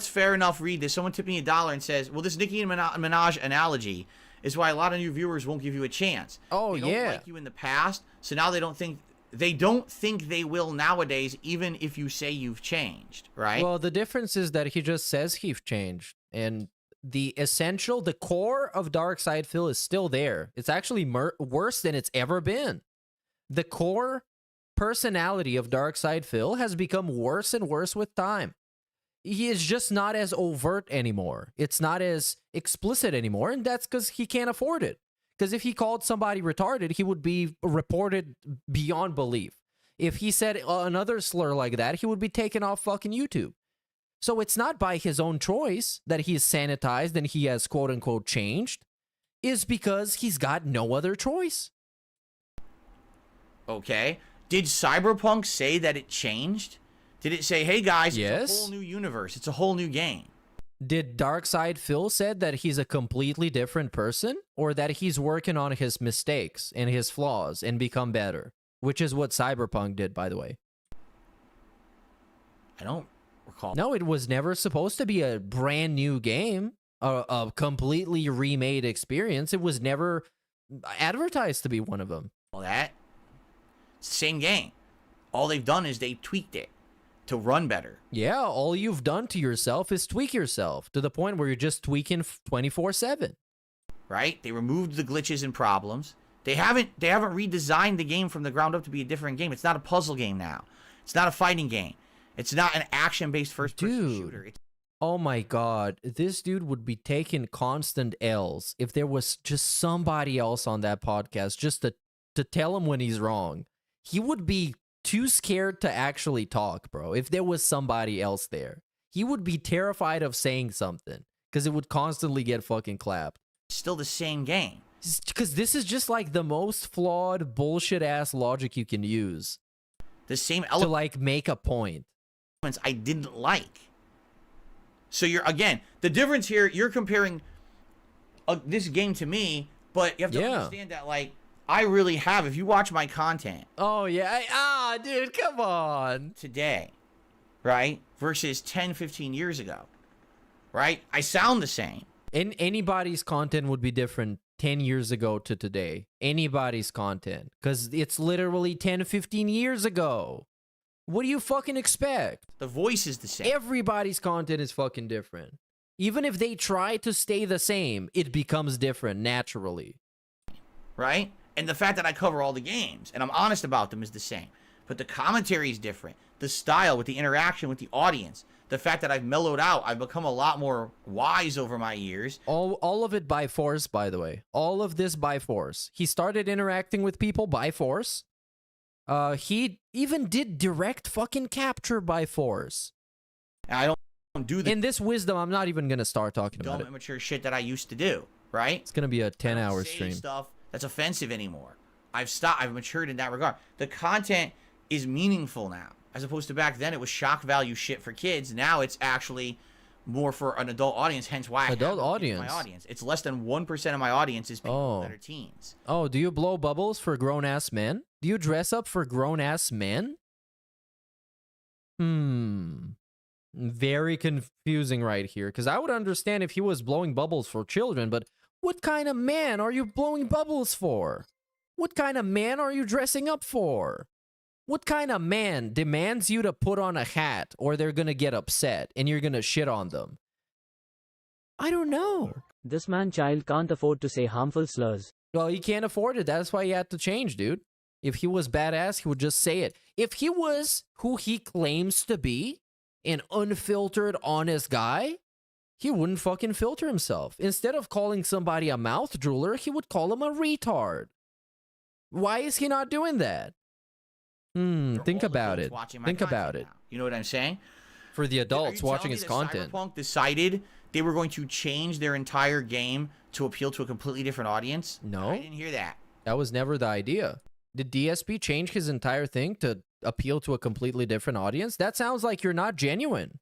fair enough read this. Someone tipped me $1 and says, well, this Nicki Minaj analogy is why a lot of new viewers won't give you a chance. Oh, they don't like you in the past, so now they don't think they will nowadays, even if you say you've changed, right? Well, the difference is that he just says he's changed, and the essential, the core of Darkside Phil is still there. It's actually worse than it's ever been. The core personality of Darkside Phil has become worse and worse with time. He is just not as overt anymore. It's not as explicit anymore, and that's because he can't afford it. Because if he called somebody retarded, he would be reported beyond belief. If he said another slur like that, he would be taken off fucking YouTube. So it's not by his own choice that he's sanitized and he has quote-unquote changed. It's because he's got no other choice. Okay. Did Cyberpunk say that it changed? Did it say, hey guys, yes, it's a whole new universe, it's a whole new game? Did Darkside Phil said that he's a completely different person, or that he's working on his mistakes and his flaws and become better? Which is what Cyberpunk did, by the way. I don't recall. No, it was never supposed to be a brand new game, a completely remade experience. It was never advertised to be one of them. Well, it's the same game. All they've done is they tweaked it to run better. Yeah, all you've done to yourself is tweak yourself to the point where you're just tweaking 24/7. Right? They removed the glitches and problems. They haven't redesigned the game from the ground up to be a different game. It's not a puzzle game now. It's not a fighting game. It's not an action-based first-person shooter. Oh my god, this dude would be taking constant L's if there was just somebody else on that podcast just to tell him when he's wrong. He would be too scared to actually talk, bro. If there was somebody else there, he would be terrified of saying something because it would constantly get fucking clapped. Still the same game. Because this is just like the most flawed bullshit ass logic you can use. The same to like make a point. I didn't like. So the difference here, you're comparing this game to me, but you have to understand that like I really have, if you watch my content. Oh, yeah. Dude, come on. Today, right? Versus 10, 15 years ago, right? I sound the same. Anybody's content would be different 10 years ago to today. Anybody's content. Because it's literally 10, 15 years ago. What do you fucking expect? The voice is the same. Everybody's content is fucking different. Even if they try to stay the same, it becomes different naturally. Right? And the fact that I cover all the games and I'm honest about them is the same. But the commentary is different. The style with the interaction with the audience. The fact that I've mellowed out. I've become a lot more wise over my years. All of it by force, by the way. All of this by force. He started interacting with people by force. He even did direct fucking capture by force. And I don't do the... In this wisdom, I'm not even going to start talking about it. Dumb, immature shit that I used to do. Right? It's going to be a 10-hour stream. Stuff that's offensive anymore. I've matured in that regard. The content is meaningful now, as opposed to back then it was shock value shit for kids. Now it's actually more for an adult audience, hence why adult audience. My audience. It's less than 1% of my audience is people that are teens. Oh, do you blow bubbles for grown-ass men? Do you dress up for grown-ass men? Very confusing right here, because I would understand if he was blowing bubbles for children, but what kind of man are you blowing bubbles for? What kind of man are you dressing up for? What kind of man demands you to put on a hat or they're gonna get upset and you're gonna shit on them? I don't know. This man-child can't afford to say harmful slurs. Well, he can't afford it. That's why he had to change, dude. If he was badass, he would just say it. If he was who he claims to be, an unfiltered, honest guy, he wouldn't fucking filter himself. Instead of calling somebody a mouth drooler, he would call him a retard. Why is he not doing that? Think about it. Think about it. Now. You know what I'm saying? For the adults watching his content. Cyberpunk decided they were going to change their entire game to appeal to a completely different audience? No. I didn't hear that. That was never the idea. Did DSP change his entire thing to appeal to a completely different audience? That sounds like you're not genuine.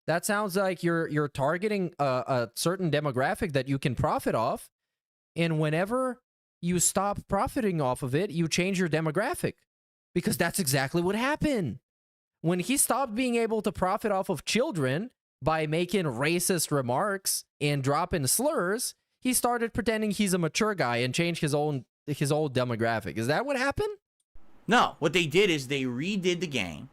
That sounds like you're targeting a certain demographic that you can profit off, and whenever you stop profiting off of it, you change your demographic. Because that's exactly what happened. When he stopped being able to profit off of children by making racist remarks and dropping slurs, he started pretending he's a mature guy and changed his old demographic. Is that what happened? No. What they did is they redid the game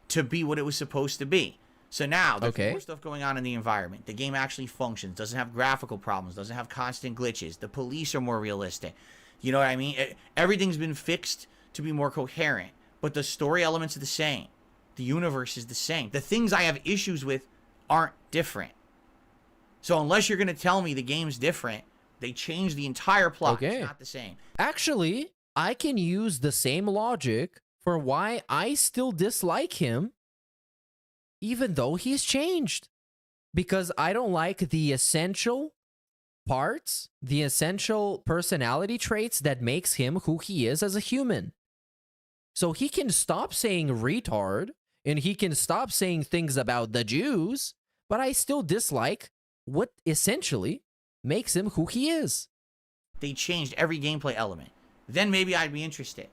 to be what it was supposed to be. So now there's Okay. more stuff going on in the environment. The game actually functions, doesn't have graphical problems, doesn't have constant glitches. The police are more realistic. You know what I mean? Everything's been fixed to be more coherent, but the story elements are the same. The universe is the same. The things I have issues with aren't different. So unless you're going to tell me the game's different, they changed the entire plot. Okay. It's not the same. Actually, I can use the same logic for why I still dislike him, even though he's changed. Because I don't like the essential parts, the essential personality traits that makes him who he is as a human. So he can stop saying retard, and he can stop saying things about the Jews, but I still dislike what essentially makes him who he is. They changed every gameplay element. Then maybe I'd be interested.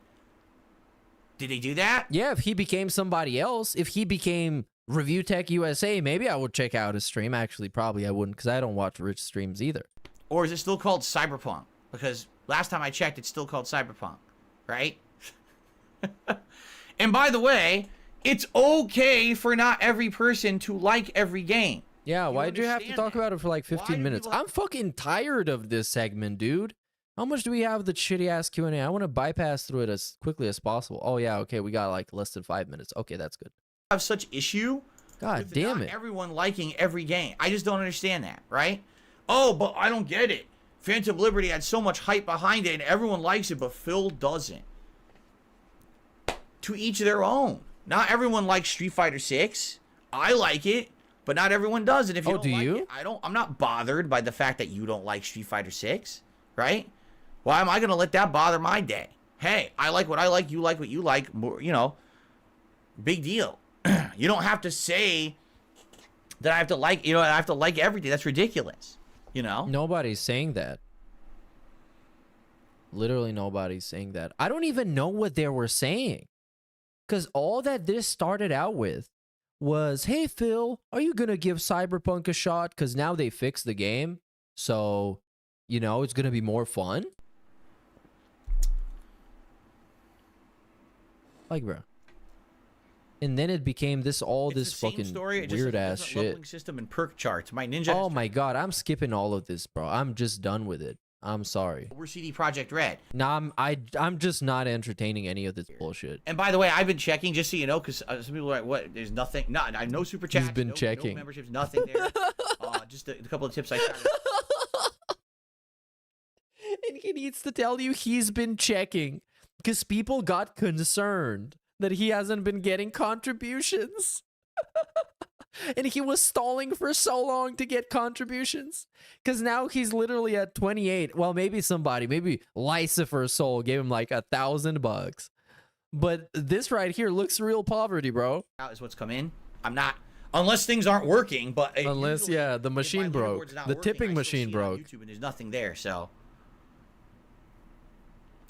Did they do that? Yeah, if he became somebody else, if he became Review Tech USA, maybe I would check out his stream. Actually, probably I wouldn't, because I don't watch Rich streams either. Or is it still called Cyberpunk? Because last time I checked, it's still called Cyberpunk, right? And by the way, it's okay for not every person to like every game. Yeah, why'd you have to understand talk that? about it for like Why 15 do minutes? people have- I'm fucking tired of this segment, dude. How much do we have the shitty ass Q&A? I want to bypass through it as quickly as possible. Oh yeah, okay, we got like less than 5 minutes. Okay, that's good. Have such issue God with damn not it. everyone liking every game. I just don't understand that, right? Oh, but I don't get it. Phantom Liberty had so much hype behind it and everyone likes it, but Phil doesn't. To each their own. Not everyone likes Street Fighter 6. I like it, but not everyone does. And if you Oh, don't do like you? it, I'm not bothered by the fact that you don't like Street Fighter 6, right? Why am I going to let that bother my day? Hey, I like what I like, you like what you like, more, you know, big deal. You don't have to say that I have to like, you know, I have to like everything. That's ridiculous, you know? Nobody's saying that. Literally nobody's saying that. I don't even know what they were saying. Because all that this started out with was, hey, Phil, are you going to give Cyberpunk a shot? Because now they fixed the game. So, you know, it's going to be more fun. Like, bro. And then it became this all It's this the same fucking story, it just weird has a ass different leveling shit. system and perk charts. My Ninja. Oh my god, I'm skipping all of this, bro. I'm just done with it. I'm sorry. We're CD Project Red. Nah, I'm just not entertaining any of this bullshit. And by the way, I've been checking just so you know, because some people are like, "What? There's nothing. Not. I no super chats. been no, checking. No memberships. Nothing there. Just a couple of tips I found. And he needs to tell you he's been checking because people got concerned that he hasn't been getting contributions. And he was stalling for so long to get contributions because now he's literally at 28. Well, maybe Lycifer Soul gave him like $1,000. But this right here looks real poverty, bro. Out is what's come in. I'm not. Unless things aren't working, but Unless, usually, yeah, the if machine my broke. leaderboard's not The working, tipping I still machine see it on broke. YouTube and there's nothing there, so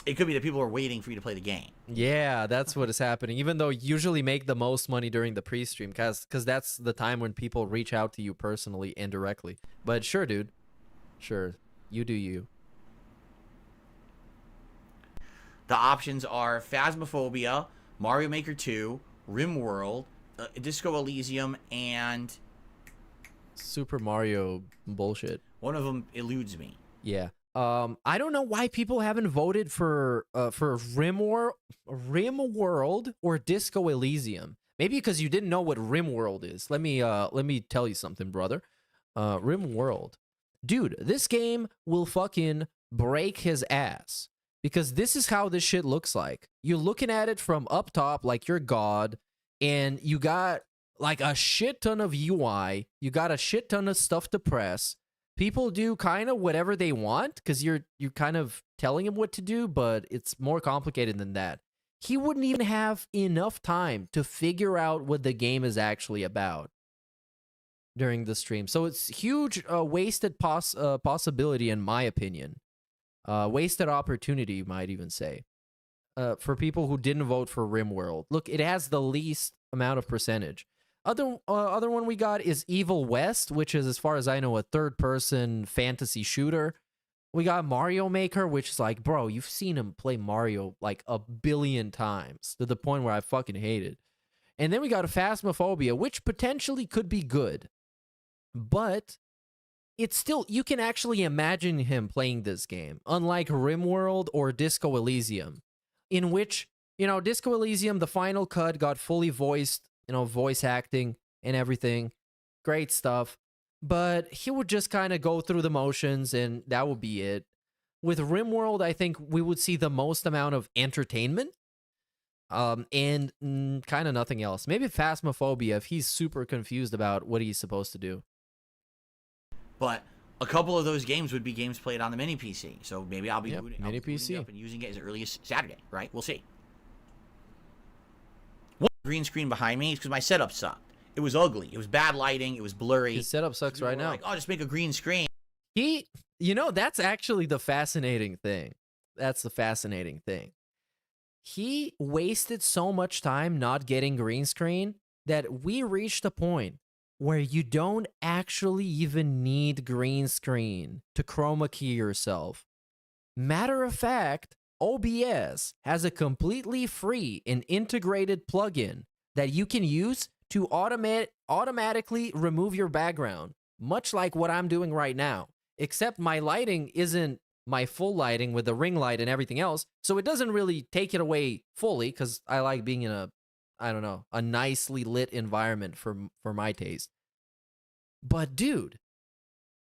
it could be that people are waiting for you to play the game. Yeah, that's what is happening. Even though you usually make the most money during the pre-stream, because that's the time when people reach out to you personally and directly. But sure, dude. Sure. You do you. The options are Phasmophobia, Mario Maker 2, RimWorld, Disco Elysium, and Super Mario bullshit. one of them eludes me. Yeah. I don't know why people haven't voted for RimWorld or Disco Elysium. Maybe because you didn't know what RimWorld is. Let me tell you something, brother. RimWorld. Dude, this game will fucking break his ass. Because this is how this shit looks like. You're looking at it from up top like you're God, and you got like a shit ton of UI. You got a shit ton of stuff to press. People do kind of whatever they want because you're kind of telling him what to do, but it's more complicated than that. He wouldn't even have enough time to figure out what the game is actually about during the stream. So it's huge wasted possibility in my opinion. Wasted opportunity, you might even say, for people who didn't vote for RimWorld. Look, it has the least amount of percentage. Other one we got is Evil West, which is, as far as I know, a third-person fantasy shooter. We got Mario Maker, which is like, bro, you've seen him play Mario like 1 billion times to the point where I fucking hate it. And then we got a Phasmophobia, which potentially could be good. But it's still, you can actually imagine him playing this game, unlike RimWorld or Disco Elysium, in which, you know, Disco Elysium, the final cut got fully voiced, you know, voice acting and everything. Great stuff. But he would just kind of go through the motions and that would be it. With RimWorld, I think we would see the most amount of entertainment and kind of nothing else. Maybe Phasmophobia if he's super confused about what he's supposed to do. But a couple of those games would be games played on the mini PC. So maybe I'll be booting PC up and using it as early as Saturday, right? We'll see. One green screen behind me is because my setup sucked. It was ugly. It was bad lighting. It was blurry. His setup sucks right now. Like, oh, just make a green screen. You know, that's actually the fascinating thing. That's the fascinating thing. He wasted so much time not getting green screen that we reached a point where you don't actually even need green screen to chroma key yourself. Matter of fact, OBS has a completely free and integrated plugin that you can use to automatically remove your background, much like what I'm doing right now. Except my lighting isn't my full lighting with the ring light and everything else, so it doesn't really take it away fully because I like being in a, I don't know, a nicely lit environment for my taste. But dude,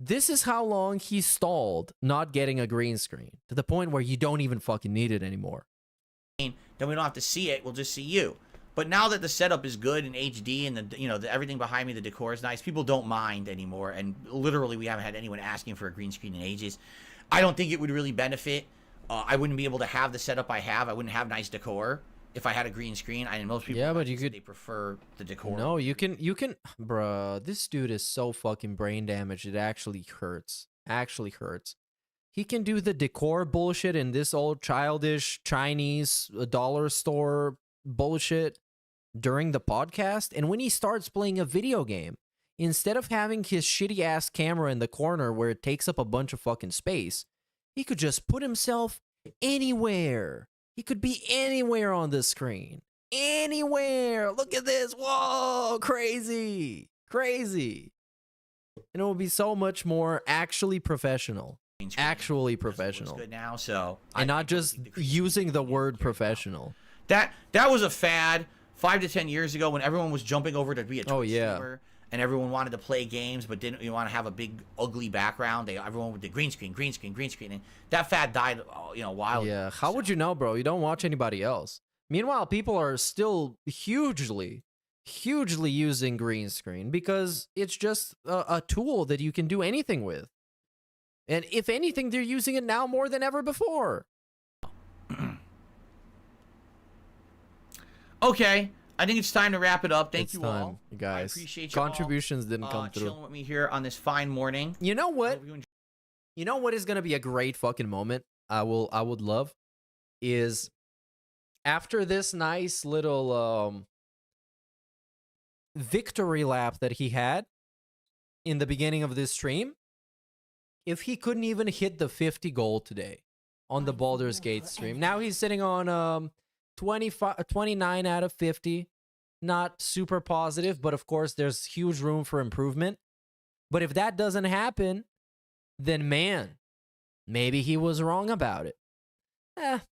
this is how long he stalled not getting a green screen, to the point where you don't even fucking need it anymore. Then we don't have to see it. We'll just see you. But now that the setup is good in HD and everything behind me, the decor is nice, people don't mind anymore. And literally, we haven't had anyone asking for a green screen in ages. I don't think it would really benefit. I wouldn't be able to have the setup I have. I wouldn't have nice decor if I had a green screen. I mean, most people, but you could. They prefer the decor. No, you can. Bruh, this dude is so fucking brain damaged. It actually hurts. Actually hurts. He can do the decor bullshit in this old childish Chinese dollar store bullshit during the podcast, and when he starts playing a video game, instead of having his shitty ass camera in the corner where it takes up a bunch of fucking space, he could just put himself anywhere. He could be anywhere on the screen. Anywhere. Look at this. Whoa, crazy. Crazy. And it will be so much more actually professional. Actually professional. Good now, so and not just using the word professional. That was a fad 5 to 10 years ago when everyone was jumping over to be a Twitch streamer, and everyone wanted to play games but didn't want to have a big ugly background. Everyone would do green screen, and that fad died a while ago. Yeah, how would you know, bro? You don't watch anybody else. Meanwhile, people are still hugely using green screen because it's just a tool that you can do anything with. And if anything, they're using it now more than ever before. Okay, I think it's time to wrap it up. Thank it's you time, all, guys. I appreciate you Contributions all, didn't come through. Chilling with me here on this fine morning. You know what? You know what is gonna be a great fucking moment? I would love is after this nice little victory lap that he had in the beginning of this stream. If he couldn't even hit the 50 goal today on the Baldur's Gate stream. Now he's sitting on 29 out of 50. Not super positive, but of course there's huge room for improvement. But if that doesn't happen, then man, maybe he was wrong about it.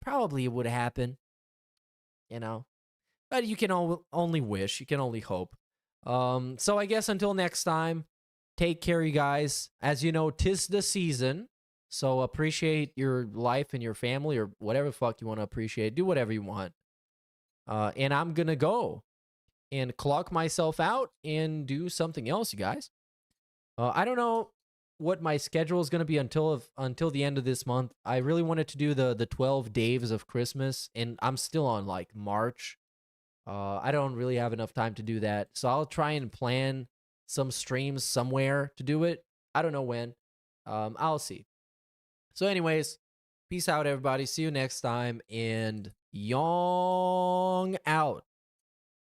Probably it would happen. You know. But you can only wish. You can only hope. So I guess until next time, take care, you guys. As you know, 'tis the season. So appreciate your life and your family or whatever the fuck you want to appreciate. Do whatever you want. And I'm going to go and clock myself out and do something else, you guys. I don't know what my schedule is going to be until the end of this month. I really wanted to do the 12 days of Christmas, and I'm still on like March. I don't really have enough time to do that. So I'll try and plan some streams somewhere to do it. I don't know when. I'll see. So anyways, peace out, everybody. See you next time. And Yong out.